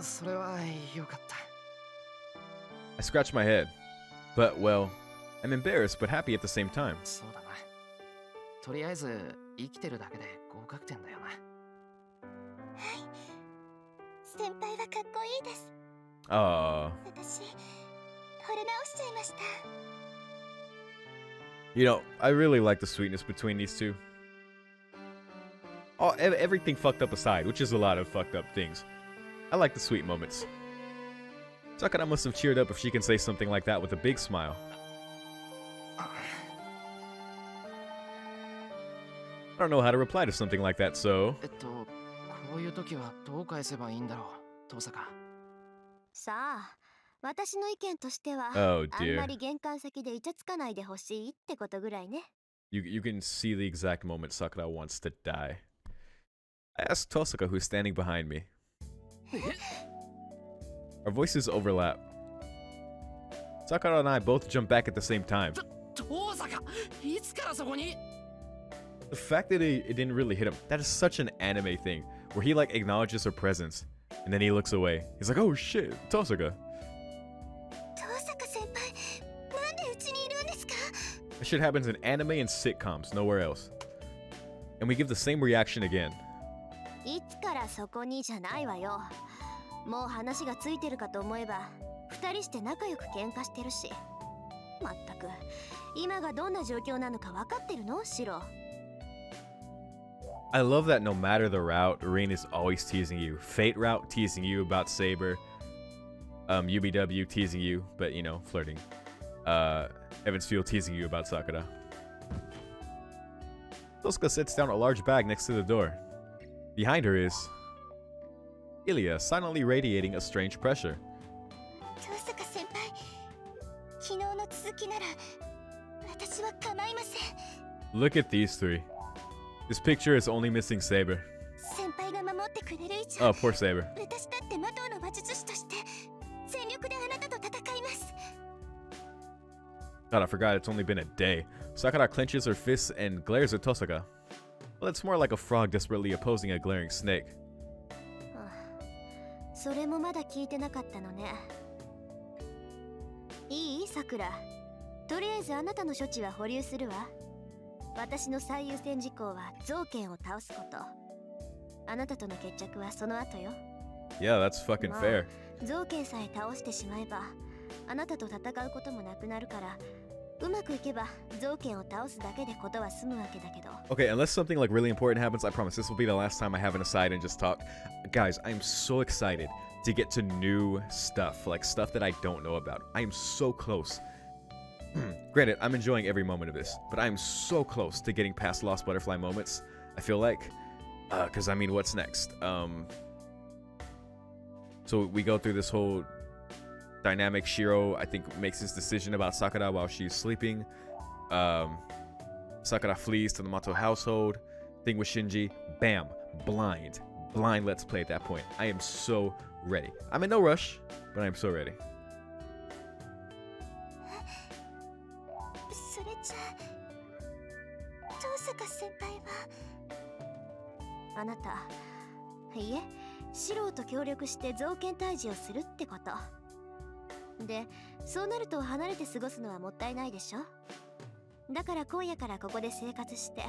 それはよかった。 I scratched my head. But, well, I'm embarrassed but happy at the same time. そうだな。とりあえず生きてるだけで合格点だよな。先輩はかっこいいです。 Aww. 私、惚れ直しちゃいました。 You know, I really like the sweetness between these two. Everything fucked up aside, which is a lot of fucked up things. I like the sweet moments. Sakura must have cheered up if she can say something like that with a big smile. I don't know how to reply to something like that, so... こういう時はどう返せばいいんだろう、遠坂。さあ、私の意見としては、 Oh あん dear. まり玄関先でイチャつかないでほしいってことぐらいね。 You can see the exact moment Sakura wants to die. I asked Tosaka, who's standing behind me. Our voices overlap. Sakura and I both jump back at the same time. 遠坂、いつからそこに？ The fact that it didn't really hit him, that is such an anime thing, where he like acknowledges her presence, and then he looks away. He's like, oh shit, Tosaka. 遠坂先輩、なんでうちにいるんですか？ That shit happens in anime and sitcoms, nowhere else. And we give the same reaction again. いつからそこにじゃないわよ。もう話がついてるかと思えば、二人して仲良く喧嘩してるし。まったく、今がどんな状況なのか分かってるの？シロ。 I love that no matter the route, Rin is always teasing you. Fate route teasing you about Saber. UBW teasing you, but you know, flirting. Evans Field teasing you about Sakura. Tosaka sits down a large bag next to the door. Behind her is Ilya, silently radiating a strange pressure. 遠坂先輩、昨日の続きなら私は構いません。 Look at these three. This picture is only missing Saber. 先輩が守ってくれる以上、 Oh, poor Saber. 私だって魔導の魔術師として全力であなたと戦います。 God, I forgot it's only been a day. Sakura clenches her fists and glares at Tosaka. Well, it's more like a frog desperately opposing a glaring snake. それもまだ聞いてなかったのね。いい？さくら。とりあえずあなたの処置は保留するわ。私の最優先事項は造剣を倒すこと。あなたとの決着はその後よ。Yeah, that's fucking fair. 造剣さえ倒してしまえば、あなたと戦うこともなくなるから、うまくいけば造剣を倒すだけでことは済むわけだけど。 Okay, unless something like really important happens, I promise this will be the last time I have an aside and just talk. Guys, I'm so excited to get to new stuff, like stuff that I don't know about. I am so close. Granted, I'm enjoying every moment of this, but I'm so close to getting past Lost Butterfly moments. I feel like, because I mean, what's next? So we go through this whole dynamic. Shiro, I think, makes his decision about Sakura while she's sleeping. Sakura flees to the Mato household. Thing with Shinji, bam, blind let's play at that point. I am so ready. I'm in no rush, but I am so ready. それじゃあ、遠坂先輩はあなた、いえ、シロと協力して造剣退治をするってこと。で、そうなると離れて過ごすのはもったいないでしょ。だから今夜からここで生活して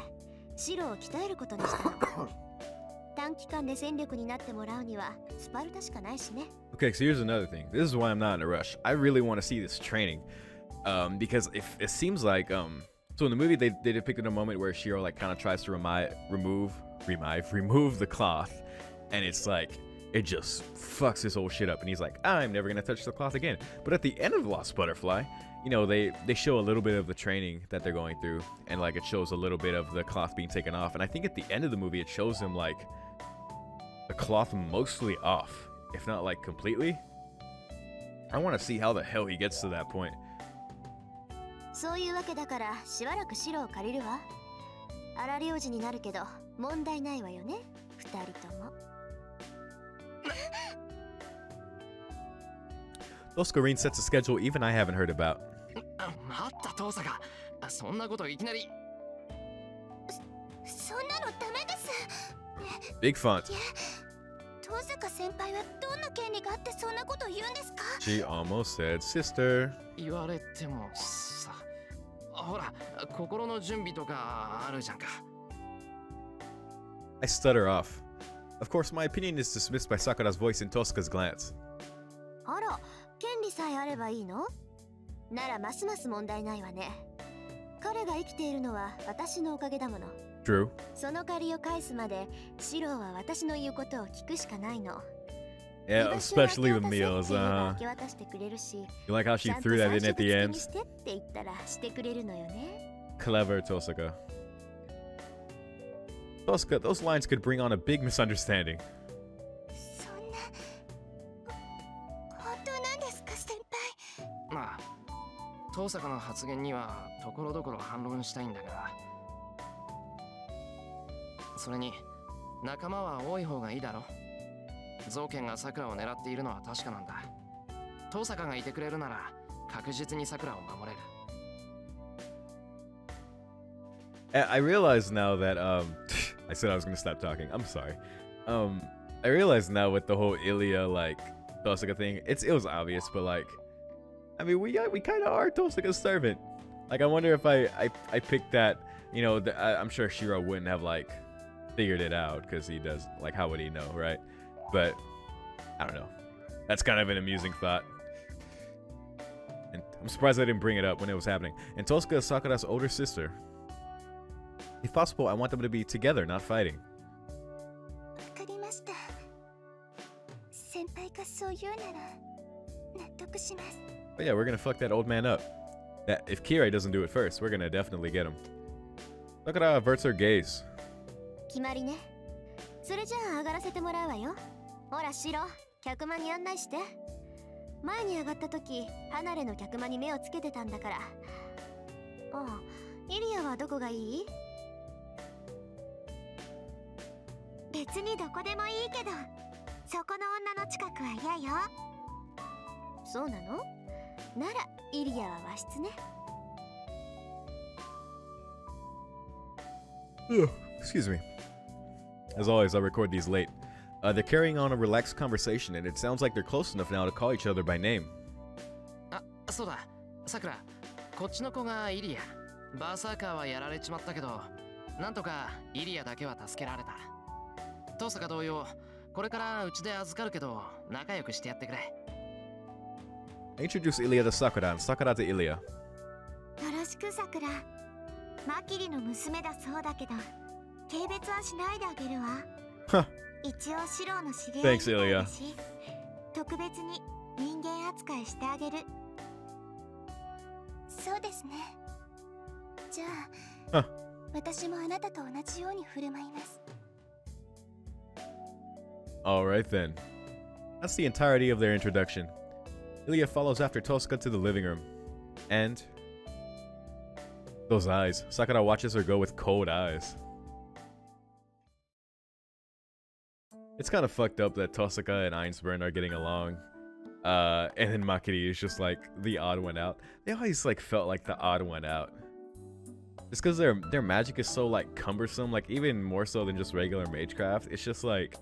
シロを鍛えることにしたの。短期間で戦力になってもらうにはスパルタしかないしね。 Okay, so here's another thing. This is why I'm not in a rush. I really want to see this training. Because if it seems like so in the movie they depicted a moment where Shiro like kind of tries to remove the cloth, and it's like it just fucks his whole shit up, and he's like, I'm never gonna touch the cloth again. But at the end of Lost Butterfly, you know, they show a little bit of the training that they're going through, and like it shows a little bit of the cloth being taken off, and I think at the end of the movie it shows him like the cloth mostly off, if not like completely. I want to see how the hell he gets to that point. そういうわけだからしばらくシロを借りるわ。荒領事になるけど問題ないわよね、二人とも。Toscarine sets a schedule even I haven't heard about. 待った遠坂、そんなこといきなり。そんなのダメです。 Big font. 遠坂先輩はどんな権利がってそんなこと言うんですか？ She almost said sister. 言われてもさ、ほら心の準備とかあるじゃんか。 I stutter off. Of course, my opinion is dismissed by Sakura's voice and Tosaka's glance. あら、権利さえあればいいの？ならますます問題ないわね。彼が生きているのは私のおかげだもの。 True. その借りを返すまでシローは私の言うことを聞くしかないの。 Yeah, especially the meals. 明け渡してくれるし、 You like how she threw that in at the ちゃ end? んと最初と口にしてって言ったらしてくれるのよね。 Clever, Tosaka. Tosaka, those lines could bring on a big misunderstanding. そんな、本当なんですか、先輩？まあ遠坂の発言にはところどころ反論したいんだが、それに仲間は多い方がいいだろ。造剣が桜を狙っているのは確かなんだ。遠坂がいてくれるなら確実に桜を守れる。I realize now that I said I was gonna stop talking. I'm sorry. I realize now with the whole Ilya like Tosaka thing, it was obvious, but like, I mean, we kind of are Tosaka's servant. Like, I wonder if I picked that. You know, I'm sure Shiro wouldn't have like figured it out because he does. Like, how would he know, right? But I don't know. That's kind of an amusing thought. And I'm surprised I didn't bring it up when it was happening. And Tosaka is Sakura's older sister. If possible, I want them to be together, not fighting. わかりました。先輩がそう言うなら納得します。 But yeah, we're gonna fuck that old man up. That if Kirei doesn't do it first, we're gonna definitely get him. Sakura averts her gaze. 決まりね。それじゃあ上がらせてもらうわよ。ほらシロ、客間に案内して。前に上がった時、離れの客間に目をつけてたんだから。ああ、イリアはどこがいい？別にどこでもいいけど、そこの女の近くは嫌よ。そうなの？ならイリアは和室ね。Excuse me. As always, I record these late. They're carrying on a relaxed conversation, and it sounds like they're close enough now to call each other by name. あ、そうだ。桜、こっちの子がイリア。バーサーカーはやられちまったけど、なんとかイリアだけは助けられた。遠坂同様、これからうちで預かるけど、仲良くしてやってくれ。I introduce Ilya to Sakura and Sakura to Ilya. よろしくさくら。マキリの娘だそうだけど、軽蔑はしないであげるわ。Huh. 一応シローの知り合いみ Thanks, たい Ilya. だし、特別に人間扱いしてあげる。そうですね。じゃあ、Huh. 私もあなたと同じように振る舞います。 Alright then. That's the entirety of their introduction. Ilya follows after Tosaka to the living room. And those eyes. Sakura watches her go with cold eyes. It's kind of fucked up that Tosaka and Einsburn are getting along. And then Makiri is just like the odd one out. They always like felt like the odd one out. Just because their magic is so like cumbersome, like even more so than just regular magecraft. It's just like,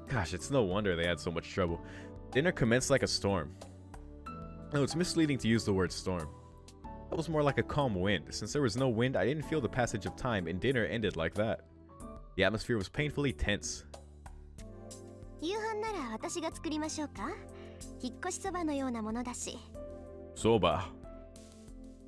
gosh, it's no wonder they had so much trouble. Dinner commenced like a storm. No, it's misleading to use the word storm. That was more like a calm wind. Since there was no wind, I didn't feel the passage of time, and dinner ended like that. The atmosphere was painfully tense. 夕飯なら私が作りましょうか。引っ越しそばのようなものだし。 Soba.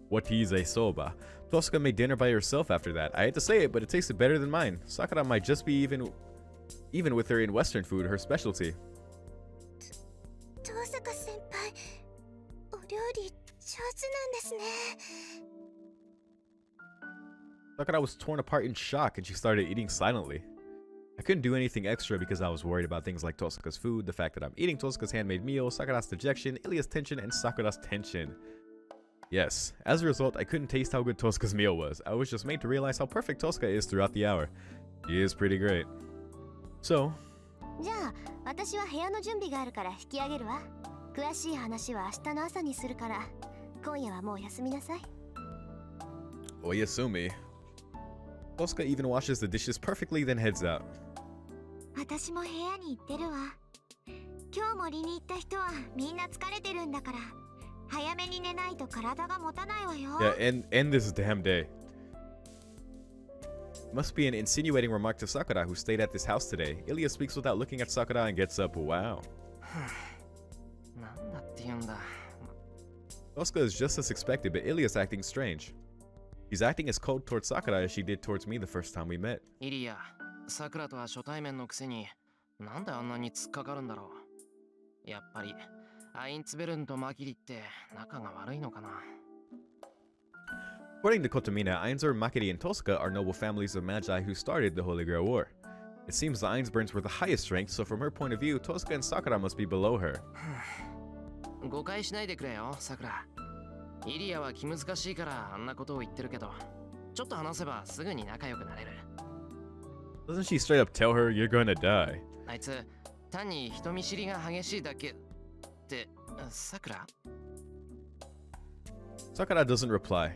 What is a soba? Tosaka made dinner by herself after that. I hate to say it, but it tasted better than mine. Sakura might just be even with her in Western food, her specialty. 遠坂先輩、お料理上手なんですね。 Sakura was torn apart in shock and she started eating silently. I couldn't do anything extra because I was worried about things like Tosaka's food, the fact that I'm eating Tosaka's handmade meal, Sakura's dejection, Ilya's tension, and Sakura's tension. Yes, as a result, I couldn't taste how good Tosaka's meal was. I was just made to realize how perfect Tosaka is throughout the hour. She is pretty great. So, じゃあ、私は部屋の準備があるから引き上げるわ。詳しい話は明日の朝にするから、今夜はもう休みなさい。 Oyasumi. Tosaka even washes the dishes perfectly, then heads out. 私も部屋に行ってるわ。今森に行った人はみんな疲れてるんだから、早めに寝ないと体が持たないわよ。 Yeah, end this damn day. Must be an insinuating remark to Sakura, who stayed at this house today. Ilya speaks without looking at Sakura and gets up. Wow. なんだって言うんだ。 Tosca is just as expected, but Ilya's acting strange. She's acting as cold towards Sakura as she did towards me the first time we met. イリア、さくらとは初対面のくせに、なんであんなに突っかかるんだろう。やっぱり、アインツベルンとマキリって仲が悪いのかな。According to Kotomina, Ainzur, Makiri, and Tosca are noble families of Magi who started the Holy Grail War. It seems the Ainsburns were the highest ranked, so from her point of view, Tosca and Sakura must be below her. 誤解しないでくれよ、さくら。イリアは気難しいからあんなことを言ってるけど、ちょっと話せばすぐに仲良くなれる。Doesn't she straight up tell her you're gonna die? あいつ、単に人見知りが激しいだけって、さくら？ Sakura doesn't reply.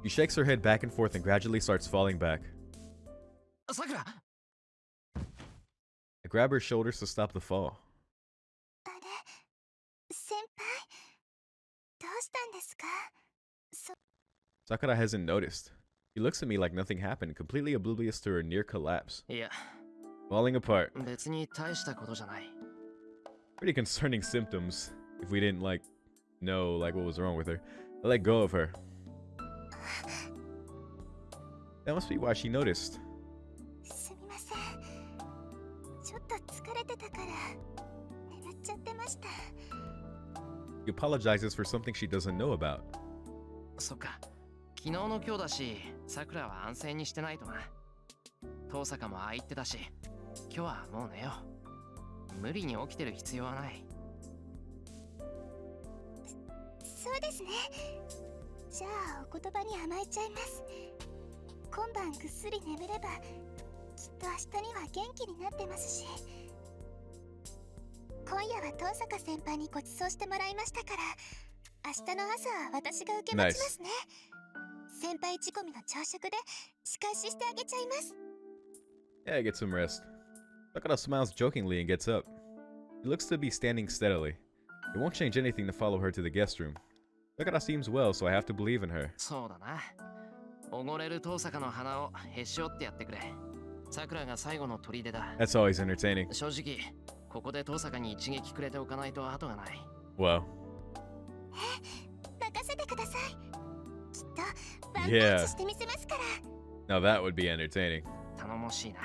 She shakes her head back and forth and gradually starts falling back. さくら！ I grab her shoulders to stop the fall. あれ、先輩、どうしたんですか？ Sakura hasn't noticed. She looks at me like nothing happened, completely oblivious to her near collapse. いや、 Falling apart. 別に大したことじゃない。 Pretty concerning symptoms if we didn't know what was wrong with her. I let go of her. That must be why she noticed. すみません。ちょっと疲れてたから眠っちゃってました。 She apologizes for something she doesn't know about. そっか、昨日の今日だし、さくらは安静にしてないとな。遠坂もああ言ってたし、今日はもう寝よう。無理に起きてる必要はない。そうですね。じゃあお言葉に甘えちゃいます。今晩ぐっすり眠れば、きっと明日には元気になってますし。今夜は遠坂先輩にご馳走してもらいましたから、明日の朝は私が受け持ちますね。先輩仕込みの朝食で仕返ししてあげちゃいます。 Yeah, get some rest. Sakura smiles jokingly and gets up. She looks to be standing steadily. It won't change anything to follow her to the guest room. Sakura seems well, so I have to believe in her. そうだな。おごれる遠坂の鼻をへし折ってやってくれ。さくらが最後の砦だ。 That's always entertaining. 正直、ここで遠坂に一撃くれておかないと後がない。 Wow. 任せてください。きっとワンパン Yeah. チしてみせますから。 Now that would be entertaining. 頼もしいな。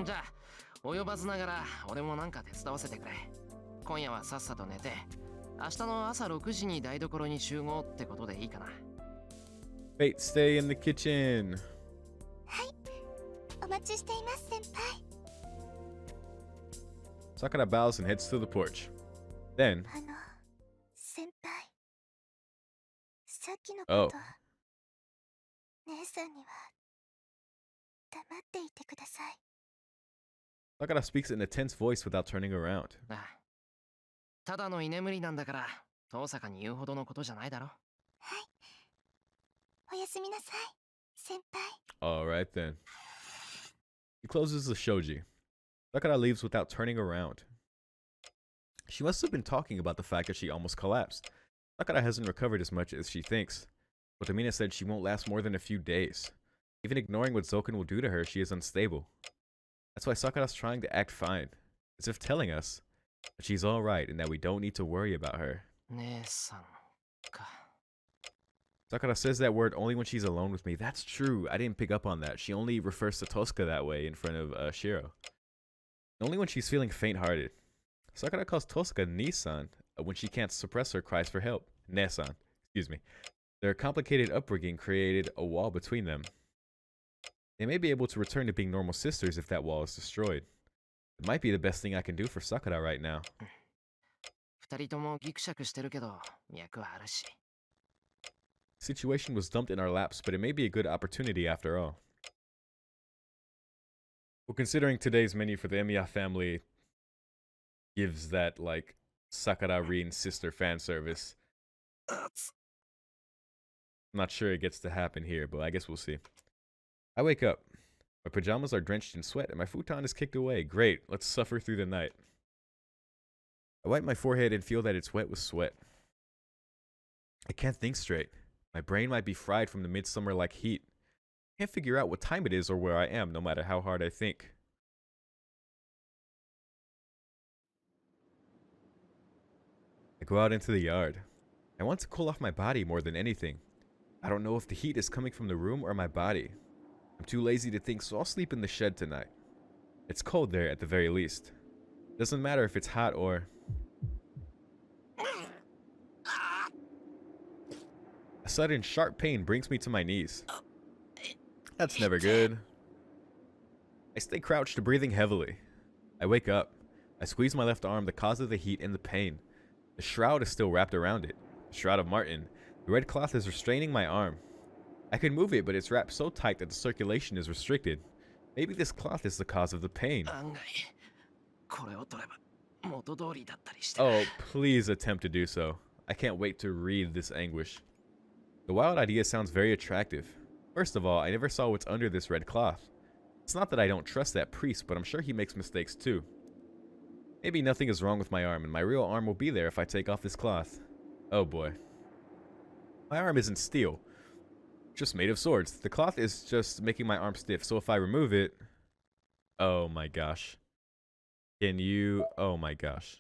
じゃあ、及ばずながら俺もなんか手伝わせてくれ。今夜はさっさと寝て、明日の朝6時に台所に集合ってことでいいかな。Fate, stay in the kitchen. お待ちしています、先輩。 Sakura bows and heads to the porch. Then, 先輩。さっきの Oh. こと、姉さんには黙っていてください。 Sakura speaks in a tense voice without turning around. ああ、ただの居眠りなんだから、遠坂に言うほどのことじゃないだろ。はい。おやすみなさい、先輩。 Alright then. He closes the shoji. Sakura leaves without turning around. She must have been talking about the fact that she almost collapsed. Sakura hasn't recovered as much as she thinks. Otomina said she won't last more than a few days. Even ignoring what Zoken will do to her, she is unstable. That's why Sakura's trying to act fine, as if telling us that she's alright and that we don't need to worry about her. 姉さんか。 Sakura says that word only when she's alone with me. That's true. I didn't pick up on that. She only refers to Tosca that way in front of Shiro. Only when she's feeling faint-hearted. Sakura calls Tosca Nisan when she can't suppress her cries for help. Nesan, excuse me. Their complicated upbringing created a wall between them. They may be able to return to being normal sisters if that wall is destroyed. It might be the best thing I can do for Sakura right now. 二人ともギクシャクしてるけど、脈はあるし。Situation was dumped in our laps, but it may be a good opportunity after all. Well, considering today's menu for the Emiya family gives that, Sakura Rin sister fan service, I'm not sure it gets to happen here, but I guess we'll see. I wake up. My pajamas are drenched in sweat and my futon is kicked away. Great, let's suffer through the night. I wipe my forehead and feel that it's wet with sweat. I can't think straight. My brain might be fried from the midsummer-like heat. I can't figure out what time it is or where I am, no matter how hard I think. I go out into the yard. I want to cool off my body more than anything. I don't know if the heat is coming from the room or my body. I'm too lazy to think, so I'll sleep in the shed tonight. It's cold there at the very least. Doesn't matter if it's hot or... A sudden sharp pain brings me to my knees. That's never good. I stay crouched, breathing heavily. I wake up. I squeeze my left arm, the cause of the heat and the pain. The shroud is still wrapped around it. The shroud of Martin. The red cloth is restraining my arm. I can move it, but it's wrapped so tight that the circulation is restricted. Maybe this cloth is the cause of the pain. Oh, please attempt to do so. I can't wait to read this anguish. The wild idea sounds very attractive. First of all, I never saw what's under this red cloth. It's not that I don't trust that priest, but I'm sure he makes mistakes too. Maybe nothing is wrong with my arm, and my real arm will be there if I take off this cloth. Oh boy. My arm isn't steel. It's just made of swords. The cloth is just making my arm stiff, so if I remove it... Oh my gosh. Can you... Oh my gosh.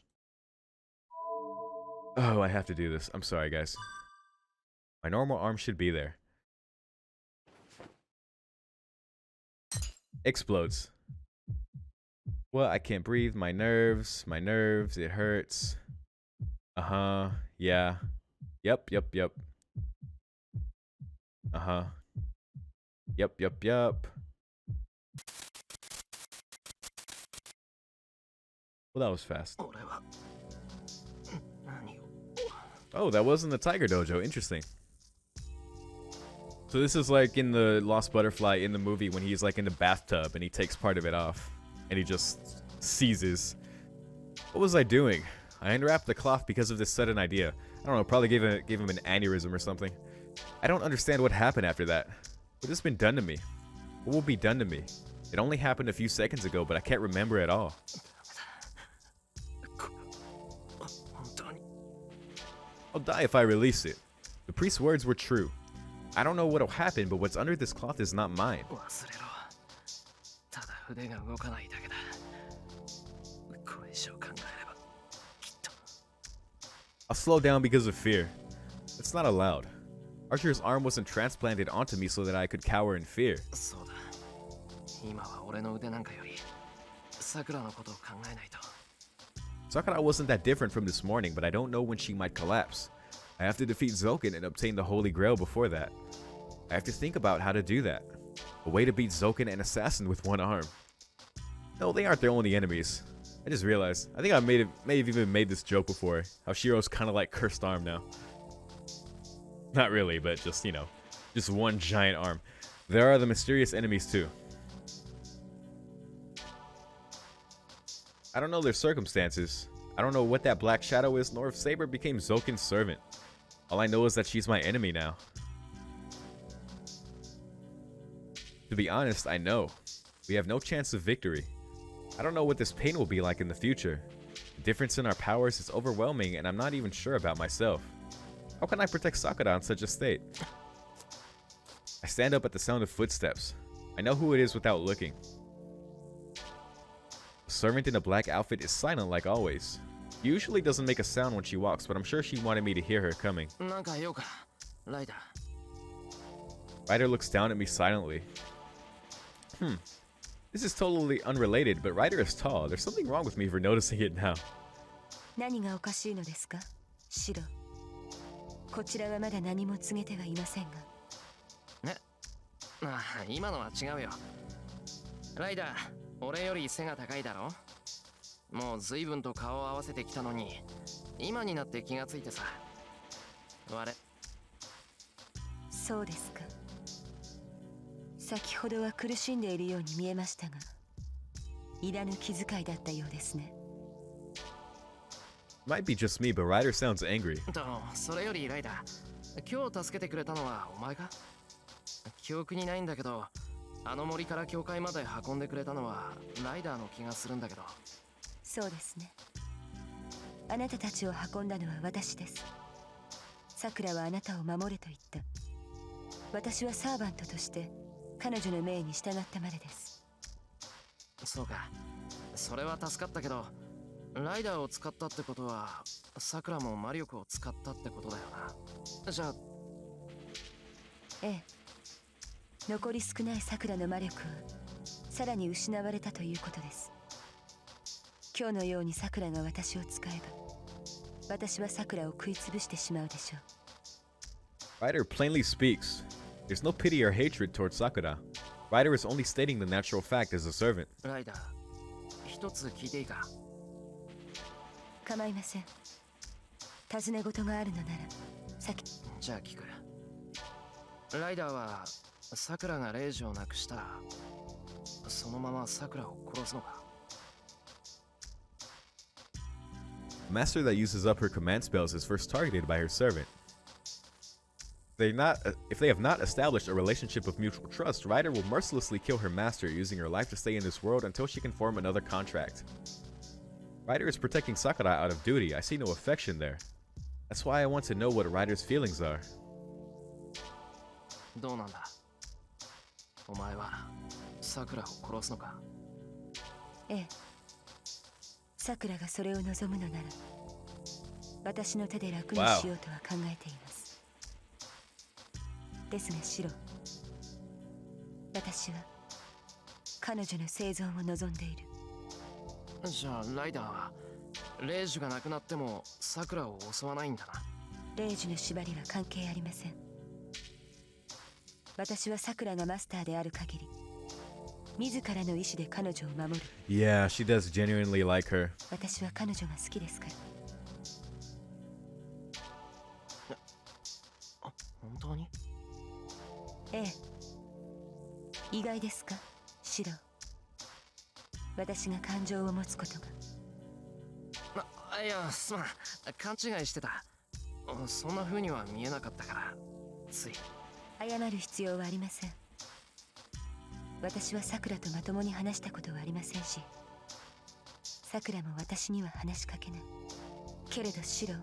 Oh, I have to do this. I'm sorry, guys. My normal arm should be there. Explodes. Well, I can't breathe. My nerves, it hurts. Uh-huh, yeah. Yep. Uh-huh. Yep. Well, that was fast. Oh, that wasn't the Tiger Dojo. Interesting. So this is like in the Lost Butterfly in the movie when he's like in the bathtub and he takes part of it off. And he just seizes. What was I doing? I unwrapped the cloth because of this sudden idea. I don't know, probably gave him an aneurysm or something. I don't understand what happened after that. What has been done to me? What will be done to me? It only happened a few seconds ago, but I can't remember at all. I'll die if I release it. The priest's words were true. I don't know what'll happen, but what's under this cloth is not mine. I'll slow down because of fear. It's not allowed. Archer's arm wasn't transplanted onto me so that I could cower in fear. Sakura wasn't that different from this morning, but I don't know when she might collapse. I have to defeat Zoken and obtain the Holy Grail before that. I have to think about how to do that. A way to beat Zoken and Assassin with one arm. No, they aren't their only enemies. I just realized. I think I may have even made this joke before. How Shiro's kind of like cursed arm now. Not really, but just, you know, just one giant arm. There are the mysterious enemies too. I don't know their circumstances. I don't know what that black shadow is, nor if Saber became Zoken's servant. All I know is that she's my enemy now. To be honest, I know. We have no chance of victory. I don't know what this pain will be like in the future. The difference in our powers is overwhelming, and I'm not even sure about myself. How can I protect Sakura in such a state? I stand up at the sound of footsteps. I know who it is without looking. The servant in a black outfit is silent like always. She usually doesn't make a sound when she walks, but I'm sure she wanted me to hear her coming. Ryder looks down at me silently. This is totally unrelated, but Ryder is tall. There's something wrong with me for noticing it now. Might be just me, but Ryder sounds angry. あなたたちを運んだのは私です。さくらはあなたを守れと言った。私はサーバントとして彼女の命に従ったまでです。そうか、それは助かったけど、ライダーを使ったってことはさくらも魔力を使ったってことだよな。じゃあええ、残り少ないさくらの魔力はさらに失われたということです。今日のようにさくらが私を使えば、私はさくらを食いつぶしてしまうでしょう。 Ryder plainly speaks. There's no pity or hatred towards Sakura. Ryder is only stating the natural fact as a servant. ライダー、一つ聞いていいか？構いません。尋ね事があるのなら先。じゃあ聞く。ライダーはさくらがレイジを亡くしたらそのままさくらを殺すのか？ A master that uses up her command spells is first targeted by her servant. If they have not established a relationship of mutual trust, Ryder will mercilessly kill her master, using her life to stay in this world until she can form another contract. Ryder is protecting Sakura out of duty. I see no affection there. That's why I want to know what Ryder's feelings are. どうなんだ？お前はさくらを殺すのか？ええ、さくらがそれを望むのなら私の手で楽にしようとは考えています。ですがシロ、私は彼女の生存を望んでいる。じゃあライダーはレイジが亡くなってもさくらを襲わないんだな。レイジの縛りは関係ありません。私はさくらがマスターである限り、自らの意志で彼女を守る。 Yeah, she does genuinely like her. 私は彼女が好きですから。本当に？ええ。意外ですか、シロ。私が感情を持つことが。いや、すまん。勘違いしてた。そんな風には見えなかったから、つい。謝る必要はありません。私はさくらとまともに話したことはありませんし、さくらも私には話しかけない。けれどシロ、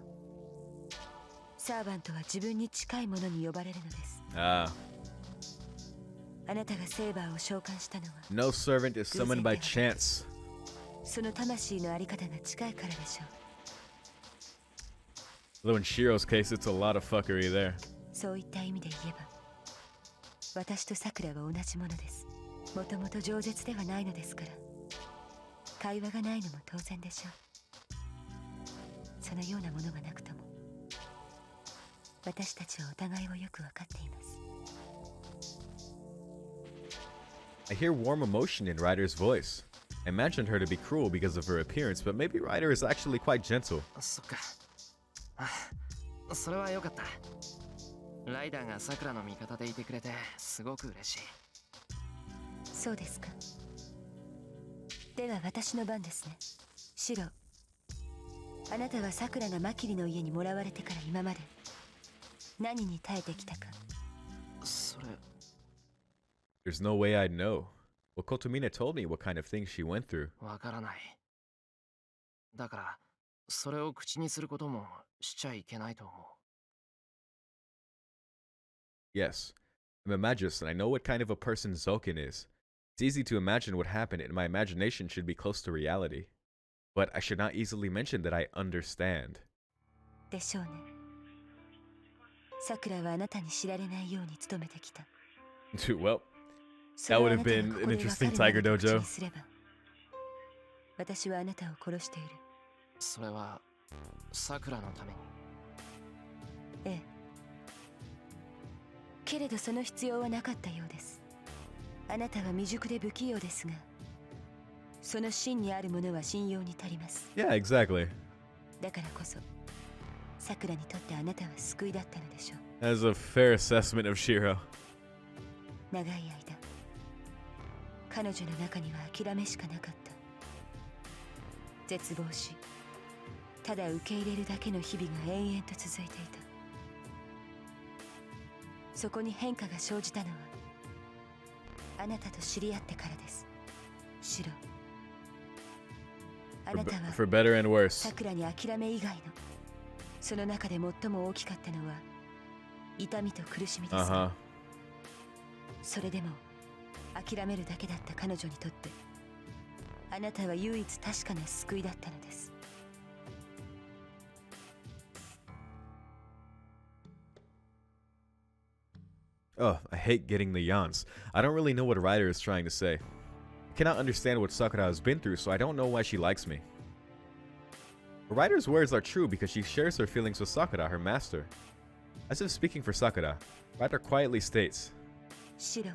サーバントは自分に近いものに呼ばれるのです。Ah. あなたがセーバーを召喚したのは No servant is summoned by chance. その魂のあり方が近いからでしょう。 Though in Shiro's case, it's a lot of fuckery there. そういった意味で言えば、私とさくらは同じものです。もともと饒舌ではないのですから、会話がないのも当然でしょう。そのようなものがなくとも、私たちはお互いをよく分かっています。 I hear warm emotion in Ryder's voice. I imagined her to be cruel because of her appearance, but maybe Ryder is actually quite gentle. そっか。それはよかった。ライダーがさくらの味方でいてくれてすごく嬉しい。そうですか。では私の番ですね。シロ、あなたはさくらがマキリの家にもらわれてから今まで何に耐えてきたか。それ。 There's no way I'd know. Well, Kotomina told me what kind of things she went through. わからない。だから、それを口にすることもしちゃいけないと思う。 Yes, I'm a magus and I know what kind of a person Zulkin is. It's easy to imagine what happened and my imagination should be close to reality. But I should not easily mention that I understand. でしょうね。さくらはあなたに知られないように努めてきた。Well, that would have been an interesting Tiger Dojo. 私はあなたを殺している。それはさくらのために。ええ。けれどその必要はなかったようです。あなたは未熟で不器用ですが、その真にあるものは信用に足ります。Yeah, exactly. だからこそ、さくらにとってあなたは救いだったのでしょう。 That's a fair assessment of Shiro. 長い間、彼女の中には諦めしかなかった。絶望し、ただ受け入れるだけの日々が延々と続いていた。そこに変化が生じたのはあなたと知り合ってからです。シロ、あなたは For better and worse. さくらに諦め以外のその中で最も大きかったのは痛みと苦しみです。それでも諦めるだけだった彼女にとってあなたは唯一確かな救いだったのです。Oh, I hate getting the yawns. I don't really know what Ryder is trying to say. I cannot understand what Sakura has been through, so I don't know why she likes me. But Ryder's words are true because she shares her feelings with Sakura, her master. As if speaking for Sakura, Ryder quietly states, シロ、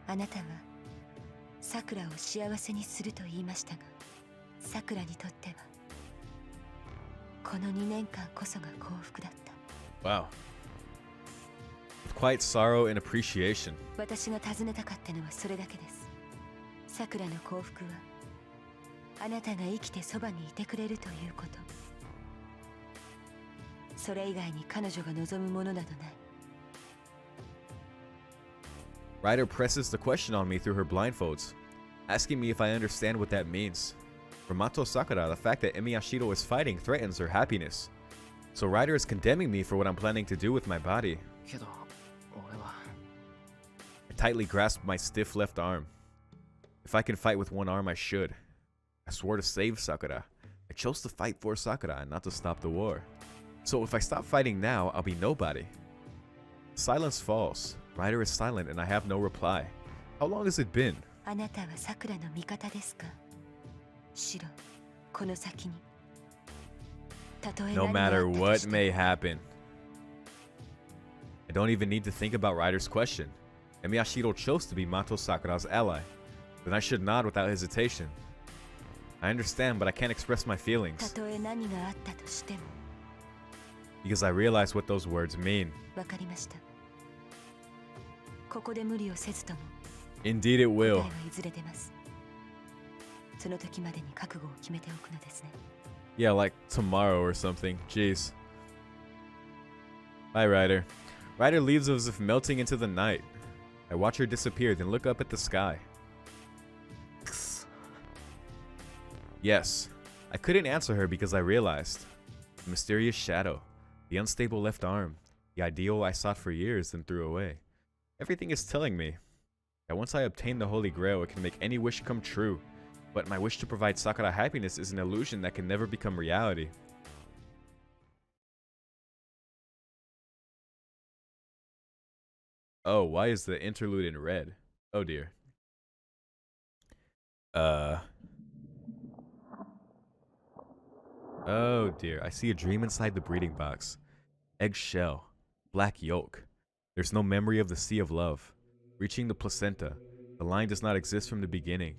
あなたはさくらを幸せにすると言いましたが、さくらにとってはこの2年間こそが幸福だった。 Wow. With quiet sorrow and appreciation. 私が尋ねたかったのはそれだけです。さくらの幸福はあなたが生きてそばにいてくれるということ。それ以外に彼女が望むものなどない。Ryder presses the question on me through her blindfolds, asking me if I understand what that means. For Mato Sakura, the fact that Emiyashiro is fighting threatens her happiness. So Ryder is condemning me for what I'm planning to do with my body. けど俺は I tightly grasp my stiff left arm. If I can fight with one arm, I should. I swore to save Sakura. I chose to fight for Sakura and not to stop the war. So if I stop fighting now, I'll be nobody. Silence falls. Ryder is silent and I have no reply. How long has it been? あなたはさくらの味方ですか？シロ、この先に。たとえ No 何があった matter と what しても may happen. I don't even need to think about Ryder's question. Emiyashiro chose to be Mato Sakura's ally. Then I should nod without hesitation. I understand, but I can't express my た feelings とえ何があったとしても。 because I realize what those words mean. わかりました。ここで無理をせずとも Indeed it 答え will. はいずれ出ます。その時までに覚悟を決めておくのですね。 Yeah, like tomorrow or something. Jeez. Bye, Ryder. Ryder leaves as if melting into the night. I watch her disappear, then look up at the sky. Yes. I couldn't answer her because I realized. The mysterious shadow. The unstable left arm. The ideal I sought for years and threw away. Everything is telling me that once I obtain the Holy Grail, it can make any wish come true. But my wish to provide Sakura happiness is an illusion that can never become reality. Oh, why is the interlude in red? Oh dear. Oh dear, I see a dream inside the breeding box. Eggshell. Black yolk. There's no memory of the sea of love. Reaching the placenta. The line does not exist from the beginning.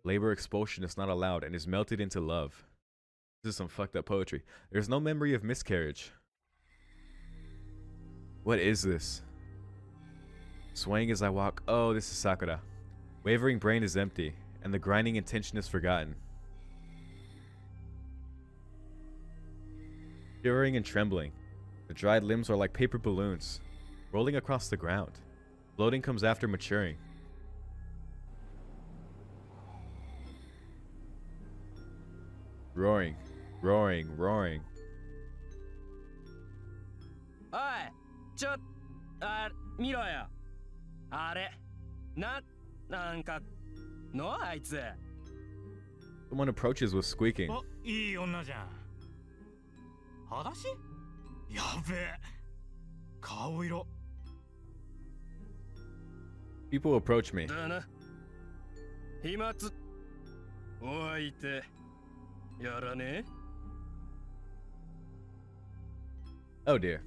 Labor expulsion is not allowed and is melted into love. This is some fucked up poetry. There's no memory of miscarriage. What is this? Swaying as I walk. Oh, this is Sakura. Wavering brain is empty, and the grinding intention is forgotten. Shivering and trembling. The dried limbs are like paper balloons, rolling across the ground. Floating comes after maturing. Roaring, roaring, roaring. おい、見ろよ。あれ、なんかのあいつ。Someone approaches with squeaking. いい女じゃん。裸足？やべえ。顔色。People approach me. だな。飛沫。お相手。やらねえ？ Oh dear.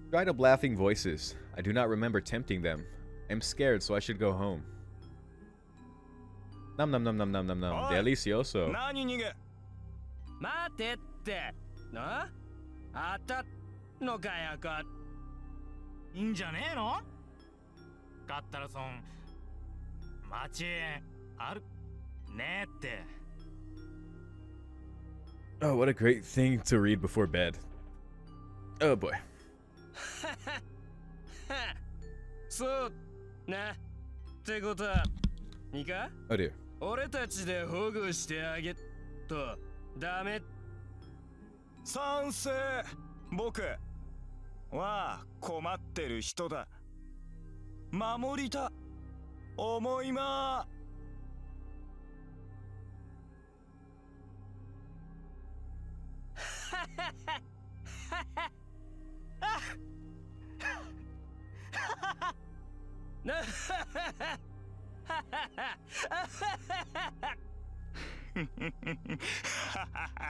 Dried up laughing voices. I do not remember tempting them. I'm scared, so I should go home. Nom nom nom nom nom nom nom. Oi. Delicioso. 何逃げ？待てって。な？あったのかやか。いいんじゃねえの？カッタラソン。町へあるねえって。Oh, what a great thing to read before bed. Oh boy. そうなってことは、いいか？ Oh dear. 俺たちで保護してあげとダメ。賛成。僕は困ってる人だ。守りた思いま。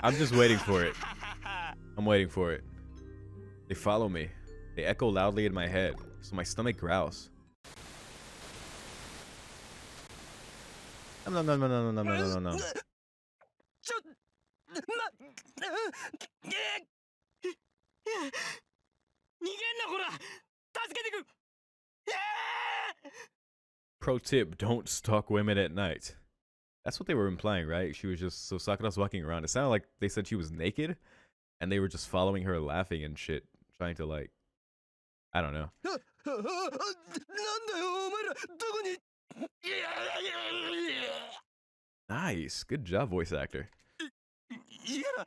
I'm just waiting for it. I'm waiting for it. They follow me. They echo loudly in my head, so my stomach growls. No, no, no, no, no, no, no, no, no. ちょ逃げんなこら。助けてく。 Pro tip, don't stalk women at night. That's what they were implying, right? She was just, so Sakura's walking around. It sounded like they said she was naked, and they were just following her laughing and shit, trying to like, I don't know. なんだよお前らどこに。 Nice. Good job, voice actor. いやな。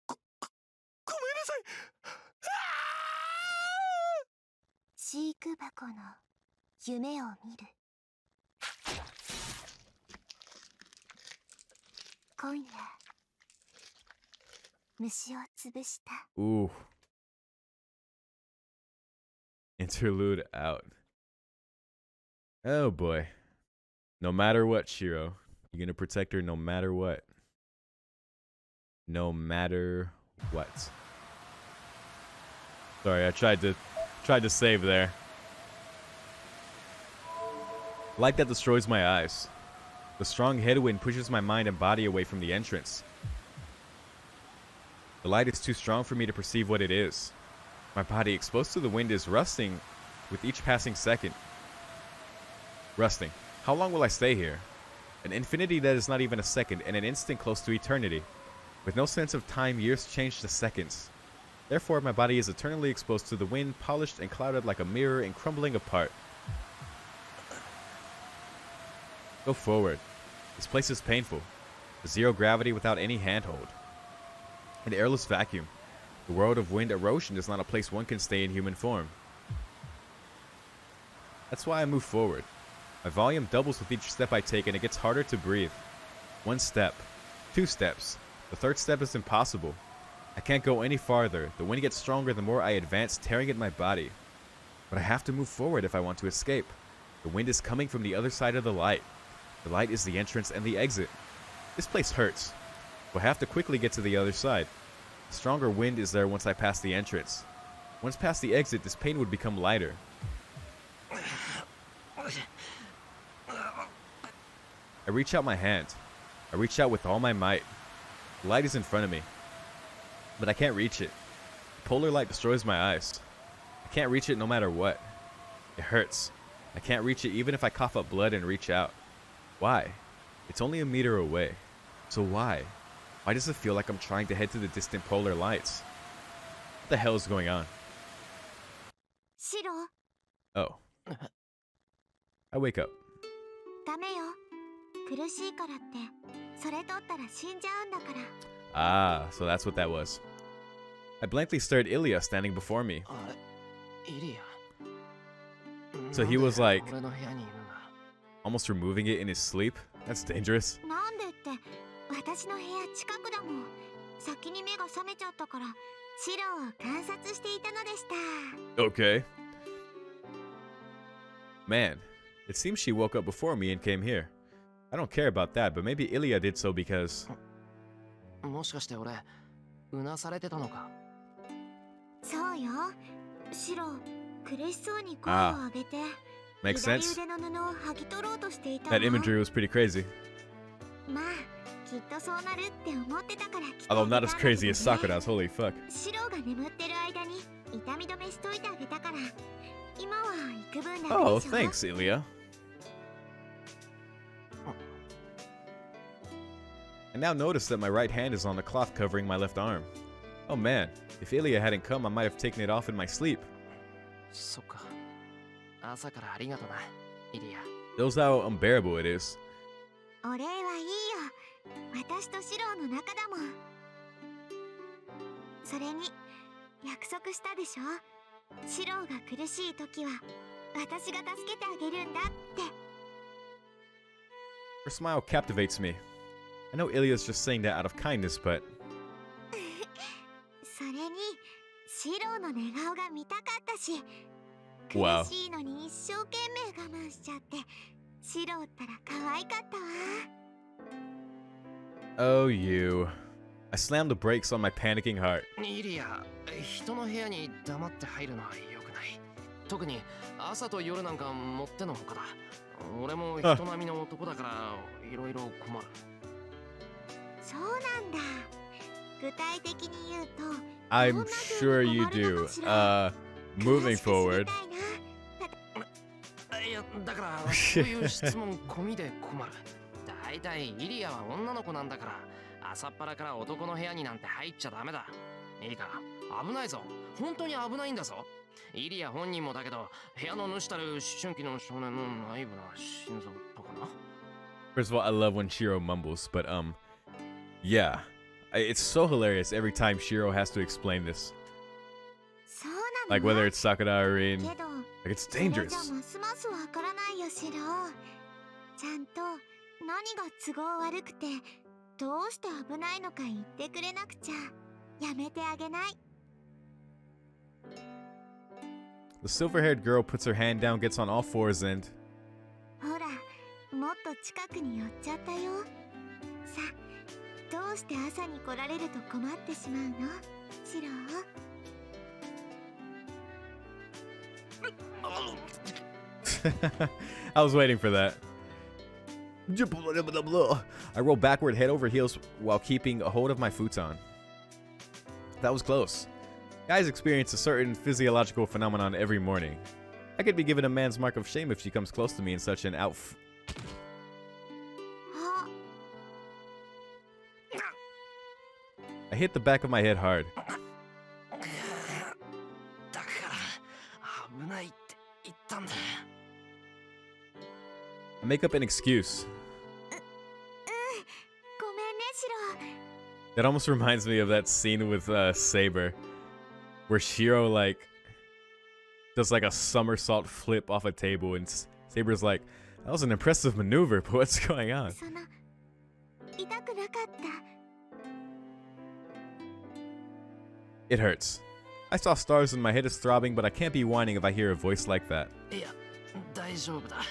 ごめんなさい。飼育箱の夢を見る。今夜虫を潰した。 Ooh. Interlude out. Oh boy. No matter what, Shiro. You're gonna protect her no matter what. No matter what. Sorry, I tried to save there. Light that destroys my eyes. The strong headwind pushes my mind and body away from the entrance. The light is too strong for me to perceive what it is. My body exposed to the wind is rusting with each passing second. Rusting. How long will I stay here? An infinity that is not even a second, and an instant close to eternity. With no sense of time, years change to seconds. Therefore, my body is eternally exposed to the wind, polished and clouded like a mirror and crumbling apart. Go forward. This place is painful. Zero gravity without any handhold. An airless vacuum. The world of wind erosion is not a place one can stay in human form. That's why I move forward. My volume doubles with each step I take and it gets harder to breathe. One step. 2 steps. The third step is impossible. I can't go any farther. The wind gets stronger the more I advance, tearing at my body. But I have to move forward if I want to escape. The wind is coming from the other side of the light. The light is the entrance and the exit. This place hurts. But I have to quickly get to the other side. The stronger wind is there once I pass the entrance. Once past the exit, this pain would become lighter. I reach out my hand. I reach out with all my might. The light is in front of me. But I can't reach it. The polar light destroys my eyes. I can't reach it no matter what. It hurts. I can't reach it even if I cough up blood and reach out. Why? It's only a meter away. So why? Why does it feel like I'm trying to head to the distant polar lights? What the hell is going on? シロ、 Oh. I wake up. ダメよ。苦しいからってそれ取ったら死んじゃうんだから。 Ah, so that's what that was. I blankly stared Ilya standing before me. あれ、イリア。 So he was like 俺の部屋にいるんだ。 almost removing it in his sleep? That's dangerous. なんでって私の部屋近くだもん。先に目が覚めちゃったからシロを観察していたのでした。 Okay. Man, it seems she woke up before me and came here. I don't care about that, but maybe Ilya did so because... もしかして俺、うなされてたのか。そうよ。シロ、苦しそうに声を上げて、 Makes 左 sense. 腕の布を剥ぎ取ろうとしていた That の。 imagery was pretty crazy. まあ、きっとそうなるって思ってたから来て Although not あ as げたんだけどね crazy as Sakura's, holy fuck. シロが眠ってる間に痛み止めしといてあげたから、今は幾分楽 Oh, でしょ。 thanks, Ilya. I now notice that my right hand is on the cloth covering my left arm. Oh man, if Ilya hadn't come, I might have taken it off in my sleep. そっか。朝からありがとな、イリア。 Shows how unbearable it is. お礼はいいよ。私とシローの仲だもん。それに約束したでしょ。シローが苦しい時は私が助けてあげるんだって。 Her smile captivates me. I know Ilya's just saying that out of kindness, but それにシローの寝顔が見たかったし、 wow. 苦しいのに一生懸命我慢しちゃって、シローったら可愛かったわ。 Oh, you. I slammed the brakes on my panicking heart. イリア、人の部屋に黙って入るのは良くない。特に朝と夜なんかもってのほかだ。俺も人並みの男だからいろいろ困る。そうなんだ。具体的に言うと、 I'm sure you do. Moving forward. いや、だからそういう質問込みで困る。だいたいイリアは女の子なんだから、朝っぱらから男の部屋になんて入っちゃダメだ。いいか、危ないぞ。本当に危ないんだぞ。イリア本人もだけど、部屋の主たる思春期の少年のナイブな心臓とかな。 First of all, I love when Shiro mumbles, but yeah. It's so hilarious every time Shiro has to explain this. そうなの。 Like whether it's Sakura or Rin. けど Like it's それじゃ dangerous. ますますわからないよ、シロー。ちゃんと何が都合悪くてどうして危ないのか言ってくれなくちゃやめてあげない。 The silver-haired girl puts her hand down, gets on all fours, and ほら、もっと近くに寄っちゃったよ。さあ、どうして朝に来られると困ってしまうの、シロー。 I was waiting for that. I roll backward, head over heels, while keeping a hold of my futon. That was close. Guys experience a certain physiological phenomenon every morning. I could be given a man's mark of shame if she comes close to me in such anあ、 I hit the back of my head hard. だから危ないって言ったんだ。 I make up an excuse. ごめんね、シロー。 That almost reminds me of that scene with Saber, where Shiro like does like a somersault flip off a table, and Saber's like, "That was an impressive maneuver, but what's going on?" その痛くなかった。 It hurts. I saw stars and my head is throbbing, but I can't be whining if I hear a voice like that. いや、大丈夫だ。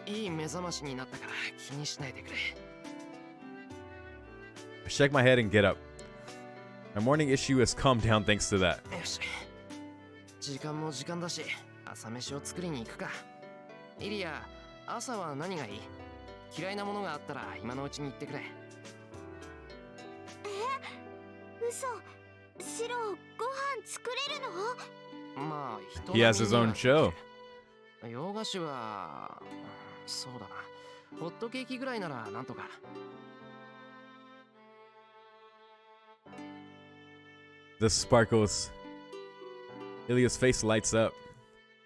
いい目覚ましになったから気にしないでくれ。 I shake my head and get up. My morning issue has calmed down thanks to that. よし。時間も時間だし、朝飯を作りに行くか。イリア、朝は何がいい？嫌いなものがあったら今のうちに言ってくれ。嘘、シロー、ご飯作れるの？まあ、人 He has his own show. 洋菓子はそうだな。ホットケーキぐらいならなんとか。 The sparkles. Ilya's face lights up.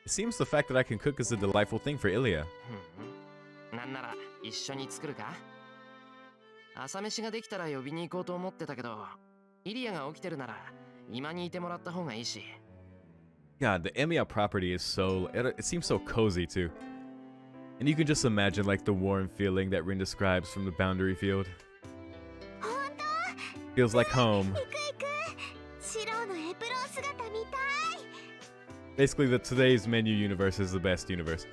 It seems the fact that I can cook is a delightful thing for Ilya. なんなら一緒に作るか？朝飯ができたら呼びに行こうと思ってたけど、イリアが起きてるなら今にいてもらった方がいいし。 God, the Emiya property is it seems so cozy too. And you can just imagine like the warm feeling that Rin describes from the boundary field. 本当？ Feels like home. 行く行く。シローのエプロン姿見たい。 Basically, today's menu universe is the best universe.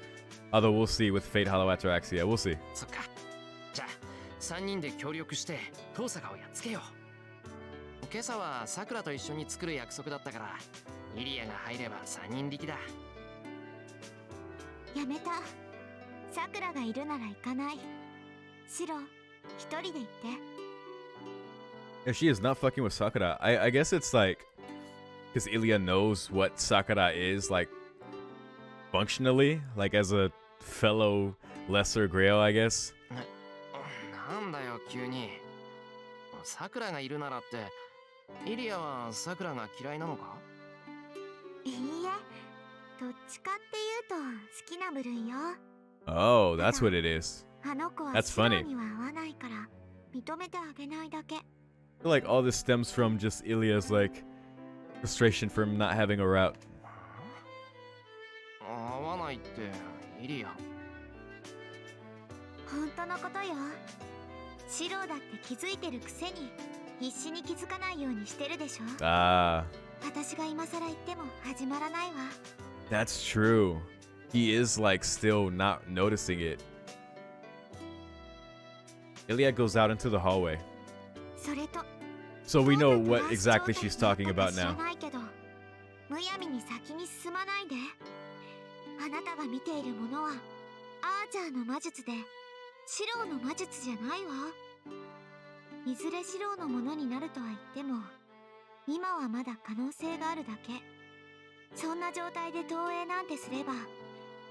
Although we'll see with Fate Hollow Ataraxia. We'll see. そっか。じゃあ3人で協力して遠坂をやっつけよう。今朝はさくらと一緒に作る約束だったから、イリアが入れば3人力だ。やめた。さくらがいるなら行かない。シロー、一人で行って。 If she is not fucking with Sakura, I guess it's like because Ilya knows what Sakura is like functionally, like as a fellow lesser Grail, I guess. なんだよ急に。さくらがいるならって、イリアはさくらが嫌いなのか？いいえ、どっちかっていうと好きな部類よ。 Oh, that's what it is. あの子は That's シロ funny. には合わないから認めてあげないだけ。 I feel like all this stems from just Ilya's like frustration from not having a route. 合わないってイリア。本当のことよ。シロだって気づいてるくせに必死に気づかないようにしてるでしょ。 Ah, 私が今更言っても始まらないわ。 that's true. He is like still not noticing it. Ilya goes out into the hallway. それと So we ど know んな what トランス exactly 状態 she's になった talking か about 知ら now. ないけど、むやみに先に進まないで。あなたが見ているものはアーチャーの魔術でシロの魔術じゃないわ。いずれシロのものになるとは言っても今はまだ可能性があるだけ。そんな状態で投影なんてすれば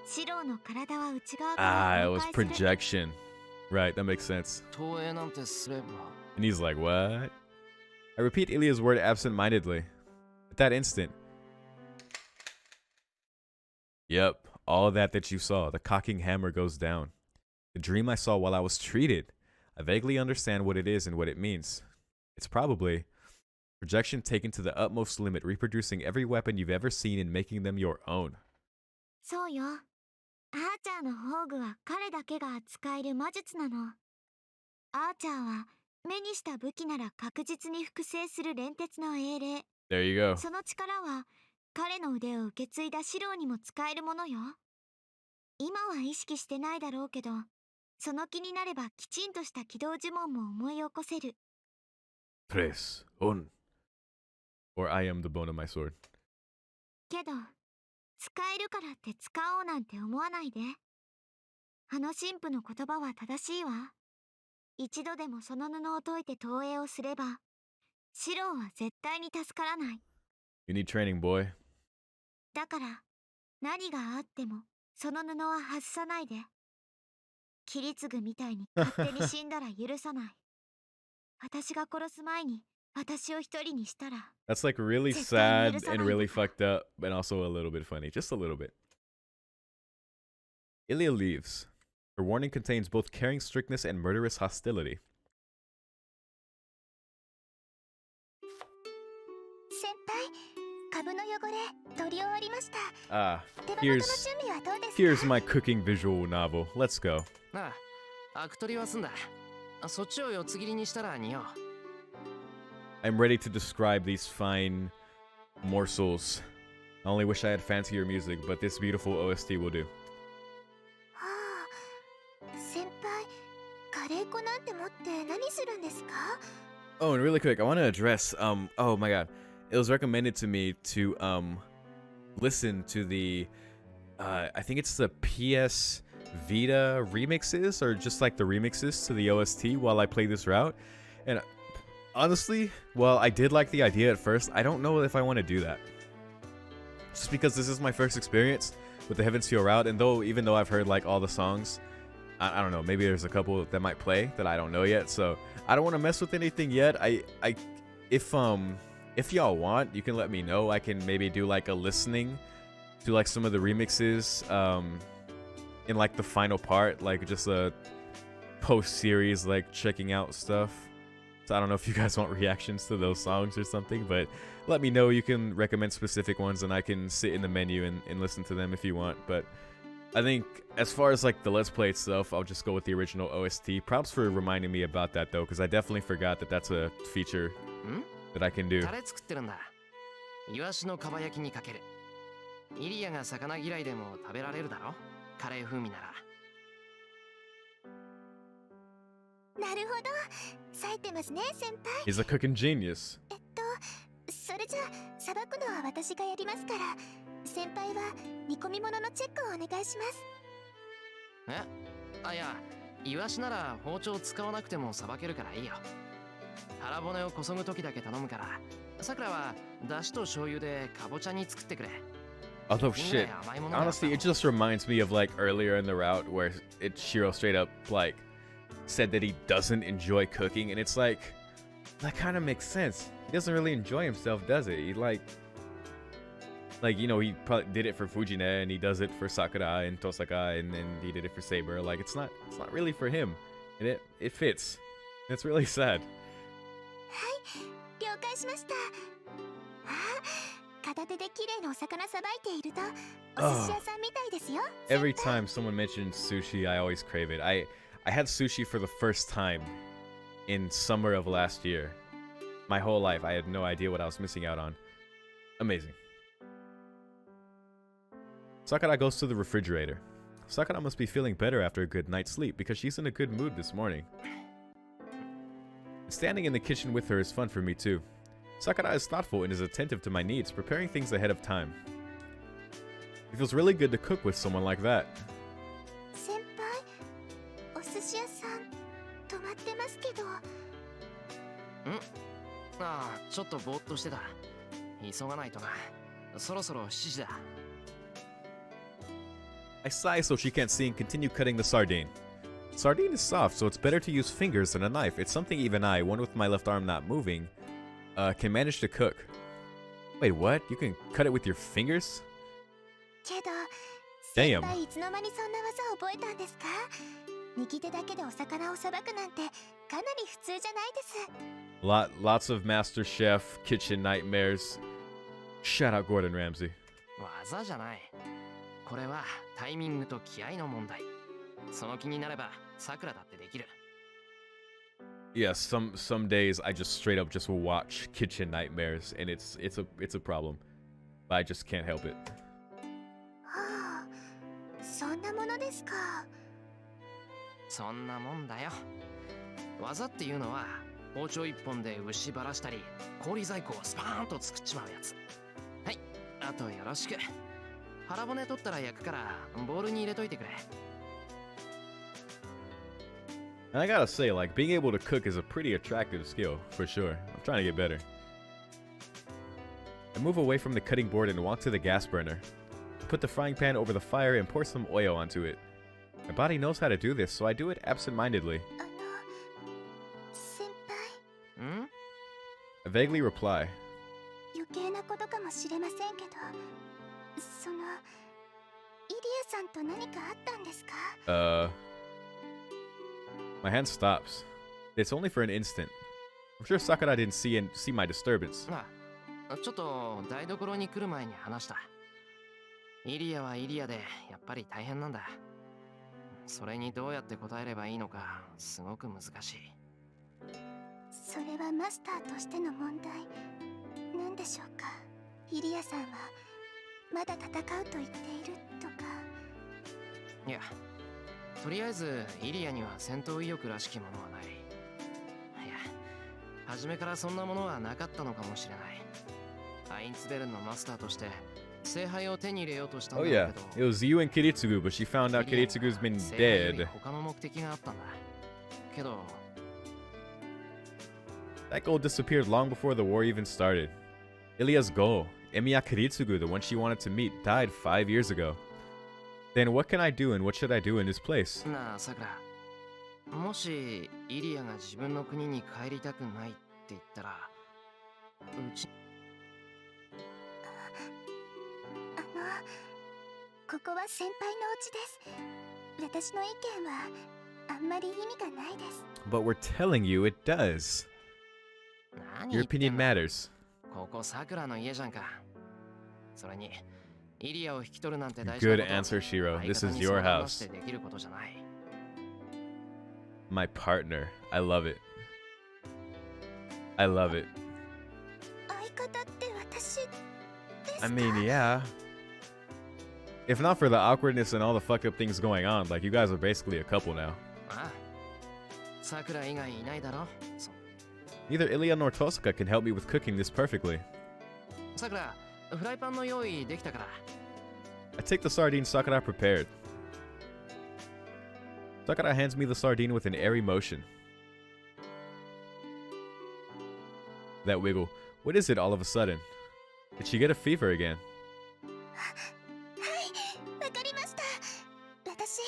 シロの体は内側から Ah, it 崩 was 壊する。 projection. Right, that makes sense. 投影なんてすれば。 And he's like, what? I repeat Ilya's word absent-mindedly. At that instant. Yep, all that you saw. The cocking hammer goes down. The dream I saw while I was treated. I vaguely understand what it is and what it means. It's probably projection taken to the utmost limit, reproducing every weapon you've ever seen and making them your own. そうよ。アーチャーの宝具は彼だけが使える魔術なの。アーチャーは目にした武器なら確実に複製する連鉄の英霊。 There you go. その力は彼の腕を受け継いだシローにも使えるものよ。今は意識してないだろうけど、その気になればきちんとした起動呪文も思い起こせる。 Tres, un. Or I am the bone of my sword. けど、使えるからって使おうなんて思わないで。あの神父の言葉は正しいわ。一度でもその布を解いて投影をすれば、シローは絶対に助からない。 You need training, boy. だから、何があってもその布は外さないで。キリツグみたいに勝手に死んだら許さない。私が殺す前に私を一人にしたら。 That's like really sad and really fucked up, but also a little bit funny. Just a little bit. Ilya leaves. Her warning contains both caring strictness and murderous hostility. 先輩、株の汚れ取り終わりました。 Ah, 手羽元の here's 準備はどうですか？ here's my cooking visual novel. Let's go. ああ、アク取りは済んだ。そっちを四つ切りにしたら似よう。 I'm ready to describe these fine morsels. I only wish I had fancier music, but this beautiful OST will do. はあ、先輩、カレー粉なんて持って何するんですか？ Oh, and really quick, I want to address oh my god. It was recommended to me to listen to the I think it's the PS Vita remixes or just like the remixes to the OST while I play this route. And honestly, well, I did like the idea at first. I don't know if I want to do that. Just because this is my first experience with the Heaven's Feel route, and even though I've heard like all the songs, I don't know, maybe there's a couple that might play that I don't know yet, so I don't want to mess with anything yet. If y'all want, you can let me know. I can maybe do like a listening to like some of the remixes in like the final part, like just a post-series like checking out stuff. So I don't know if you guys want reactions to those songs or something, but let me know. You can recommend specific ones and I can sit in the menu and listen to them if you want. But I think as far as like the Let's Play itself, I'll just go with the original OST. Props for reminding me about that though, because I definitely forgot that that's a feature that I can do. タレ作ってるんだ。イワシのかば焼きにかける。イリアが魚嫌いでも食べられるだろ？カレー風味なら。なるほど、冴えてますね、先輩。 He's a cooking genius. それじゃあ、さばくのは私がやりますから、先輩は煮込み物のチェックをお願いします。え？あ、いや、イワシなら包丁使わなくてもさばけるからいいよ。腹骨をこそぐ時だけ頼むから、さくらはだしと醤油でかぼちゃに作ってくれ。 Although shit, honestly, it just reminds me of like earlier in the route where Shiro straight up like said that he doesn't enjoy cooking, and it's like that kind of makes sense. He doesn't really enjoy himself, does it? He like Like, you know, he probably did it for Fujine, and he does it for Sakura and Tosaka, and then he did it for Saber. Like, it's not really for him, and it fits. It's really sad. 了解しました。あ、片手で綺麗なお魚さばいているとお寿司屋さんみたいですよ。 Every time someone mentions sushi, I always crave it. I had sushi for the first time in summer of last year. My whole life, I had no idea what I was missing out on. Amazing. Sakura goes to the refrigerator. Sakura must be feeling better after a good night's sleep because she's in a good mood this morning. Standing in the kitchen with her is fun for me too. Sakura is thoughtful and is attentive to my needs, preparing things ahead of time. It feels really good to cook with someone like that. 先輩、お寿司屋さん止まってますけど。ああ、ちょっとぼーっとしてた。急がないとな。そろそろ7時だ。I sigh so she can't see and continue cutting the sardine. Sardine is soft, so it's better to use fingers than a knife. It's something even I, one with my left arm not moving, can manage to cook. Wait, what? You can cut it with your fingers? けど、 Damn. 先輩いつの間にそんな技を覚えたんですか？右手だけでお魚をさばくなんてかなり普通じゃないです。Lots of Master Chef kitchen nightmares. Shout out Gordon Ramsay. 技じゃない。これはタイミングと気合の問題。その気になればさくらだってできる。Yeah, some days I just straight up just will watch kitchen nightmares, and it's a problem. But I just can't help it. はあ、そんなものですか。そんなもんだよ。技っていうのは包丁一本で牛ばらしたり氷細工をスパーンと作っちまうやつ。はい、あとよろしく。腹骨取ったら焼くからボウルに入れといてくれ。And I gotta say, like, being able to cook is a pretty attractive skill, for sure. I'm trying to get better. I move away from the cutting board and walk to the gas burner. I put the frying pan over the fire and pour some oil onto it. My body knows how to do this, so I do it absent-mindedly. 先輩、ん？ I vaguely reply. 余計なことかもしれませんけど、そのイリアさんと何かあったんですか？ My hand stops. It's only for an instant. I'm sure Sakura didn't see my disturbance. ちょっと台所に来る前に話した。イリアはイリアでやっぱり大変なんだ。それにどうやって答えればいいのかすごく難しい。それはマスターとしての問題なんでしょうか？イリアさんはまだ戦うと言っているとか。いや、とりあえずイリアには戦闘意欲らしきものはない。いや、初めからそんなものはなかったのかもしれない。アインツベルンのマスターとして聖杯を手に入れようとしたん Oh だけど。 yeah, it was you and Kiritsugu, but she found out Kiritsugu's been 聖杯より dead. 他の目的があったんだ。けど、 That goal disappeared long before the war even started. Ilya's goal, Emiya Kiritsugu, the one she wanted to meet, died 5 years ago. Then what can I do and what should I do in his place? なあ、さくら。もしイリアが自分の国に帰りたくないって言ったら、うち。ここは先輩のお家です。私の意見はあんまり意味がないです。 But we're telling you it does. 何 Your 言ってん opinion の？ matters. ここさくらの家じゃんか。それにイリアを引き取るなんて大 Good 事なこと。 answer, Shiro. This 相 is 方に your 相談し house. てできることじゃない。My partner. I love it. I love it. 相方って私ですか？ I mean, yeah. If not for the awkwardness and all the fucked up things going on, like, you guys are basically a couple now. ああ、さくら以外いないだろ。Neither Ilya nor Tosaka can help me with cooking this perfectly. さくら、フライパンの用意できたから。I take the sardine Sakura prepared. Sakura hands me the sardine with an airy motion. That wiggle. What is it all of a sudden? Did she get a fever again? はい、わかりました。私、イ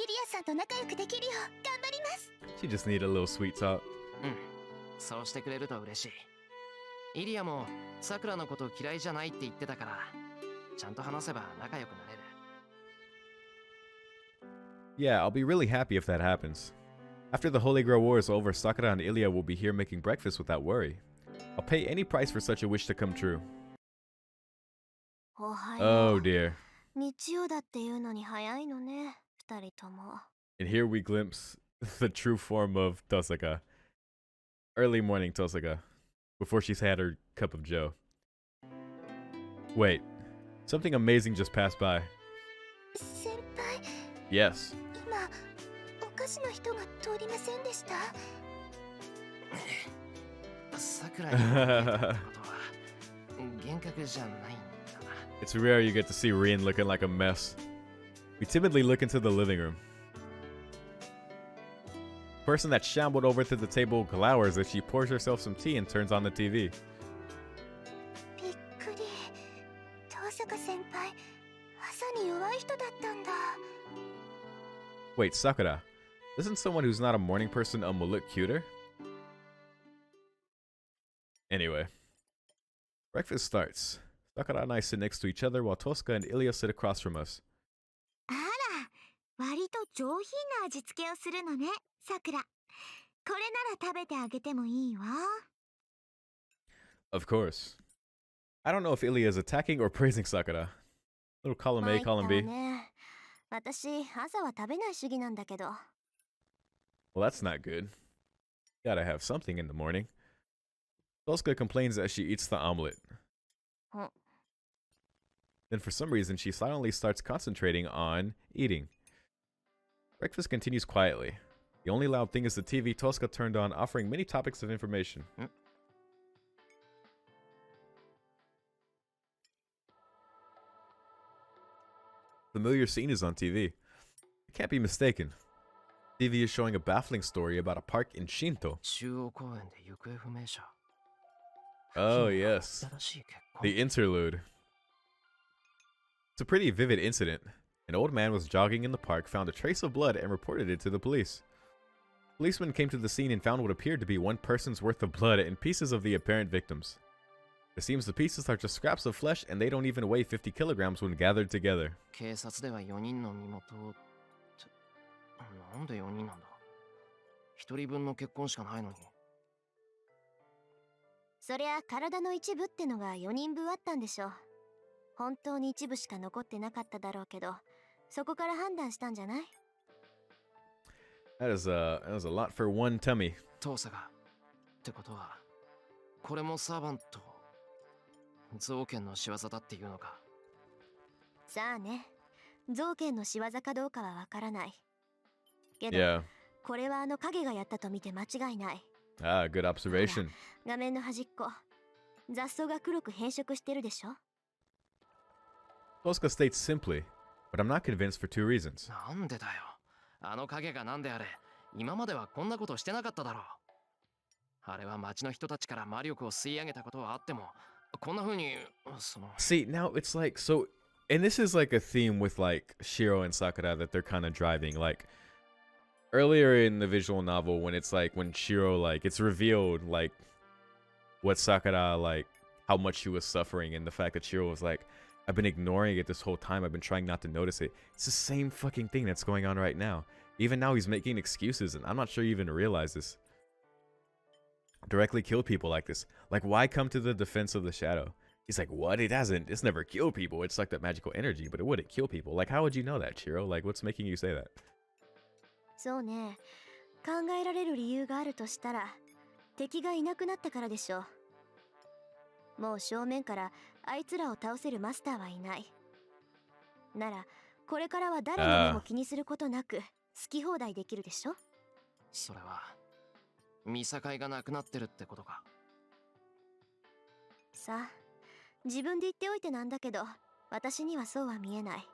リアさんと仲良くできるよう頑張ります。 She just needed a little sweet talk. うん、そうしてくれると嬉しい。イリアもさくらのこと嫌いじゃないって言ってたから、ちゃんと話せば仲良くなれる。 Yeah, I'll be really happy if that happens. After the Holy Grail War is over, Sakura and Ilya will be here making breakfast without worry. I'll pay any price for such a wish to come true. おはよ Oh う。 dear. 日曜だっていうのに早いのね、二人とも。 And here we glimpse the true form of Tosaka. Early morning Tosaka. Before she's had her cup of joe. Wait. Something amazing just passed by. 先輩、 Yes. 今、おかしな人が通りませんでした？ 桜に会えたってことは幻覚じゃないんだな。 It's rare you get to see Rin looking like a mess. We timidly look into the living room. Person that shambled over to the table glowers as she pours herself some tea and turns on the TV. びっくり。遠坂先輩、朝に弱い人だったんだ。 Wait, Sakura. Isn't someone who's not a morning person will look cuter? Anyway. Breakfast starts. Sakura and I sit next to each other while Tosca and Ilya sit across from us. あら、割と上品な味付けをするのね、さくら。これなら食べてあげてもいいわ。 Of course. I don't know if Ilya is attacking or praising Sakura. Little column A, column 参 B. ったわね。私、朝は食べない主義なんだけど。 Well, that's not good. Gotta have something in the morning. Tosca complains as she eats the omelet. Hmm. Then for some reason, she silently starts concentrating on eating. Breakfast continues quietly. The only loud thing is the TV Tosca turned on, offering many topics of information. Familiar scene is on TV. It can't be mistaken. TV is showing a baffling story about a park in Shinto. 中央公園で行方不明者。 Oh, yes. 新しい結婚。 The interlude. It's a pretty vivid incident. An old man was jogging in the park, found a trace of blood, and reported it to the police. Policemen came to the scene and found what appeared to be one person's worth of blood and pieces of the apparent victims. It seems the pieces are just scraps of flesh and they don't even weigh 50 kilograms when gathered together. 警察では4人の身元をって、なんで4人なんだ。1人分の血痕しかないのに。そりゃ体の一部ってのが4人分あったんでしょ。本当に一部しか残ってなかっただろうけど、そこから判断したんじゃない？ That is a lot for one tummy. 遠さが。ってことは、これもサーバント、造剣の仕業だっていうのか。さあね。造剣の仕業かどうかはわからない。けど、 Yeah. これはあの影がやったと見て間違いない。 Ah, good observation. 画面の端っこ、雑草が黒く変色してるでしょ。 Tosca states simply, but I'm not convinced for two reasons. なんでだよ。あの影がなんであれ、今まではこんなことしてなかっただろう。あれは町の人たちから魔力を吸い上げたことはあっても、こんな風に、その。 See, now it's like, so, and this is like a theme with like Shiro and Sakura that they're kind of driving. Like, earlier in the visual novel, when it's like, when Shiro, like, it's revealed, like, what Sakura, like, how much she was suffering, and the fact that Shiro was like, I've been ignoring it this whole time, I've been trying not to notice it. It's the same fucking thing that's going on right now. Even now, he's making excuses, and I'm not sure you even realize this. Directly kill people like this. Like, why come to the defense of the shadow? He's like, what? It hasn't. It's never killed people. It's like that magical energy, but it wouldn't kill people. Like, how would you know that, Shiro? Like, what's making you say that? そうね。考えられる理由があるとしたら、敵がいなくなったからでしょう。もう正面からあいつらを倒せるマスターはいない。なら、これからは誰の目も気にすることなく、好き放題できるでしょ。それは、見境がなくなってるってことか。さあ、自分で言っておいてなんだけど、私にはそうは見えない。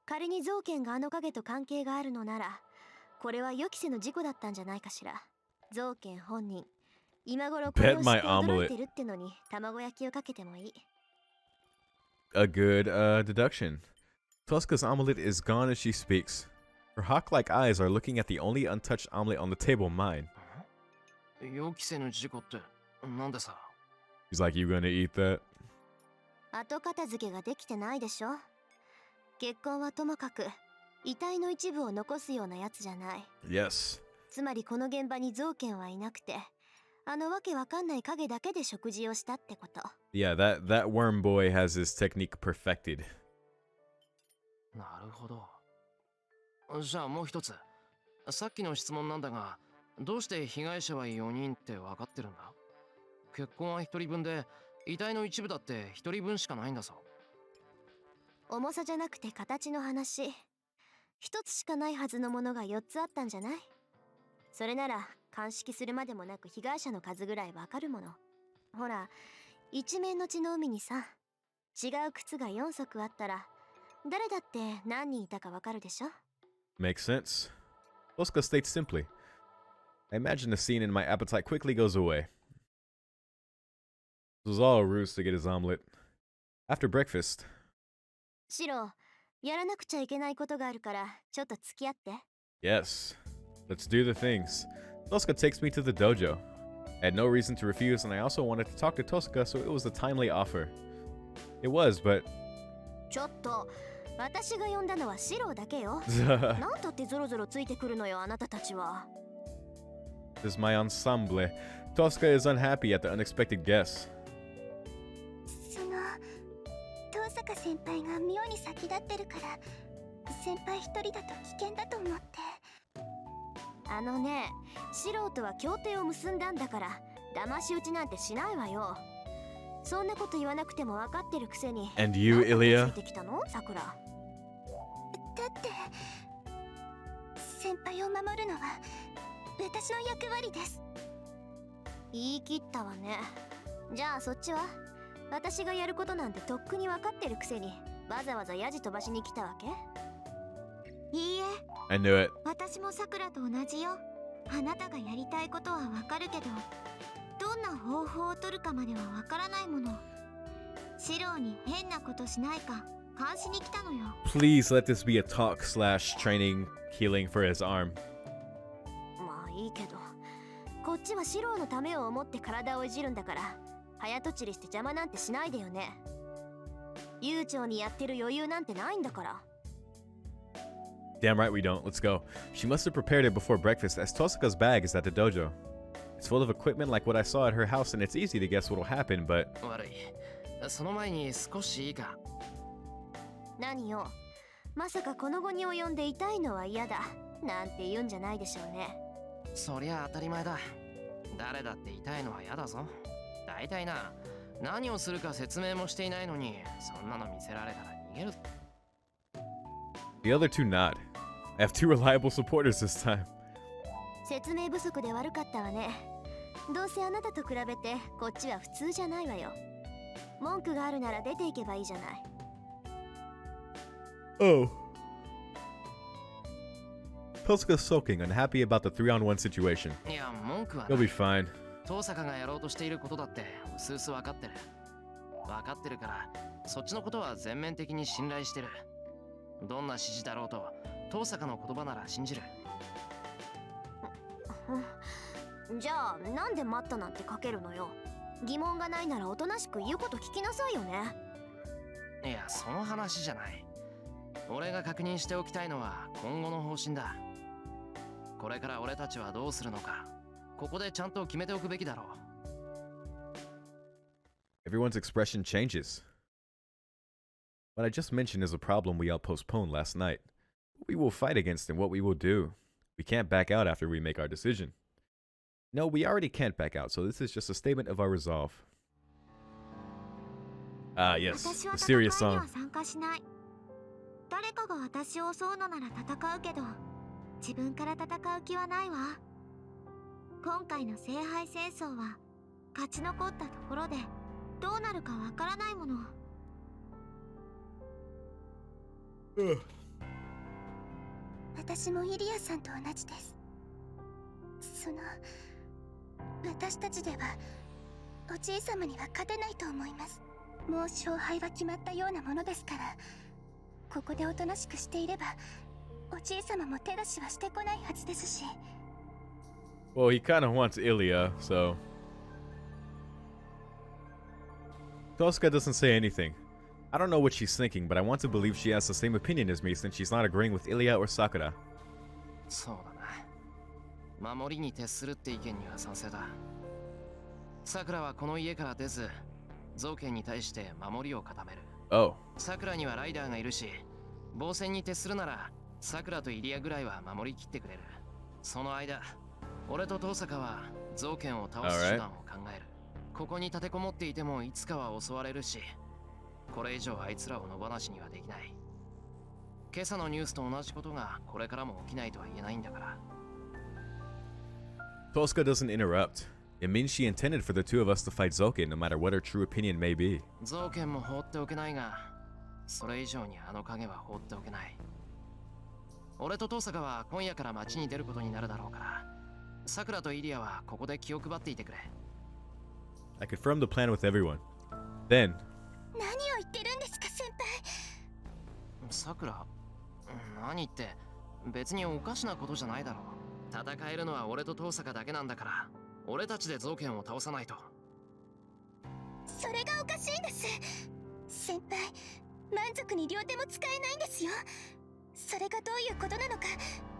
仮に造剣があの影と関係があるのなら、これは予期せぬ事故だったんじゃないかしら。造剣本人、今頃これを知って驚いてるってのに卵焼きをかけてもいい。A good deduction. Tosca's omelet is gone as she speaks. Her hawk-like eyes are looking at the only untouched omelet on the table, mine. 予期せぬ事故って、なんでさ。 He's like, you gonna eat that? 後片付けができてないでしょ。結婚はともかく遺体の一部を残すようなやつじゃない。 Yes. つまりこの現場に造犬はいなくて、あのわけわかんない影だけで食事をしたってこと。 Yeah, that worm boy has his technique perfected. なるほど。じゃあもう一つ。さっきの質問なんだが、どうして被害者は4人って分かってるんだ？結婚は1人分で、遺体の一部だって1人分しかないんだぞ。重さじゃなくて形の話。一つしかないはずのものが4つあったんじゃない？それなら鑑識するまでもなく被害者の数ぐらいわかるもの。ほら、一面の血の海にさ、違う靴が4足あったら誰だって何人いたかわかるでしょ。 Makes sense. Tosca states simply. I imagine the scene and my appetite quickly goes away. This was all a ruse to get his omelet. After breakfast. シロ、やらなくちゃいけないことがあるからちょっと付き合って。 Yes. Let's do the things. Tosca takes me to the dojo. I had no reason to refuse, and I also wanted to talk to Tosca, so it was a timely offer. It was, but ちょっと、私が呼んだのはシロだけよ。なんとってゾロゾロついてくるのよ、あなたたちは。 this is my ensemble. Tosca is unhappy at the unexpected guest. その、遠坂先輩が妙に先立ってるから、先輩一人だと危険だと思って。あのね、素人は協定を結んだんだから、騙し討ちなんてしないわよ。そんなこと言わなくても分かってるくせに。 And you, Ilya? ついてきたの、さくら。だって先輩を守るのは私の役割です。言い切ったわね。じゃあそっちは？私がやることなんてとっくに分かってるくせにわざわざヤジ飛ばしに来たわけ？いいえ、 I knew it. 私もさくらと同じよ。あなたがやりたいことは分かるけど、どんな方法を取るかまでは分からないもの。シローに変なことしないか監視に来たのよ。 Please let this be a talk slash training healing for his arm. まあいいけど、こっちはシローのためを思って体をいじるんだから、早とちりして邪魔なんてしないでよね。悠長にやってる余裕なんてないんだから。 Damn right we don't. Let's go. She must have prepared it before breakfast, as Tosaka's bag is at the dojo. It's full of equipment like what I saw at her house, and it's easy to guess what'll happen, but 悪い。その前に少しいいか？何よ、まさかこの後に及んで痛いのは嫌だなんて言うんじゃないでしょうね。そりゃ当たり前だ。誰だって痛いのは嫌だぞ。大体な、何をするか説明もしていないのに、そんなの見せられたら逃げる。 the other two nod. I have two reliable supporters this time. 説明不足で悪かったわね。どうせあなたと比べてこっちは普通じゃないわよ。文句があるなら出ていけばいいじゃない。 Oh. Tosaka's sulking, unhappy about the 3-on-1 situation. いや、文句は He'll be fine. 遠坂がやろうとしていることだってうすうす分かってる。分かってるから、そっちのことは全面的に信頼してる。どんな指示だろうと、遠坂の言葉なら信じる。じゃあなんで待ったなんて書けるのよ。疑問がないならおとなしく言うこと聞きなさいよね。いや、その話じゃない。俺が確認しておきたいのは今後の方針だ。これから俺たちはどうするのか、ここでちゃんと決めておくべきだろう。 Everyone's expression changes. What I just mentioned is a problem we all postponed last night. What we will fight against and what we will do. We can't back out after we make our decision. No, we already can't back out, so this is just a statement of our resolve. Ah, yes, 私は the 戦い serious に song. は参加しない。誰かが私を襲うのなら戦うけど、自分から戦う気はないわ。今回の聖杯戦争は勝ち残ったところでどうなるかわからないもの。私もイリアさんと同じです。その、私たちではおじい様には勝てないと思います。もう勝敗は決まったようなものですから、ここでおとなしくしていればおじい様も手出しはしてこないはずですし。 Well, he kind of wants Ilya, so... Tosca doesn't say anything. I don't know what she's thinking, but I want to believe she has the same opinion as me since she's not agreeing with Ilya or Sakura. そうだな。守りに徹するって意見には賛成だ。さくらはこの家から出ず、造形に対して守りを固める。Oh. さくらにはライダーがいるし、防戦に徹するなら、さくらとイリアぐらいは守りきってくれる。その間、俺と遠坂は造形を倒す手段を考える。ここに立てこもっていてもいつかは襲われるし、これ以上あいつらを野放しにはできない。今朝のニュースと同じことがこれからも起きないとは言えないんだから。Tosca doesn't interrupt. It means she intended for the two of us to fight Zoken no matter what her true opinion may be. 造形も放っておけないが、それ以上にあの影は放っておけない。俺と遠坂は今夜から街に出ることになるだろうから、さくらとイリアはここで気を配っていてくれ。I confirmed the plan with everyone. Then, 何を言ってるんですか先輩。さくら、何って別におかしなことじゃないだろう。戦えるのは俺と遠坂だけなんだから、俺たちで造形を倒さないと。それがおかしいんです。先輩、満足に両手も使えないんですよ。それがどういうことなのか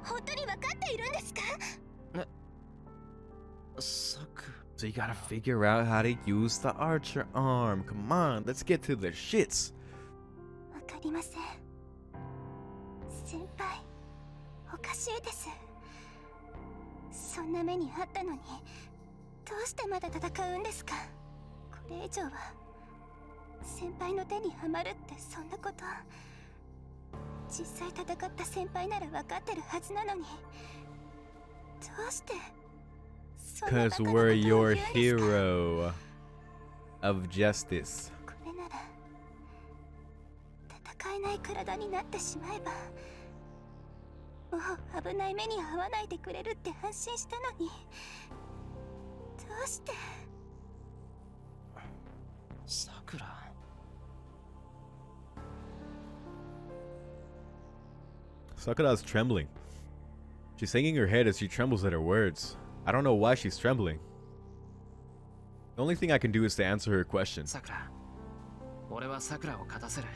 本当に分かっているんですか？さく。so you gotta figure out how to use the archer arm. Come on, let's get to the shits. わかりません。先輩、おかしいです。そんな目にあったのに、どうしてまだ戦うんですか？これ以上は先輩の手にはまるってそんなこと。実際戦った先輩なら分かってるはずなのに、どうしてそんなバ Cause カなことを we're 言うん your ですか？ hero of justice. これなら戦えない体になってしまえば、もう危ない目に遭わないでくれるって安心したのに、どうして？さくら。Sakura is trembling. She's hanging her head as she trembles at her words. I don't know why she's trembling. The only thing I can do is to answer her question. さくら、俺はさくらを勝たせる。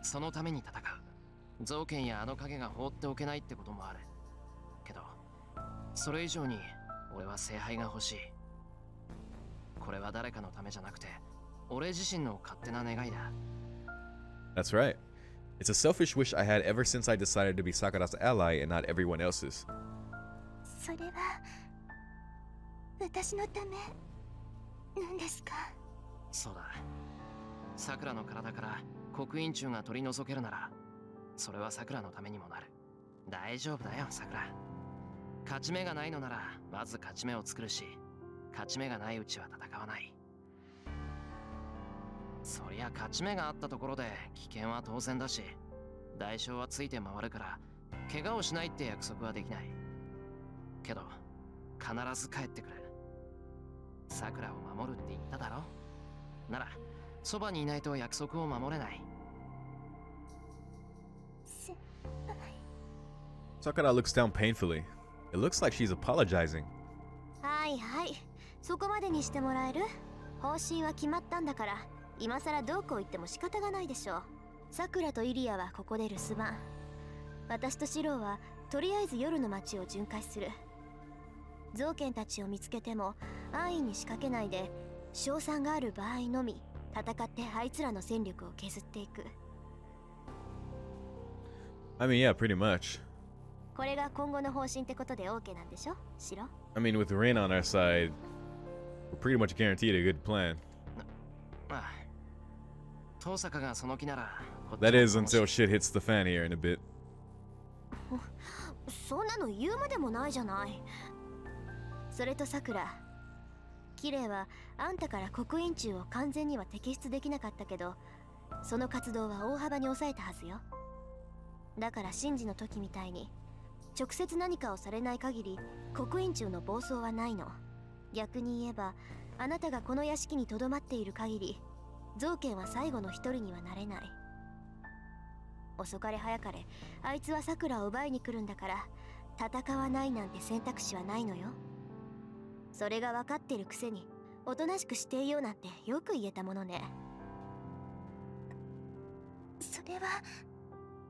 そのために戦う。造形やあの影が放っておけないってこともある。けど、それ以上に俺は聖杯が欲しい。これは誰かのためじゃなくて、俺自身の勝手な願いだ。That's right. It's a selfish wish I had ever since I decided to be Sakura's ally and not everyone else's. それは私のためなんですか？そうだ。さくらの体から刻印虫が取り除けるなら、それはさくらのためにもなる。大丈夫だよ、さくら。勝ち目がないのなら、まず勝ち目を作るし、勝ち目がないうちは戦わない。そりゃ勝ち目があったところで危険は当然だし、代償はついて回るから、怪我をしないって約束はできない。けど、必ず帰ってくる。さくらを守るって言っただろ？なら、そばにいないと約束を守れない。先輩。 Sakura looks down painfully. It looks like she's apologizing. はいはい、そこまでにしてもらえる？方針は決まったんだから、今さらどうこう言っても仕方がないでしょう。さくらとイリアはここで留守番。私とシローはとりあえず夜の街を巡回する。造剣たちを見つけても安易に仕掛けないで、勝算がある場合のみ戦ってあいつらの戦力を削っていく。 I mean, yeah, pretty much. これが今後の方針ってことで OK なんでしょ、シロ？ I mean, with Rain on our side, we're pretty much guaranteed a good plan. ああ。遠坂がその気なら、こっち That も is until shit hits the fan here in a bit. そんなの言うまでもないじゃない。それとさくら、キレイはあんたから刻印虫を完全には摘出できなかったけど、その活動は大幅に抑えたはずよ。だから神事の時みたいに直接何かをされない限り刻印虫の暴走はないの。逆に言えば、あなたがこの屋敷に留まっている限り造剣は最後の一人にはなれない。遅かれ早かれあいつはさくらを奪いに来るんだから、戦わないなんて選択肢はないのよ。それが分かってるくせにおとなしくしていようなんてよく言えたものね。それは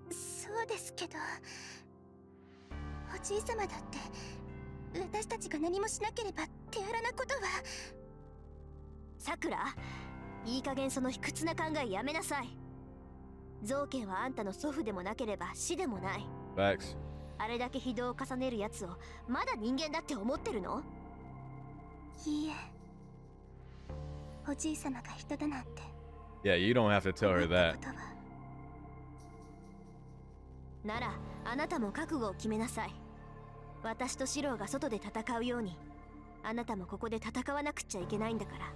そうですけど、おじいさまだって私たちが何もしなければ手荒なことは。さくら、いい加減その卑屈な考えやめなさい。造形はあんたの祖父でもなければ死でもない。 Facts. あれだけ非道を重ねるやつをまだ人間だって思ってるの？いいえ、おじいさまが人だなんて。 Yeah, you don't have to tell her 思った that. ことは。ならあなたも覚悟を決めなさい。私とシローが外で戦うように、あなたもここで戦わなくちゃいけないんだから。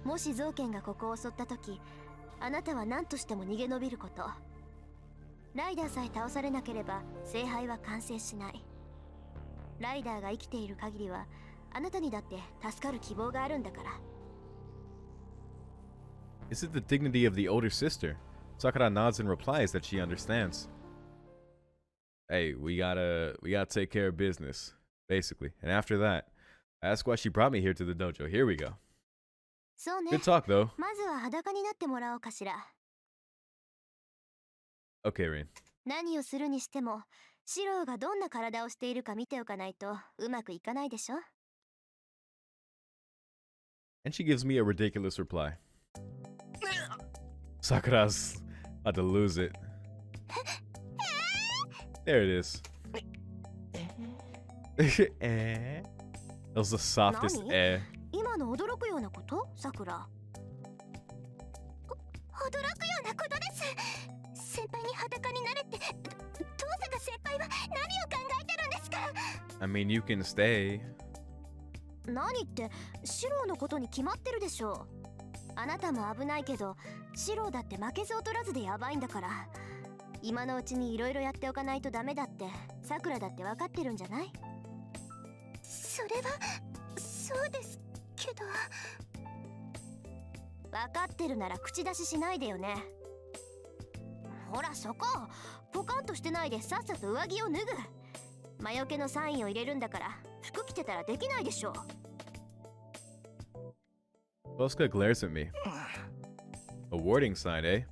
もし造剣がここを襲った時、あなたは何としても逃げ延びること。ライダーさえ倒されなければ聖杯は完成しない。ライダーが生きている限りはあなたにだって助かる希望があるんだから。 Is it the dignity of the older sister? Sakura nods and replies that she understands. Hey, we gotta take care of business, basically. And after that, I ask why she brought me here to the dojo. Here we go. そうね。 Good talk, though. まずは裸になってもらおうかしら。 Okay, Rain. 何をするにしてもシローがどんな体をしているか見ておかないとうまくいかないでしょ。 And she gives me a ridiculous reply. Sakura's about to lose it. There it is. Eh. That was the softest Nani? eh. 今の驚くようなこと？さくら。驚くようなことです。先輩に裸になれって、遠坂先輩は何を考えてるんですか？ I mean, you can stay. 何ってシローのことに決まってるでしょ。あなたも危ないけどシローだって負けず劣らずでやばいんだから、今のうちにいろいろやっておかないとダメだってさくらだって分かってるんじゃない？それはそうですけど。分かってるなら口出ししないでよね。ほらそこ、ポカンとしてないでさっさと上着を脱ぐ。魔除けのサインを入れるんだから服着てたらできないでしょ。 Bosuka glares at me. A warning sign, eh?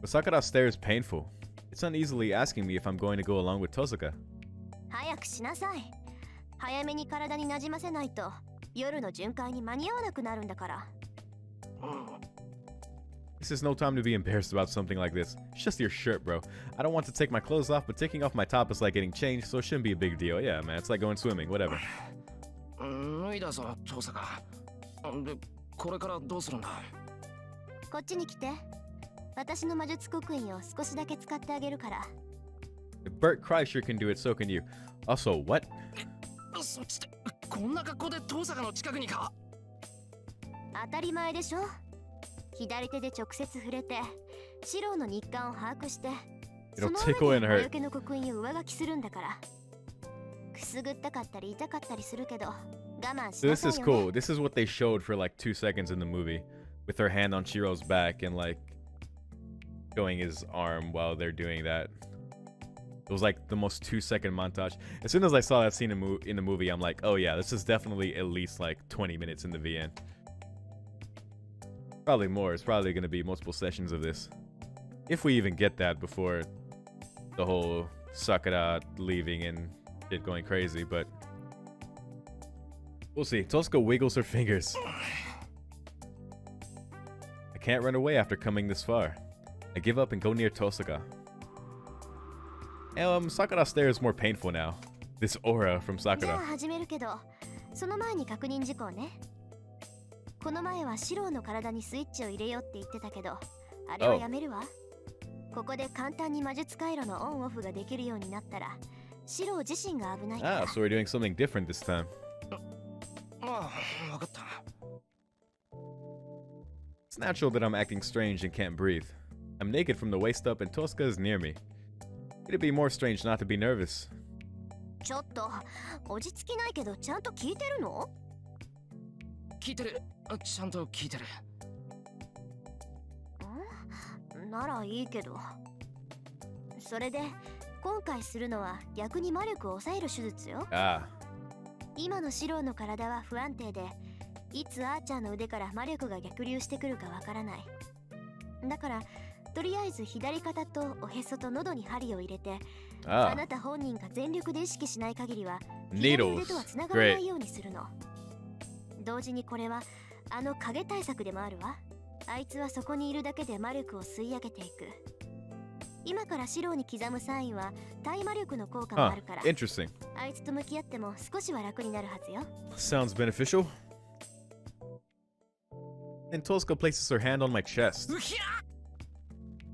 But Sakura's stare is painful. It's uneasily asking me if I'm going to go along with Tosuka. 早くしなさい。早めに体になじませないと夜の巡回に間に合わなくなるんだから。 This is no time to be embarrassed about something like this. It's just your shirt, bro. I don't want to take my clothes off, but taking off my top is like getting changed, so it shouldn't be a big deal. Yeah, man, it's like going swimming, whatever. 脱いだぞ、遠坂。で、これからどうするんだ？こっちに来て。私の魔術刻印を少しだけ使ってあげるから。 If Bert Kreischer can do it, so can you. Also, what? そっちってこんな格好で遠坂の近くにか？当たり前でしょ。左手で直接触れてシローの日韓を把握して、 It'll その tickle 上 and で魔 hurt. 除けの刻印を上書きするんだから。くすぐったかったり痛かったりするけど我慢し So な this さい is よ cool. ね。 This is what they showed for like 2 seconds in the movie, with her hand on Shiro's back and like showing his arm while they're doing that. It was like the most 2-second montage. As soon as I saw that scene in the movie, I'm like, oh yeah, this is definitely at least like 20 minutes in the VN. Probably more. It's probably going to be multiple sessions of this. If we even get that before the whole Sakura leaving and it going crazy, but we'll see. Tosuka wiggles her fingers. I can't run away after coming this far. I give up and go near Tosuka. Sakura's stare is more painful now. This aura from じゃあ Sakura. 始めるけど、その前に確認事項ね。この前はシローの体にスイッチを入れようって言ってたけど、あれはやめるわ。ここで簡単に魔術回路のオンオフができるようになったら、シロー自身が危ないから。 Ah, so we're doing something different this time. ああ、わかった。 It's natural that I'm acting strange and can't breathe. I'm naked from the waist up and Tosuka is near me. It'd be more strange not to be nervous. ちょっと落ち着きないけどちゃんと聞いてるの？聞いてる。ちゃんと聞いてる。ならいいけど。それで今回するのは逆に魔力を抑える手術よ。 Ah, 今のシローの体は不安定で、いつアーチャーの腕から魔力が逆流してくるかわからない。だからとりあえず左肩とおへそと喉に針を入れて、あなた本人が全力で意識しない限りは左腕とはつながらないようにするの。同時にこれはあの影対策でもあるわ。あいつはそこにいるだけで魔力を吸い上げていく。今からシローに刻むサインは対魔力の効果もあるから、interesting. あいつと向き合っても少しは楽になるはずよ。 Sounds beneficial. And Tosca places her hand on my chest.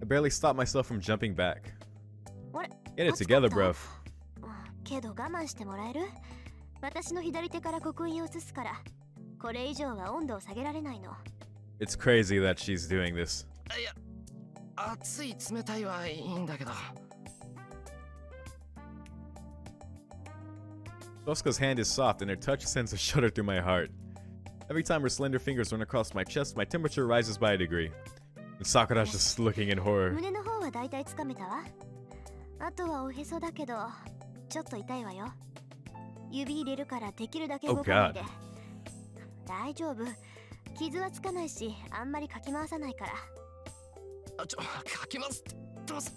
I barely stop myself from jumping back. Get it together, bro. けど我慢してもらえる？私の左手から刻印を移すから、これ以上は温度を下げられないの。It's crazy that she's doing this. いや、熱い冷たいはいいんだけど。Tosca's hand is soft and her touch sends a shudder through my heart. Every time her slender fingers run across my chest, my temperature rises by a degree. And Sakura's just looking in horror. 胸の方はだいたいつかめたわ。あとはおへそだけど、ちょっと痛いわよ。指入れるからできるだけ動かないで。大丈夫。傷はつかないし、あんまりかき回さないから。かきますって言ってます。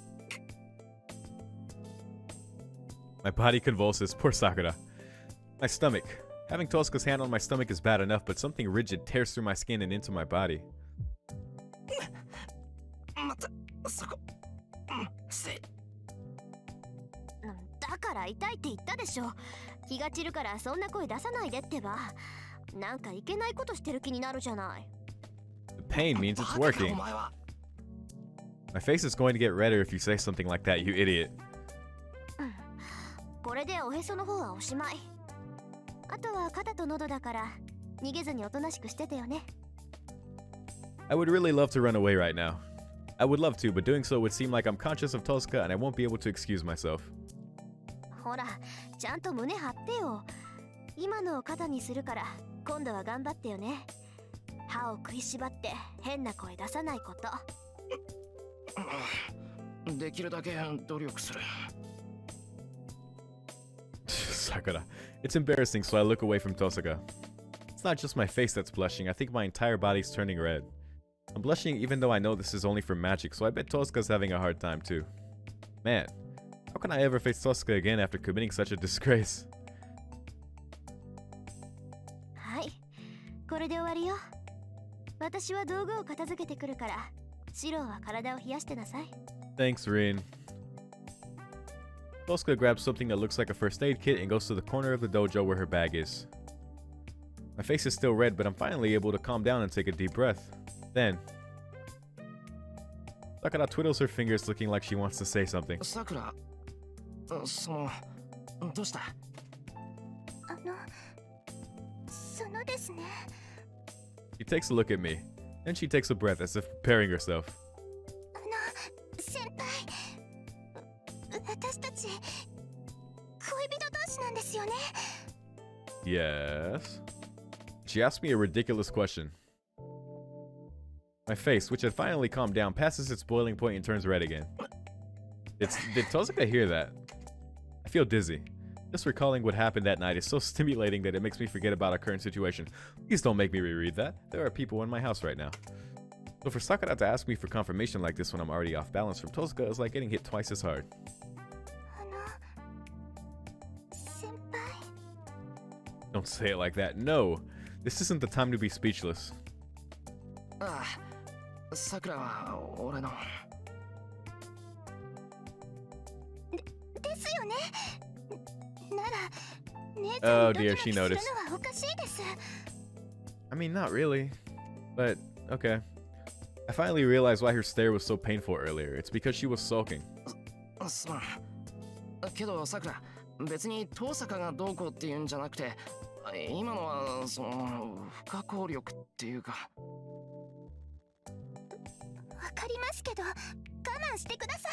My body convulses. Poor Sakura. My stomach. Having Tosca's hand on my stomach is bad enough, but something rigid tears through my skin and into my body. また、そこ。だから痛いって言ったでしょ。気が散るからそんな声出さないでってば。なんかいけないことしてる気になるじゃない。The pain means it's working. My face is going to get redder if you say something like that, you idiot. これでおへその方はおしまい。あとは肩と喉だから逃げずにおとなしくしててよね。I would really love to run away right now. I would love to, but doing so would seem like I'm conscious of Tosca and I won't be able to excuse myself. ほら、ちゃんと胸張ってよ。今のを肩にするから今度は頑張ってよね。歯を食いしばって変な声出さないこと。できるだけ努力する。Sakura. It's embarrassing, so I look away from Tosaka. It's not just my face that's blushing, I think my entire body's turning red. I'm blushing even though I know this is only for magic, so I bet Tosaka's having a hard time too. Man, how can I ever face Tosaka again after committing such a disgrace? はい、これで終わりよ。私は道具を片付けてくるから、シローは体を冷やしてなさい。Thanks, Rin. Tosca grabs something that looks like a first aid kit and goes to the corner of the dojo where her bag is. My face is still red, but I'm finally able to calm down and take a deep breath. Then, Sakura twiddles her fingers looking like she wants to say something. さくら、どうした？そのですね。She takes a look at me. Then she takes a breath as if preparing herself. 先輩、私たち恋人同士なんですよね。Yes. She asked me a ridiculous question. My face, which had finally calmed down, passes its boiling point and turns red again. Did Tosaka hear that? I feel dizzy. Just recalling what happened that night is so stimulating that it makes me forget about our current situation. Please don't make me reread that. There are people in my house right now. So for Sakura to ask me for confirmation like this when I'm already off balance from Tosaka is like getting hit twice as hard. 先輩。 Don't say it like that. No! This isn't the time to be speechless. ああ、さくらは俺の。ですよね。なら、姉ち Oh ゃんに dear, ドキ she ドキす noticed. るのはおかしいです。 I mean, not really. But, okay. I finally realized why her stare was so painful earlier. It's because she was sulking. すまん。けどさくら、別に遠坂がどうこうっていうんじゃなくて、今のは不可抗力っていうか。わかりますけど、我慢してください。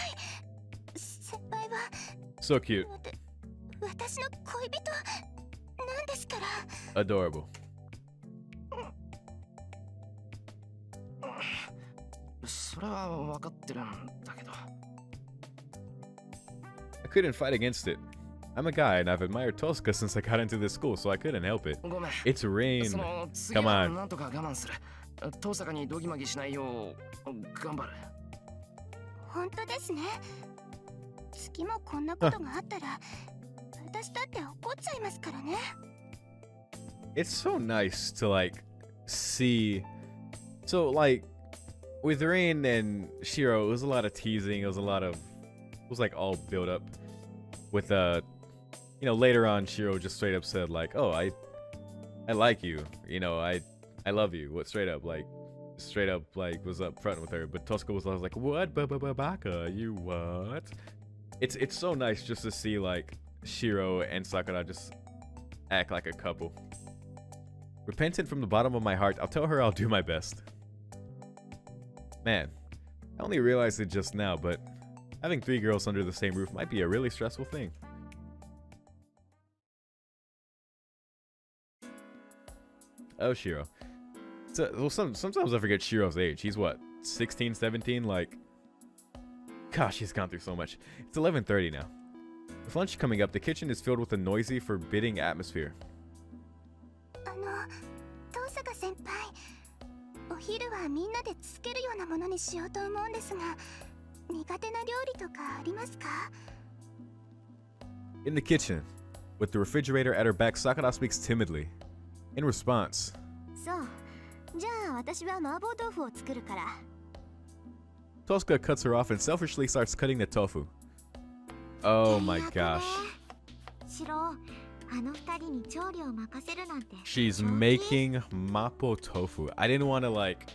先輩は So cute. 私の恋人なんですから。 Adorable. それは分かってるんだけど。I couldn't fight against it. I'm a guy and I've admired Tosca since I got into this school, so I couldn't help it. ごめん。 It's Rain. その次 Come は on. なんとか我慢する。遠坂にドギマギしないよう頑張る。本当ですね。月もこんなことがあったら私だって怒っちゃいますからね。 It's so nice to like see. So like with Rain and Shiro, it was a lot of teasing. It was like all built up. With later on, Shiro just straight up said like, "Oh, I like you. I love you." What straight up like was up front with her. But Tosca was always like, "What, Baka? You what?" It's so nice just to see like Shiro and Sakura just act like a couple. Repentant from the bottom of my heart, I'll tell her I'll do my best. Man, I only realized it just now, but having 3 girls under the same roof might be a really stressful thing. Oh, Shiro. Sometimes I forget Shiro's age. He's what, 16, 17? Like, gosh, he's gone through so much. It's 11:30 now. With lunch coming up, the kitchen is filled with a noisy, forbidding atmosphere. 遠坂先輩、お昼はみんなでつけるようなものにしようと思うんですが、苦手な料理とかありますか？ In the kitchen, with the refrigerator at her back, Sakura speaks timidly. In response, そう、じゃあ私は麻婆豆腐を作るから。 Tosca cuts her off and selfishly starts cutting the tofu. Oh my gosh. シロ、あの二人に調理を任せるなんて。 She's making mapo tofu. I didn't want to like...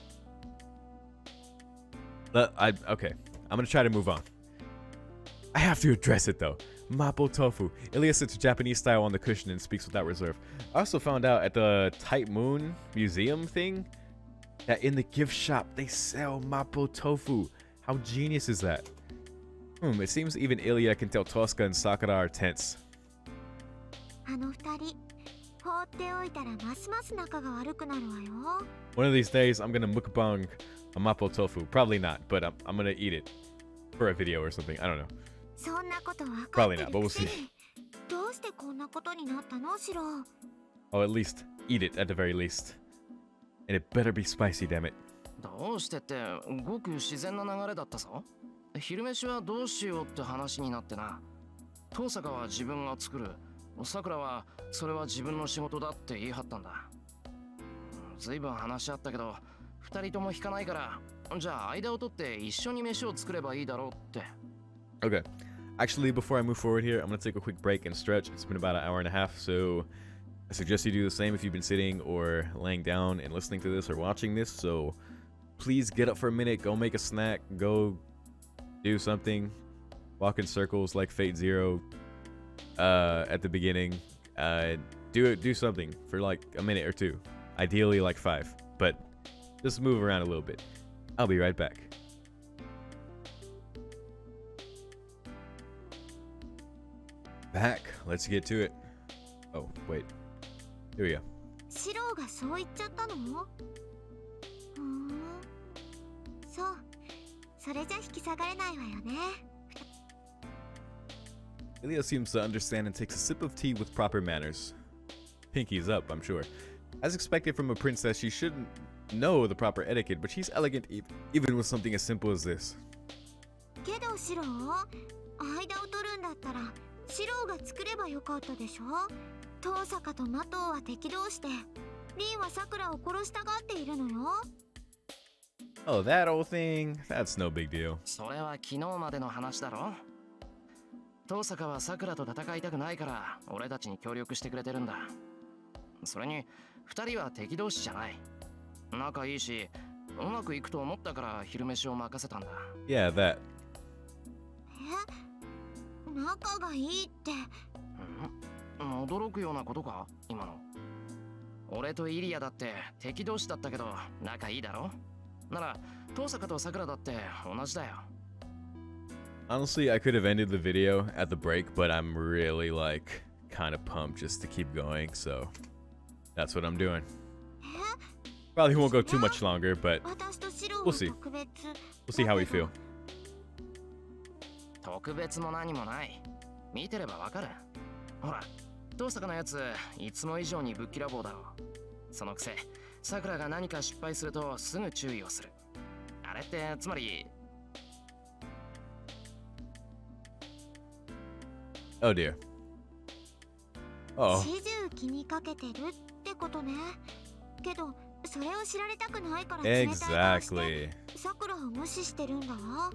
Okay, I'm gonna try to move on. I have to address it though. Mapo tofu. Ilya sits Japanese style on the cushion and speaks without reserve. I also found out at the Type Moon Museum thing that in the gift shop they sell mapo tofu. How genius is that? It seems even Ilya can tell Tosca and Sakura are tense. あの二人、放っておいたらますます仲が悪くなるわよ。 One of these days, I'm gonna mukbang a mapo tofu. Probably not, but I'm gonna eat it for a video or something. I don't know. そんなこと分かって Probably る not, but we'll くせ see. に、どうしてこんなことになったの、シロ？ Oh, at least eat it at the very least. And it better be spicy, damn it. どうしてってごく自然な流れだったぞ。昼飯はどうしようって話になってな。遠坂は自分が作る。さくらはそれは自分の仕事だって言い張ったんだ。ずいぶん話し合ったけど、二人とも引かないから、じゃあ間を取って一緒に飯を作ればいいだろうって。Okay. Actually, before I move forward here, I'm gonna take a quick break and stretch. It's been about an hour and a half, so I suggest you do the same if you've been sitting or laying down and listening to this or watching this. So please get up for a minute, go make a snack, go do something, walk in circles like Fate Zero at the beginning. Do something for like a minute or two, ideally like 5, but just move around a little bit. I'll be right back. Back. Let's get to it. Oh, wait. Here we go. シロがそう言っちゃったの？そう。それじゃ引き下がれないわよね。 Ilya seems to understand and takes a sip of tea with proper manners. Pinky's up, I'm sure. As expected from a princess, she shouldn't know the proper etiquette, but she's elegant even with something as simple as this. けどシロ、間を取るんだったらシロが作ればよかったでしょ。遠坂とマトウは敵同士で、リンはサクラを殺したがっているのよ。 Oh, that old thing? That's no big deal. それは昨日までの話だろ。遠坂はサクラと戦いたくないから俺たちに協力してくれてるんだ。それに二人は敵同士じゃない。仲いいしうまくいくと思ったから昼飯を任せたんだ。 Yeah, that. 仲がいいって。驚くようなことか今の。俺とイリアだって敵同士だったけど仲いいだろ。なら遠坂とサクラだって同じだよ。 Honestly, I could have ended the video at the break, but I'm really like kind of pumped just to keep going, so that's what I'm doing. Probably won't go too much longer, but we'll see. We'll see how we feel. 特別も何もない。見てればわかる。ほら、遠坂のやついつも以上にぶっきらぼうだろう。そのくせ、サクラが何か失敗するとすぐ注意をする。あれってつまり Oh dear. Oh. 始終気にかけてるってことね。けどそれを知られたくないから冷たい顔して Exactly. さくらを無視してるんだわ。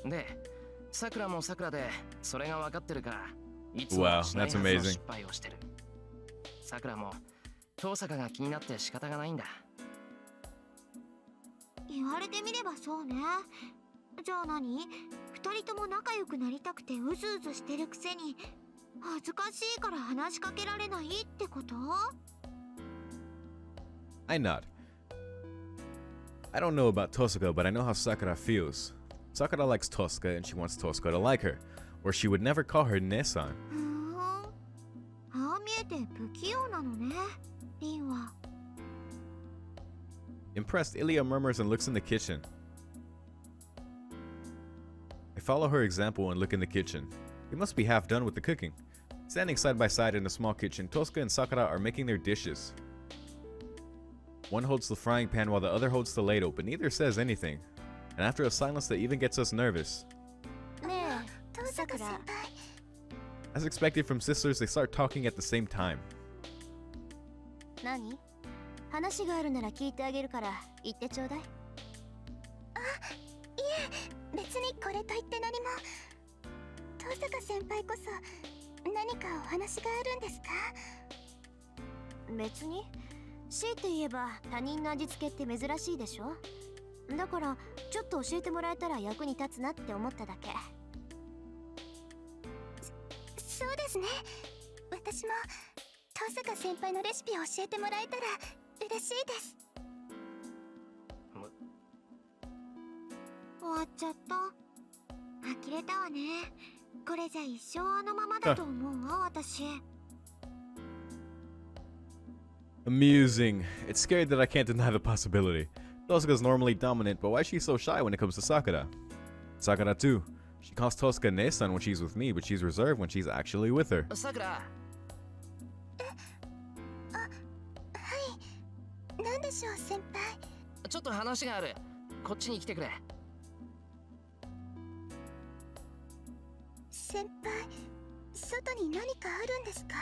で、さくらもさくらでそれが分かってるから、いつも Wow, しないは that's ずの amazing. 失敗をしてる。さくらも遠坂が気になって仕方がないんだ。言われてみればそうね。じゃあ何？二人とも仲良くなりたくてうずうずしてるくせに恥ずかしいから話しかけられないってこと？ I nod. I don't know about Tosaka, but I know how Sakura feels. Sakura likes Tosaka and she wants Tosaka to like her, or she would never call her Nesan. ふーん。ああ見えて不器用なのね、リンは。Impressed, Ilya murmurs and looks in the kitchen. I follow her example and look in the kitchen. They must be half done with the cooking. Standing side by side in a small kitchen, Tosaka and Sakura are making their dishes. One holds the frying pan while the other holds the ladle, but neither says anything. And after a silence that even gets us nervous. ねえ、さくら。 As expected from sisters, they start talking at the same time. 何？話があるなら聞いてあげるから言ってちょうだい。あ、いえ、別にこれと言って何も。遠坂先輩こそ何かお話があるんですか？別に。強いて言えば他人の味付けって珍しいでしょ。だからちょっと教えてもらえたら役に立つなって思っただけ。そうですね。私も遠坂先輩のレシピを教えてもらえたら嬉しいです。終わっちゃった。呆れたわね。これじゃ一生あのままだと思うわ、私。Amusing. It's scary that I can't deny the possibility. Tosaka's normally dominant, but why is she so shy when it comes to Sakura? Sakura too. She calls Tosaka Nesan when she's with me, but she's reserved when she's actually with her. さくら。はい。なんでしょう、先輩。ちょっと話がある。こっちに来てくれ。先輩、外に何かあるんですか？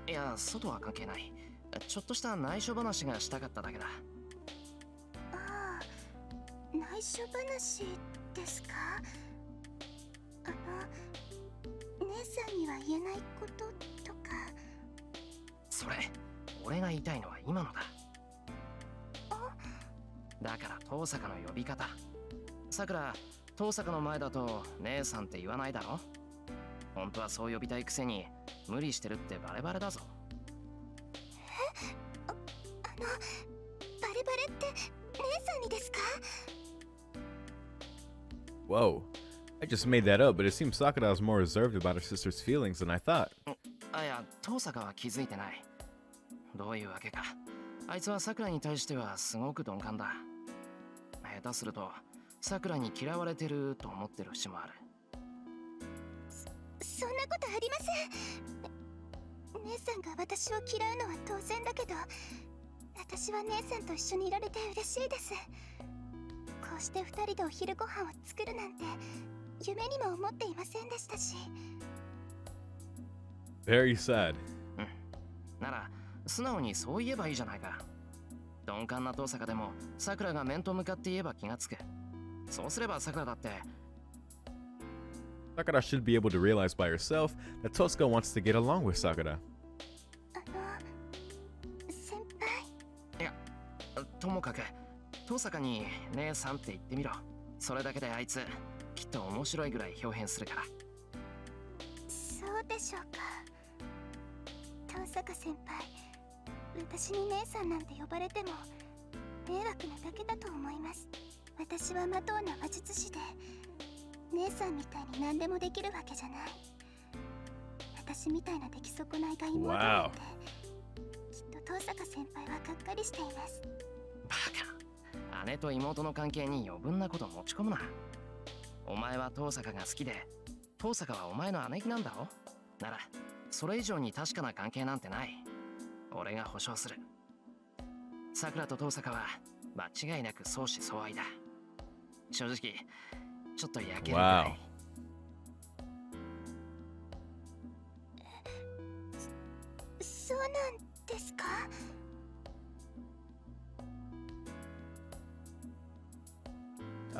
いや、外は関係ない。ちょっとした内緒話がしたかっただけだ。ああ、内緒話ですか？姉さんには言えないこととか。それ、俺が言いたいのは今のだ。だから遠坂の呼び方。さくら、遠坂の前だと姉さんって言わないだろ。本当はそう呼びたいくせに無理してるってバレバレだぞ。バレバレって姉さんにですか？ Whoa. I just made that up, but it seems Sakura is more reserved about her sister's feelings than I thought. あ、いや、遠坂は気づいてない。どういうわけか。あいつはさくらに対してはすごく鈍感だ。下手するとさくらに嫌われてると思ってる節もある。そんなことありません。姉さんが私を嫌うのは当然だけど、私は姉さんと一緒にいられて嬉しいです。こうして二人でお昼ご飯を作るなんて夢にも思っていませんでしたし。Very sad. なら素直にそう言えばいいじゃないか。鈍感な遠坂でもさくらが面と向かって言えば気がつく。そうすればさくらだって。Sakura should be able to realize by herself that Tosaka wants to get along with Sakura. 先輩。いや、ともかく遠坂に姉さんって言ってみろ。それだけであいつきっと面白いぐらい表現するから。そうでしょうか。遠坂先輩、私に姉さんなんて呼ばれても迷惑なだけだと思います。私は魔導の魔術師で姉さんみたいに何でもできるわけじゃない。私みたいな出来損ないが妹なんて、きっと遠坂先輩はがっかりしています。バカ。姉と妹の関係に余分なこと持ち込むな。お前は遠坂が好きで、遠坂はお前の姉貴なんだろ。ならそれ以上に確かな関係なんてない。俺が保証する。さくらと遠坂は間違いなく相思相愛だ。正直ちょっと焼けるぐらい。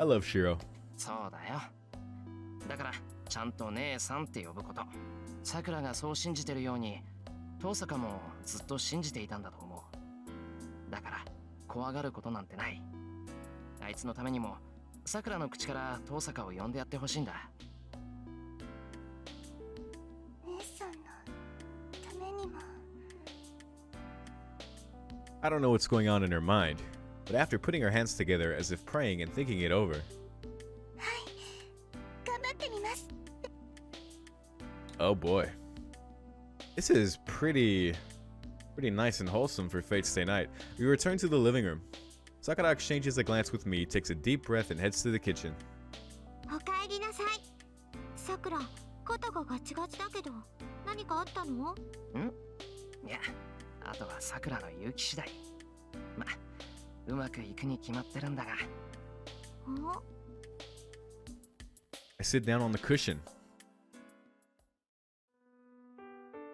I love Shiro. そうだよ。だからちゃんと姉さんって呼ぶこと。さくらがそう信じてるように遠坂もずっと信じていたんだと思う。だから怖がることなんてない。あいつのためにもさくらの口から遠坂を呼んでやってほしいんだ。姉さんのためにも。 I don't know what's going on in her mind, but after putting her hands together as if praying and thinking it over, 頑張ってみます。 oh boy. This is pretty nice and wholesome for Fate's Day night. We return to the living room. Sakura exchanges a glance with me, takes a deep breath, and heads to the kitchen. おかえりなさい。さくら、肩がガチガチだけど、何かあったの？いや、あとはさくらの勇気次第。ま、うまくいくに決まってるんだが。お？ I sit down on the cushion.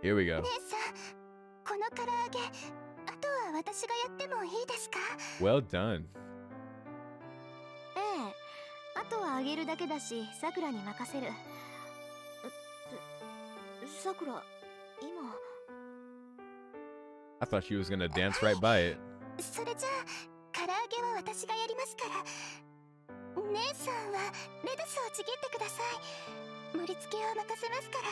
Here we go. 姉さん、この唐揚げ、あとは私がやってもいいですか？ Well done. ええ、あとはあげるだけだし、さくらに任せる。さくら、今。 I thought she was gonna dance right by it. それじゃあ、唐揚げは私がやりますから。姉さんはレタスをちぎってください。盛り付けを任せますから。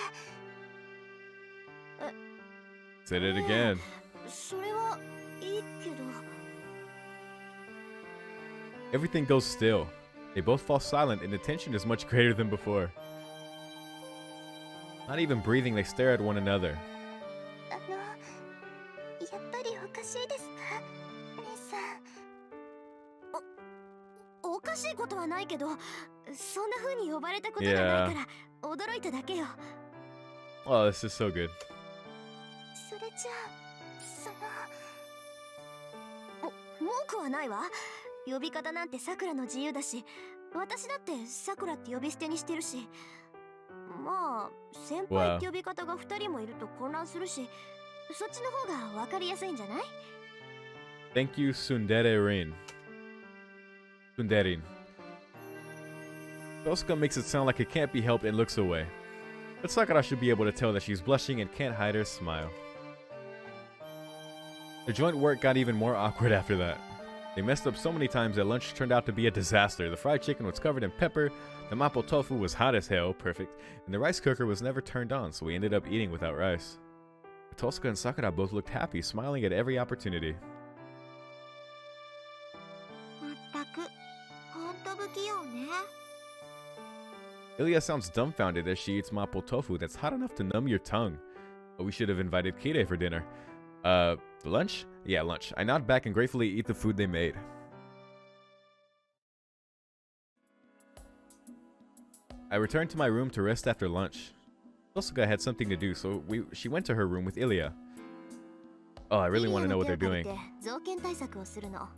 Said it again. それはいいけど。 Everything goes still. They both fall silent and the tension is much greater than before. Not even breathing, they stare at one another. やっぱりおかしいですか、姉さん。おかしいことはないけど、そんな風に呼ばれたことがないから驚いただけよ。 Oh, this is so good. それじゃあ、文句はないわ。呼び方なんてさくらの自由だし、私だってさくらって呼び捨てにしてるし。まあ、先輩って呼び方が2人もいると混乱するし、そっちの方が分かりやすいんじゃない？ Thank you, Sundererin. Sunderin. Tosuka makes it sound like it can't be helped and looks away. But Sakura should be able to tell that she's blushing and can't hide her smile. The joint work got even more awkward after that. They messed up so many times that lunch turned out to be a disaster. The fried chicken was covered in pepper, the mapo tofu was hot as hell, perfect, and the rice cooker was never turned on, so we ended up eating without rice. Tosuka and Sakura both looked happy, smiling at every opportunity. まったく、ほんと不器用ね。 Ilya sounds dumbfounded as she eats mapo tofu that's hot enough to numb your tongue. But we should have invited Kire for dinner. Lunch? Yeah, lunch. I nod back and gratefully eat the food they made. I returned to my room to rest after lunch. Tosuka had something to do, so she went to her room with Ilya. Oh, I really want to know what they're doing. 造形対策をするの。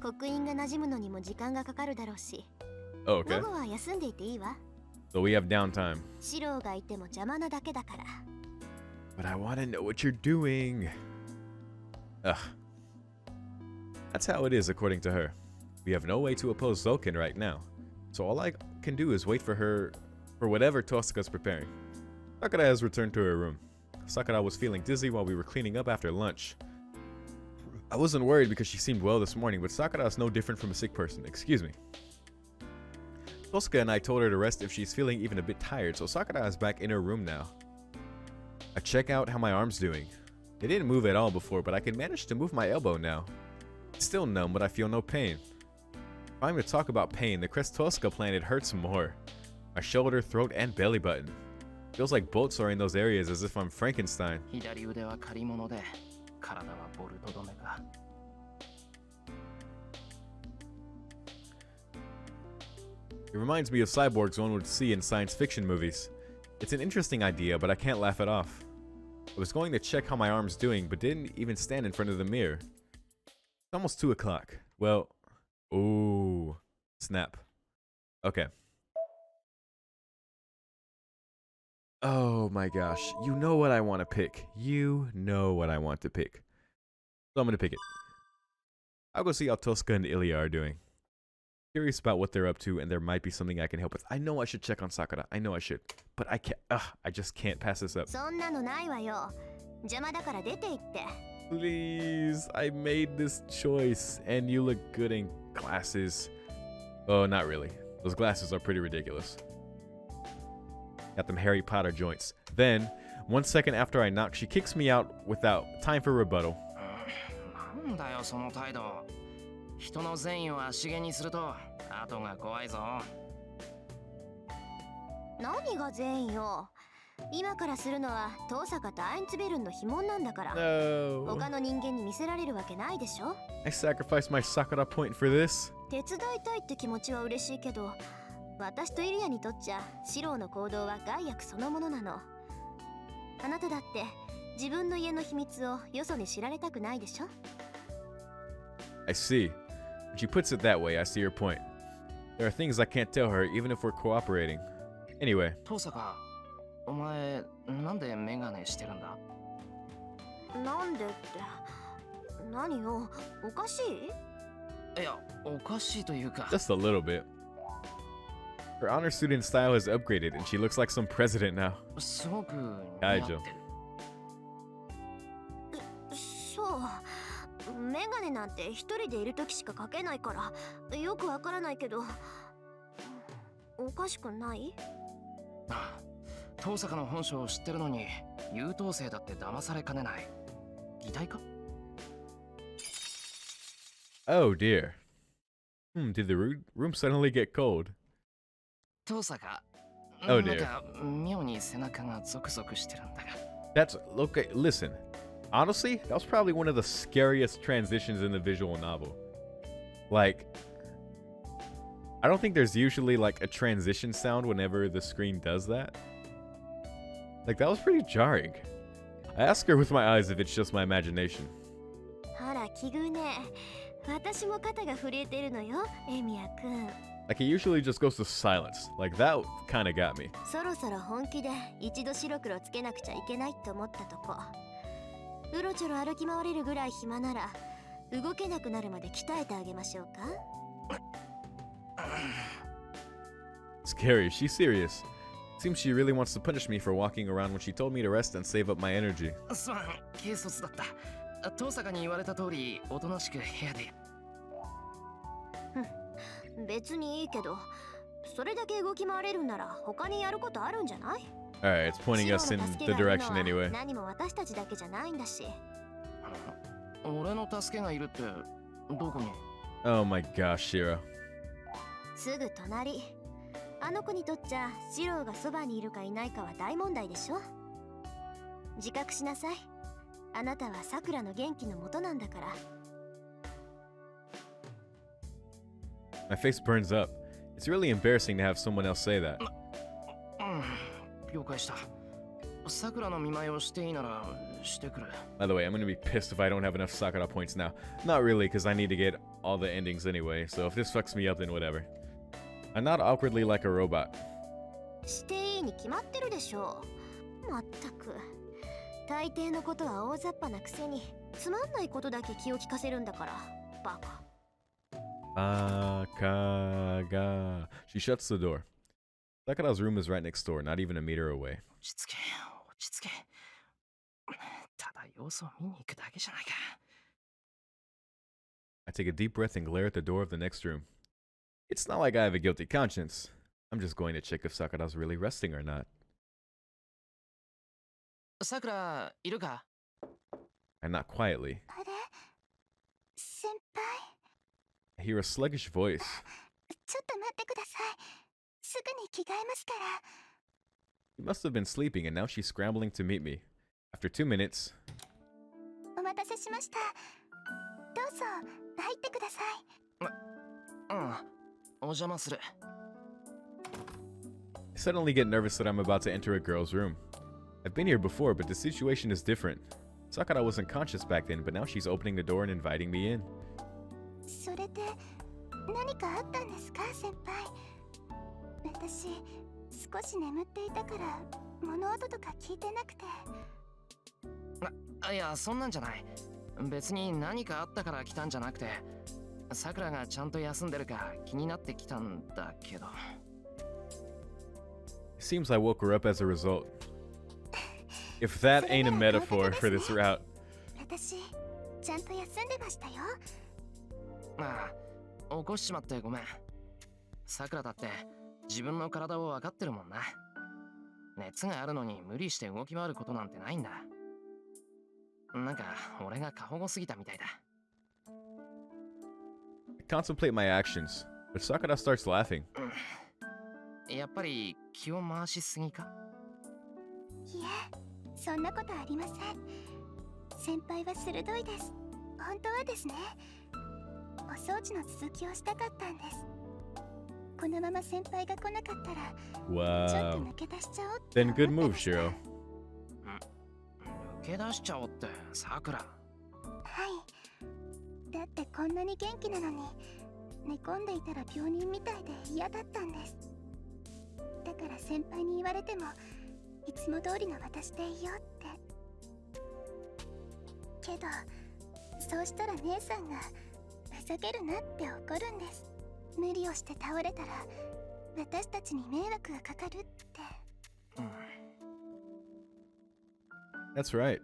刻印が馴染むのにも時間がかかるだろうし。 Oh, okay. 午後は休んでいていいわ。 So we have downtime. シローがいても邪魔なだけだから。 But I want to know what you're doing. Ugh. That's how it is, according to her. We have no way to oppose Zoken right now. So all I can do is wait for whatever Tosuka's preparing. Sakura has returned to her room. Sakura was feeling dizzy while we were cleaning up after lunch. I wasn't worried because she seemed well this morning, but Sakura is no different from a sick person. Excuse me. Tosuka and I told her to rest if she's feeling even a bit tired, so Sakura is back in her room now. I check out how my arm's doing. They didn't move at all before, but I can manage to move my elbow now. It's still numb, but I feel no pain. If I'm to talk about pain, the crest Tosuka planted hurts more. My shoulder, throat, and belly button. Feels like bolts are in those areas as if I'm Frankenstein. 左腕は借り物で、体はボルト止めか。 It reminds me of cyborgs one would see in science fiction movies. It's an interesting idea, but I can't laugh it off. I was going to check how my arm's doing, but didn't even stand in front of the mirror. It's almost 2 o'clock. Well, ooh, snap. Okay. Oh my gosh, you know what I want to pick. You know what I want to pick. So I'm going to pick it. I'll go see how Tosuka and Ilya are doing. Curious about what they're up to, and there might be something I can help with. I know I should check on Sakura. I know I should. But I can't. I just can't pass this up. そんなのないわよ。邪魔だから出て行って。Please, I made this choice, and you look good in glasses. Oh, not really. Those glasses are pretty ridiculous. Got them Harry Potter joints. Then, 1 second after I knock, she kicks me out without time for rebuttal. なんだよその態度。人の善意を足毛にすると後が怖いぞ。何が善意よ。今からするのは遠坂とアインツベルンの非問なんだから。No. 他の人間に見せられるわけないでしょ。I sacrificed my Sakura point for this. 手伝いたいって気持ちは嬉しいけど、私とイリアにとっちゃシローの行動は害悪そのものなの。あなただって自分の家の秘密をよそに知られたくないでしょ。 I see. When she puts it that way, I see her point. There are things I can't tell her, even if we're cooperating. Anyway. 遠坂、お前なんでメガネしてるんだ？なんでって何よ、おかしい？いや、おかしいというか。Just a little bit. Her honor student style has upgraded, and she looks like some president now. すごく似合ってる。そう、メガネなんて一人でいる時しかかけないからよくわからないけど、おかしくない？ああ、遠坂の本性を知ってるのに優等生だって騙されかねない。擬態か？ Oh dear. Did the room suddenly get cold? 遠坂、 Oh なん dear. か妙に背中がゾクゾクしてるんだが。That's okay. Listen, honestly, that was probably one of the scariest transitions in the visual novel. Like, I don't think there's usually like a transition sound whenever the screen does that. Like, that was pretty jarring. I ask her with my eyes if it's just my imagination. あら奇遇ね。私も肩が震えてるのよ、エミヤくん。 Like, it usually just goes to silence. Like, that kind of got me. そろそろ本気で一度白黒つけなくちゃいけないって思ったとこ。うろちょろ歩き回れるぐらい暇なら動けなくなるまで鍛えてあげましょうか。 Scary. She's serious. Seems she really wants to punish me for walking around when she told me to rest and save up my energy. すまん、軽率だった。遠坂に言われた通りおとなしく部屋で。別にいいけど、それだけ動き回れるなら他にやることあるんじゃない？ Alright, it's pointing us in the direction anyway. 何も私たちだけじゃないんだし。俺の助けがいるってどこに？ Oh my gosh, Shiro. すぐ隣。あの子にとっちゃシローがそばにいるかいないかは大問題でしょ。自覚しなさい。あなたはさくらの元気の元なんだから。 My face burns up. It's really embarrassing to have someone else say that. 了解した。さくらの見舞いをしていいならしてくれ。 By the way, I'm gonna be pissed if I don't have enough Sakura points now. Not really, because I need to get all the endings anyway, so if this fucks me up, then whatever. I'm not awkwardly like a robot. していいに決まってるでしょう。まったく。大抵のことは大雑把なくせにつまんないことだけ気を利かせるんだから。バカ。Akaga. She shuts the door. Sakura's room is right next door, not even a meter away. 落ち着け、落ち着け。ただ様子を見に行くだけじゃないか。 I take a deep breath and glare at the door of the next room. It's not like I have a guilty conscience. I'm just going to check if Sakura's really resting or not. さくら、いるか？ I knock quietly. あれ？先輩？ I hear a sluggish voice. ちょっと待ってください。すぐに着替えますから。 She must have been sleeping and now she's scrambling to meet me. After 2 minutes, お待たせしました。どうぞ入ってください。うん、お邪魔する。 I suddenly get nervous that I'm about to enter a girl's room. I've been here before, but the situation is different. Sakura wasn't conscious back then, but now she's opening the door and inviting me in. それで何かあったんですか、先輩。私少し眠っていたから物音とか聞いてなくて。いや、そんなんじゃない。別に何かあったから来たんじゃなくて、さくらがちゃんと休んでるか気になってきたんだけど。It seems I woke her up as a result. If that ain't a metaphor for this route. 私ちゃんと休んでましたよ。ああ、起こしちまってごめん。さくらだって自分の体を分かってるもんな。熱があるのに無理して動き回ることなんてないんだ。なんか俺が過保護すぎたみたいだ。I contemplate my actions, but Sakura starts laughing. やっぱり気を回しすぎか？いえ、そんなことありません。先輩は鋭いです。本当はですね、お掃除の続きをしたかったんです。このまま先輩が来なかったら、ちょっと Wow. 抜け出しちゃおうって Then good 思って move, ました。 Shiro. 抜け出しちゃおうってさくら。はい。だってこんなに元気なのに、寝込んでいたら病人みたいで嫌だったんです。だから先輩に言われても、いつも通りの私でいようって。けど、そうしたら姉さんがふざけるなって怒るんです。無理をして倒れたら私たちに迷惑がかかるって。That's right.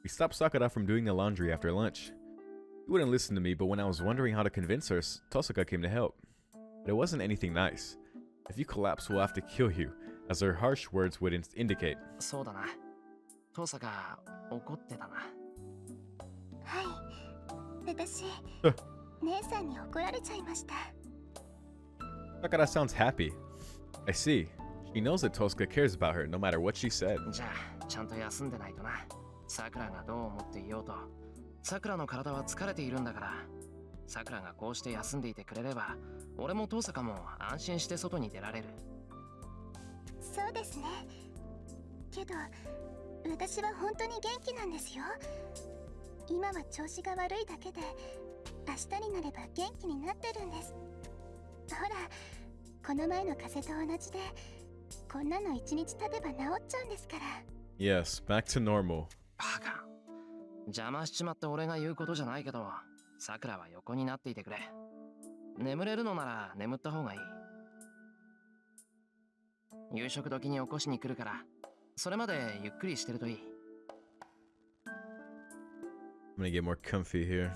We stopped Sakura from doing the laundry after lunch. She wouldn't listen to me, but when I was wondering how to convince her, Tosaka came to help. But it wasn't anything nice. If you collapse, we'll have to kill you, as her harsh words would indicate. そうだな。父さんが怒ってたな。はい。私、姉さんに怒られちゃいました。Sakura sounds happy. I see. She knows that Tosaka cares about her, no matter what she said. じゃあ、ちゃんと休んでないとな。さくらがどう思っていようと、さくらの体は疲れているんだから、さくらがこうして休んでいてくれれば、俺も父さんも安心して外に出られる。そうですね。けど、私は本当に元気なんですよ。今は調子が悪いだけで、明日になれば元気になってるんです。ほら、この前の風邪と同じで、こんなの1日経てば治っちゃうんですから。Yes, back to normal. バカ。邪魔しちまって俺が言うことじゃないけど、さくらは横になっていてくれ。眠れるのなら眠った方がいい。夕食時に起こしに来るから、それまでゆっくりしてるといい。I'm gonna get more comfy here.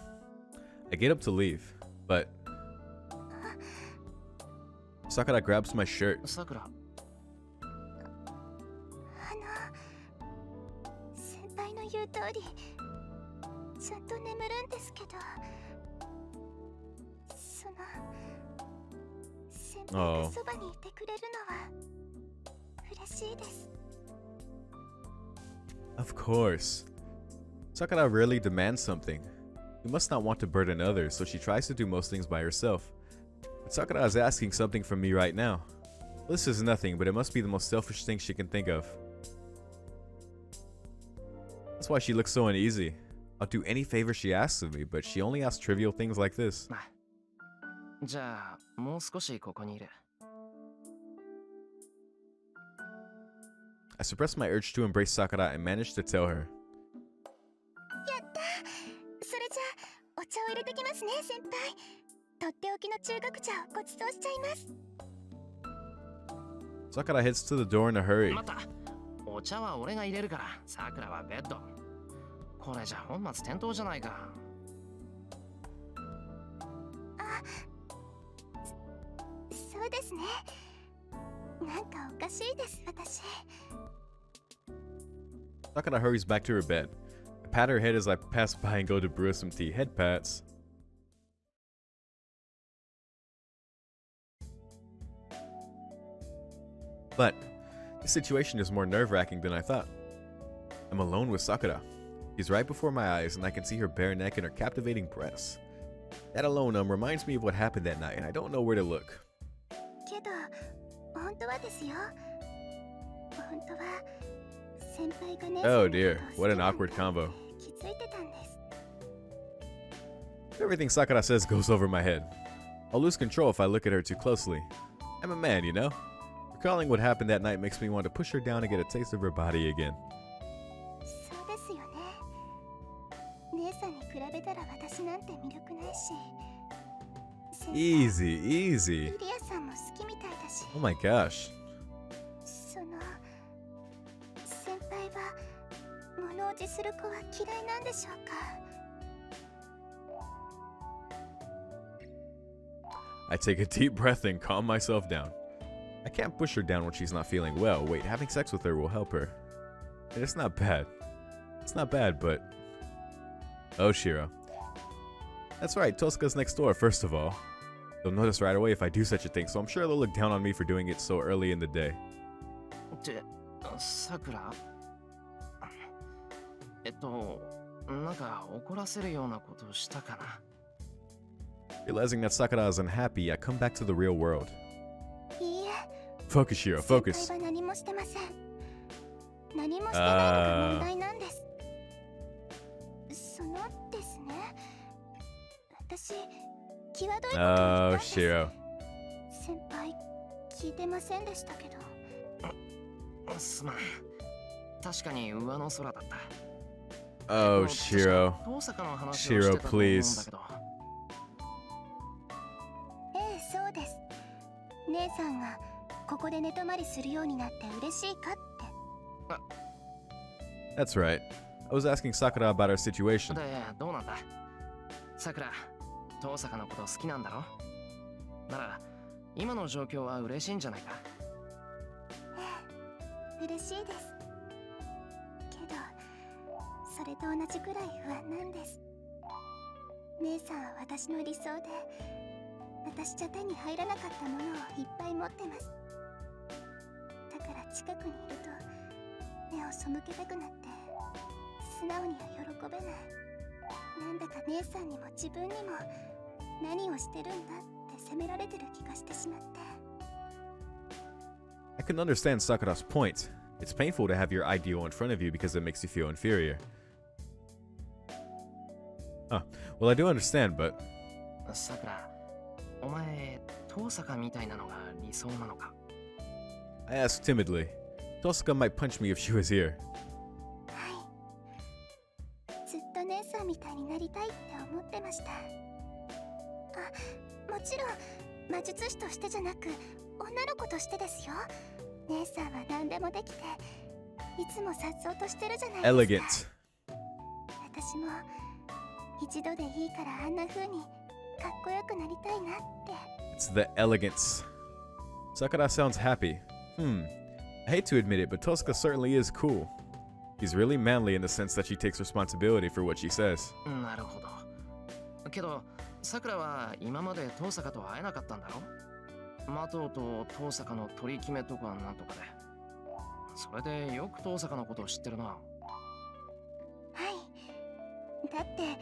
I get up to leave, but Sakura grabs my shirt. さくら。先輩の言う通り、ちゃんと眠るんですけど、その、先輩がそばにいてくれるのは嬉しいです。Of course. Sakura rarely demands something. You must not want to burden others, so she tries to do most things by herself. But Sakura is asking something from me right now. This is nothing, but it must be the most selfish thing she can think of. That's why she looks so uneasy. I'll do any favor she asks of me, but she only asks trivial things like this. じゃあ、もう少しここにいる。I suppress my urge to embrace Sakura and manage to tell her. やったー。それじゃあ、お茶を入れてきますね、先輩。とっておきの中国茶をご馳走しちゃいます。Sakura heads to the door in a hurry. 待った。お茶は俺が入れるから、さくらはベッド。これじゃ本末転倒じゃないか。そうですね。なんかおかしいです、私。Sakura hurries back to her bed. I pat her head as I pass by and go to brew some tea. Head pats. But this situation is more nerve-wracking than I thought. I'm alone with Sakura. She's right before my eyes, and I can see her bare neck and her captivating breasts. That alone reminds me of what happened that night, and I don't know where to look. けど、本当はですよ。本当は先輩がね。Oh dear, what an awkward combo. 気づいてたんです。 Everything Sakura says goes over my head. I'll lose control if I look at her too closely. I'm a man, you know? Recalling what happened that night makes me want to push her down and get a taste of her body again. そうですよね。姉さんに比べたら私なんて魅力ないし、Easy, easy. ユリアさんも好きみたいだし、 Oh my gosh. その先輩は物おじする子は嫌いなんでしょうか？ I take a deep breath and calm myself down. I can't push her down when she's not feeling well. Wait, having sex with her will help her. It's not bad. It's not bad, but... Oh, Shiro. That's right, Tosca's next door, first of all. They'll notice right away if I do such a thing, so I'm sure they'll look down on me for doing it so early in the day. ってさくらなんか怒らせるようなことしたかな。 Realizing that Sakura is unhappy, I come back to the real world. いいえ、 Focus, Shiro, 先 focus. 輩は何もしてません。何もしてないのが問題なんです。そのですね、私際どいことを言ったん Oh, です。 Shiro. 先輩聞いてませんでしたけど。すまん。確かに上の空だった。 Oh, Shiro. 遠坂の話をしてたと思うんだけど。ええ、そうです。姉さんがここで寝泊まりするようになって嬉しいかって。 That's right. I was asking Sakura about our situation. で、どうなんだ？さくら、遠坂のこと好きなんだろ？なら、今の状況は嬉しいんじゃないか？嬉しいです。けど、それと同じくらい不安なんです。姉さんは私の理想で、私じゃ手に入らなかったものをいっぱい持ってます。だから近くにいると目を背けたくなって、素直には喜べない。なんだか姉さんにも自分にも何をしてるんだって責められてる気がしてしまって。 I can understand Sakura's point. It's painful to have your ideal in front of you because it makes you feel inferior. Huh. Well, I do understand, but... さくら、お前、遠坂みたいなのが理想なのか？ I asked timidly. Tosaka might punch me if she was here. はい。ずっと姉さんみたいになりたいって思ってました。あ、もちろん魔術師としてじゃなく女の子としてですよ。姉さんは何でもできて、いつも颯爽としてるじゃないですか。 Elegant. 私も一度でいいからあんな風にかっこよくなりたいなって。 It's the elegance. Sakura sounds happy. I hate to admit it, but Tosaka certainly is cool. She's really manly in the sense that she takes responsibility for what she says. なるほど。けど、さくらは今まで遠坂と会えなかったんだろ？マトウと遠坂の取り決めとかなんとかで。それでよく遠坂のことを知ってるな。はい。だって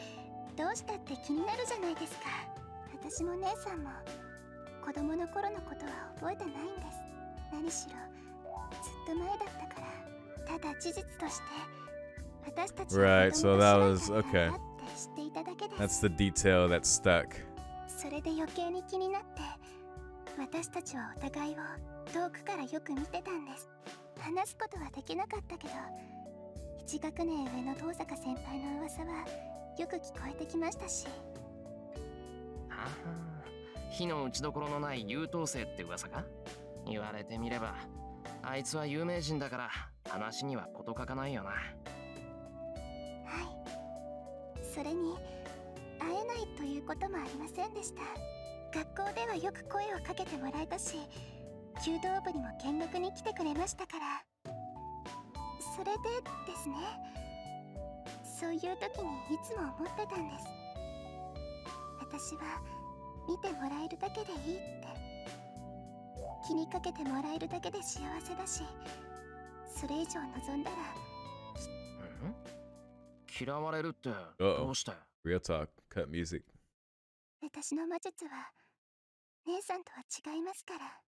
どうしたって気になるじゃないですか。私も姉さんも子供の頃のことは覚えてないんです。何しろずっと前だったから、ただ事実として私たち Right, so that was 子供と知ら okay. なかったんだって知っていただけです。 That's the detail that stuck. それで余計に気になって、私たちはお互いを遠くからよく見てたんです。話すことはできなかったけど、1学年上の遠坂先輩の噂はよく聞こえてきましたし。はは、火の打ちどころのない優等生って噂か？言われてみれば、あいつは有名人だから話には事欠かないよな。はい。それに会えないということもありませんでした。学校ではよく声をかけてもらえたし、弓道部にも見学に来てくれましたから。それでですね、そういう時にいつも思ってたんです。私は見てもらえるだけでいいって。気にかけてもらえるだけで幸せだし、それ以上望んだら。嫌われるってどうして？ Real talk. Cut music. 私の魔術は姉さんとは違いますから。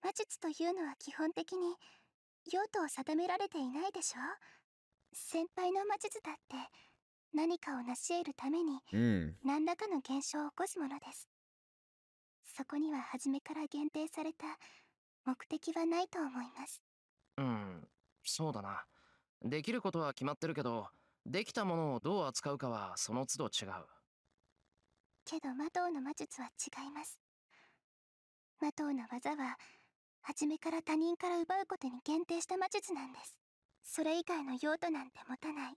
魔術というのは基本的に用途を定められていないでしょ。先輩の魔術だって何かを成し得るために何らかの現象を起こすものです。そこには初めから限定された目的はないと思います。そうだな。できることは決まってるけど、できたものをどう扱うかはその都度違う。けど魔導の魔術は違います。魔導の技は初めから他人から奪うことに限定した魔術なんです。それ以外の用途なんて持たない。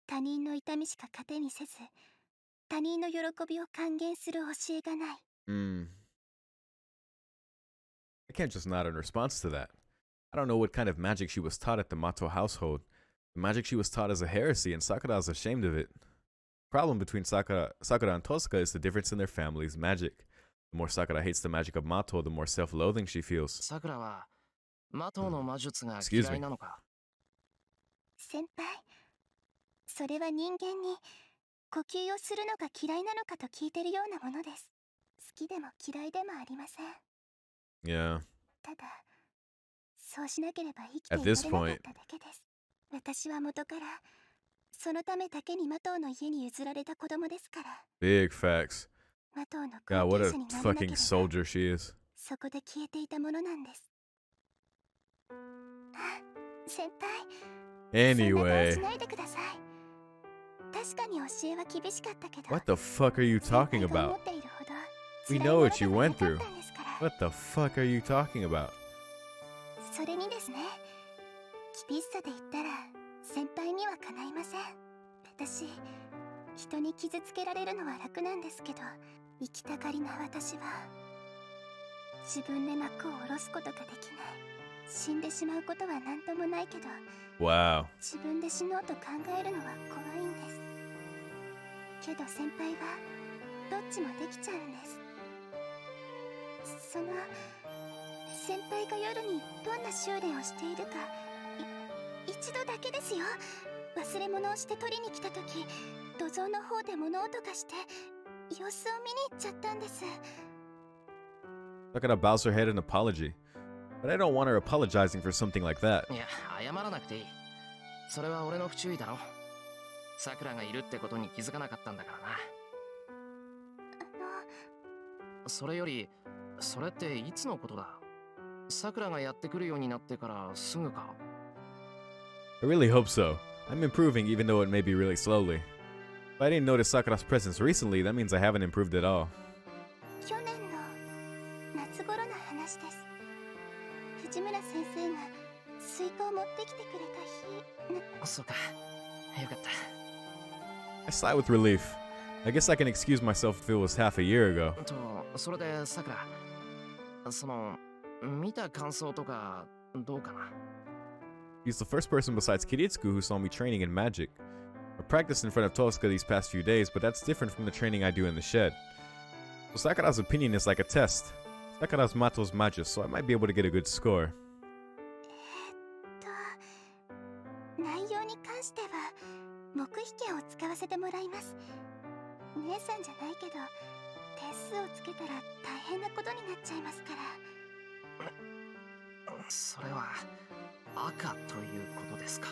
他人の痛みしか糧にせず、他人の喜びを還元する教えがない。I can't just nod in response to that. I don't know what kind of magic she was taught at the Mato household. The magic she was taught is a heresy, and Sakura is ashamed of it. The problem between Sakura and Tosca is the difference in their family's magic. The more Sakura hates the magic of Mato, the more self-loathing she feels. さくらは魔導の魔術が嫌いなのか？先輩、それは人間に呼吸をするのが嫌いなのかと聞いてるようなものです。好きでも嫌いでもありません。Yeah. ただ、そうしなければ生きていかれなかっただけです。私は元からそのためだけに魔導の家に譲られた子供ですから。Big facts. 魔導の God, 後 what 継 a 者にならなけれ fucking ば soldier she is. そこで消えていたものなんです。先輩、そんな顔 Anyway. しないでください。確かに教えは厳しかったけど、 What the fuck are you 先輩 talking が思 about? っているほど We 辛い know もの what で you はな went かっ through. たんですから。 What the fuck are you talking about? それにですね、厳しさで言ったら先輩にはかないません。私、人に傷つけられるのは楽なんですけど、生きたがりな私は自分で幕を下ろすことができない。死んでしまうことは何ともないけど、 Wow. 自分で死のうと考えるのは怖いんです。けど先輩はどっちもできちゃうんです。その先輩が夜にどんな修練をしているか、一度だけですよ。忘れ物をして取りに来た時、土蔵の方で物音がして様子を見に行っちゃったんです。 Sakura bows her head in apology. But I don't want her apologizing for something like that. いや、謝らなくていい。それは俺の不注意だろ。さくらがいるってことに気づかなかったんだからな。それより、それっていつのことだ？さくらがやってくるようになってからすぐか？ I really hope so. I'm improving even though it may be really slowly. If I didn't notice Sakura's presence recently, that means I haven't improved at all. 去年の夏頃の話です。藤村先生がスイカを持ってきてくれた日。そうか。よかった。I sigh with relief. I guess I can excuse myself if it was half a year ago. それでさくら、見た感想とかどうかな？ He's the first person besides Kiritsuku who saw me training in magic. I practiced in front of Tosca these past few days, but that's different from the training I do in the shed. So Sakura's opinion is like a test. Sakura's Mato's Magus, so I might be able to get a good score. 内容に関しては黙秘権を使わせてもらいます。姉さんじゃないけど点数をつけたら大変なことになっちゃいますから。それは赤ということですか？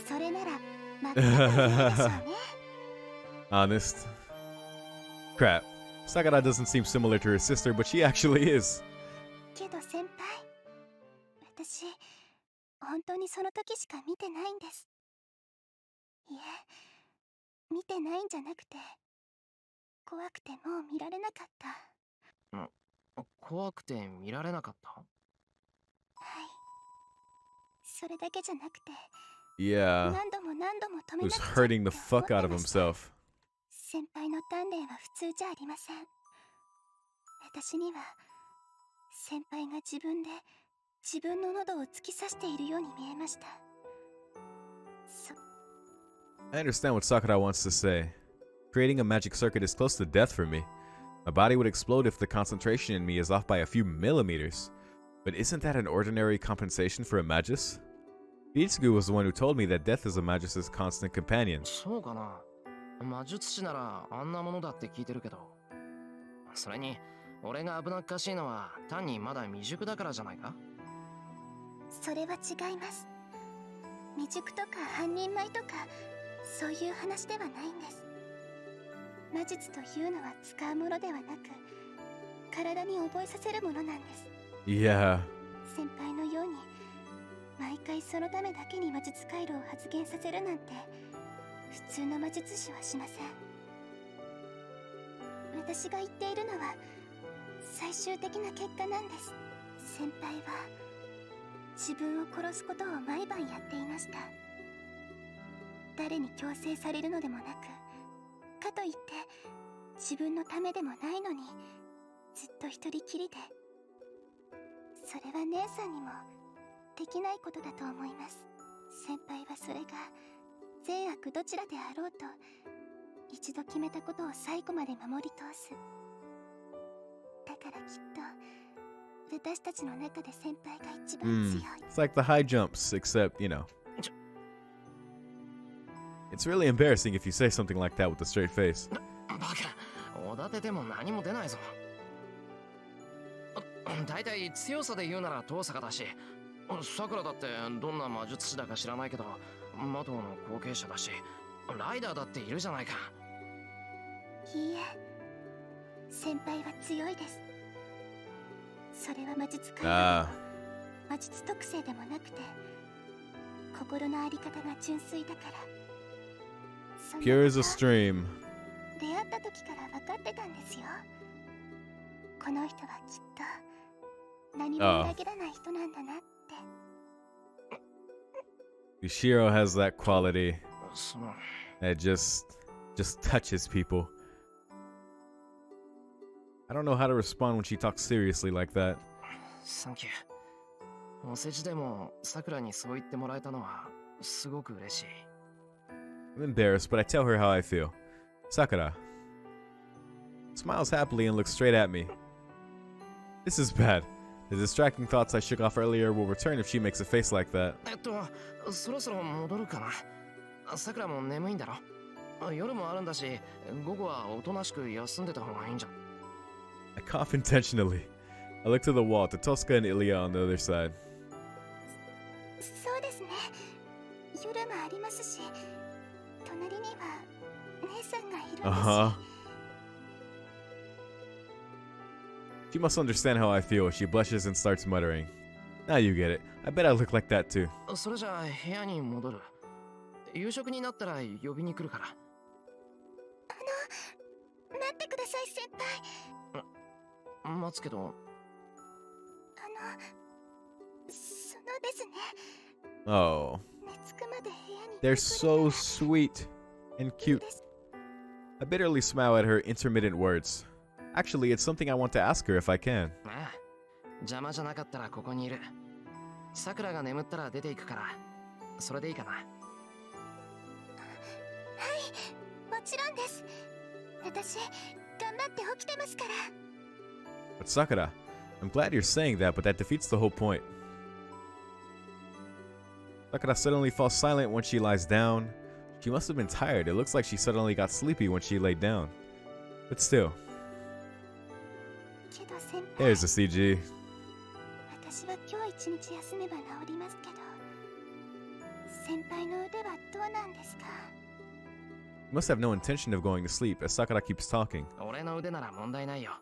それなら真っ赤というでしょうね。Honest. Crap. Sakura doesn't seem similar to her sister, but she actually is. けど先輩、私本当にその時しか見てないんです。いえ、見てないんじゃなくて怖くてもう見られなかった。怖くて見られなかった？はい。それだけじゃなくて、 Yeah. 何度も何度も止 He めな was くちゃ hurting the って fuck 思 out って of ました。 himself. 先輩の鍛錬は普通じゃありません。私には先輩が自分で自分の喉を突き刺しているように見えました。I understand what Sakura wants to say. Creating a magic circuit is close to death for me. My body would explode if the concentration in me is off by a few millimeters. But isn't that an ordinary compensation for a magus? Ichigo was the one who told me that death is a magus's constant companion. そうかな。魔術師ならあんなものだって聞いてるけど。それに俺が危なっかしいのは単にまだ未熟だからじゃないか？それは違います。未熟とか半人前とかそういう話ではないんです。魔術というのは使うものではなく体に覚えさせるものなんです。 Yeah. 先輩のように毎回そのためだけに魔術回路を発現させるなんて普通の魔術師はしません。私が言っているのは最終的な結果なんです。先輩は自分を殺すことを毎晩やっていました。誰に強制されるのでもなく、かといって自分のためでもないのにずっと一人きりで。それは姉さんにもできないことだと思います。先輩はそれが善悪どちらであろうと一度決めたことを最後まで守り通す。だからきっと私たちの中で先輩が一番強い。It's like the high jumps, except, you know. It's really embarrassing if you say something like that with a straight face. バカ、おだてても何も出ないぞ。だいたい強さで言うなら遠坂だし、さくらだってどんな魔術師だか知らないけど魔導の後継者だし、ライダーだっているじゃないか。いいえ、先輩は強いです。それは魔術界の魔術特性でもなくて心のあり方が純粋だから。そんな Pure こ as a と stream. 出会った時から分かってたんですよ。この人はきっと何も裏切らない人なんだなって。Yushiro has that quality その that just touches people. I don't know how to respond when she talks seriously like that. サンキュー。お世辞でもさくらにそう言ってもらえたのはすごく嬉しい。I'm embarrassed, but I tell her how I feel. Sakura smiles happily and looks straight at me. This is bad. The distracting thoughts I shook off earlier will return if she makes a face like that. そろそろ戻るかな。さくらも眠いんだろ。夜もあるんだし、午後はおとなしく休んでた方がいいんじゃ。I cough intentionally. I look to the wall to Tosca and Ilya on the other side. そうですね。夜もありますし、隣には姉さんがいるんですし。She must understand how I feel. She blushes and starts muttering. Now you get it. I bet I look like that too. それじゃあ部屋に戻る。夕食になったら呼びに来るから。待ってください、先輩。待つけど。そのですね。Oh. 寝つくまで部屋に。They're so sweet and cute. I bitterly smile at her intermittent words. Actually, it's something I want to ask her if I can. ああ、邪魔じゃなかったらここにいる。さくらが眠ったら出ていくから、それでいいかな。はい、もちろんです。私、頑張って起きてますから。But Sakura, I'm glad you're saying that, but that defeats the whole point. Sakura suddenly falls silent when she lies down. She must have been tired. It looks like she suddenly got sleepy when she laid down. But still. けど先輩、 There's the CG. 私は今日一日休めば治りますけど、先輩の腕はどうなんですか？ You must have no intention of going to sleep, as Sakura keeps talking. 俺の腕なら問題ないよ。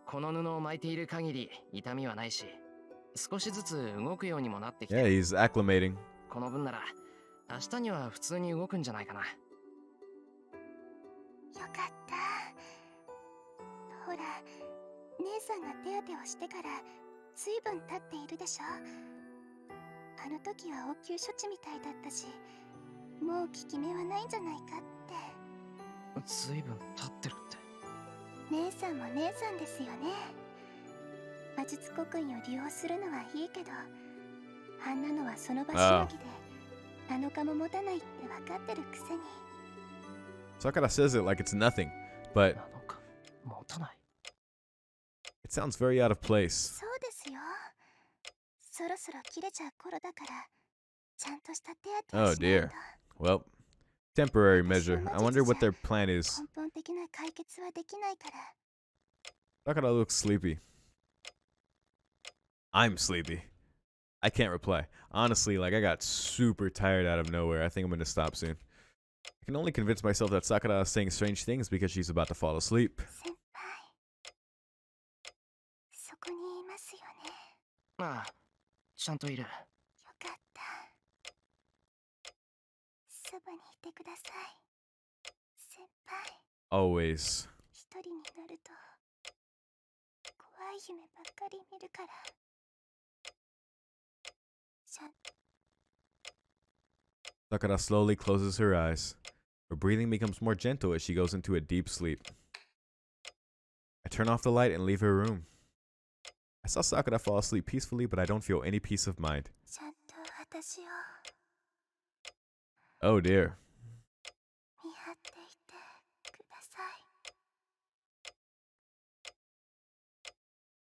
この布を巻いている限り痛みはないし、少しずつ動くようにもなってきて。Yeah, he's acclimating. この分なら明日には普通に動くんじゃないかな。よかった。ほら、姉さんが手当てをしてから随分経っているでしょ。あの時は応急処置みたいだったし、もう効き目はないんじゃないかって。随分経ってるって。姉さんも姉さんですよね。魔術刻印を利用するのはいいけど、あんなのはその場しのぎで7日も持たないって分かってるくせに。Sakura says it like it's nothing, but 7日持たない。it sounds very out of place. そうですよ。そろそろ切れちゃう頃だから、ちゃんとした手当てを Oh しないと。 dear. Well, temporary measure. I wonder what their plan is. 根本的な解決はできないから。Sakura looks sleepy. I'm sleepy. I can't reply. Honestly, like I got super tired out of nowhere. I think I'm gonna stop soon. I can only convince myself that Sakura is saying strange things because she's about to fall asleep. 先輩、そこにいますよね。ああ、ちゃんといる。よかった。そばにいてください先輩。 Always. 一人になると怖い夢ばっかり見るから。Sakura slowly closes her eyes. Her breathing becomes more gentle as she goes into a deep sleep. I turn off the light and leave her room. I saw Sakura fall asleep peacefully, but I don't feel any peace of mind. ちゃんと私を Oh dear. 見張っていてください。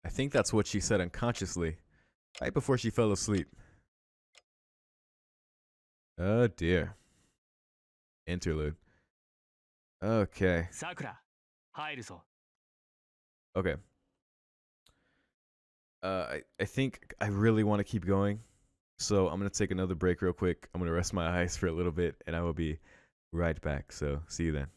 I think that's what she said unconsciously, right before she fell asleep. Oh dear. Interlude. Okay. さくら入るぞ。 Okay. I think I really want to keep going. So I'm going to take another break real quick. I'm going to rest my eyes for a little bit and I will be right back. So see you then.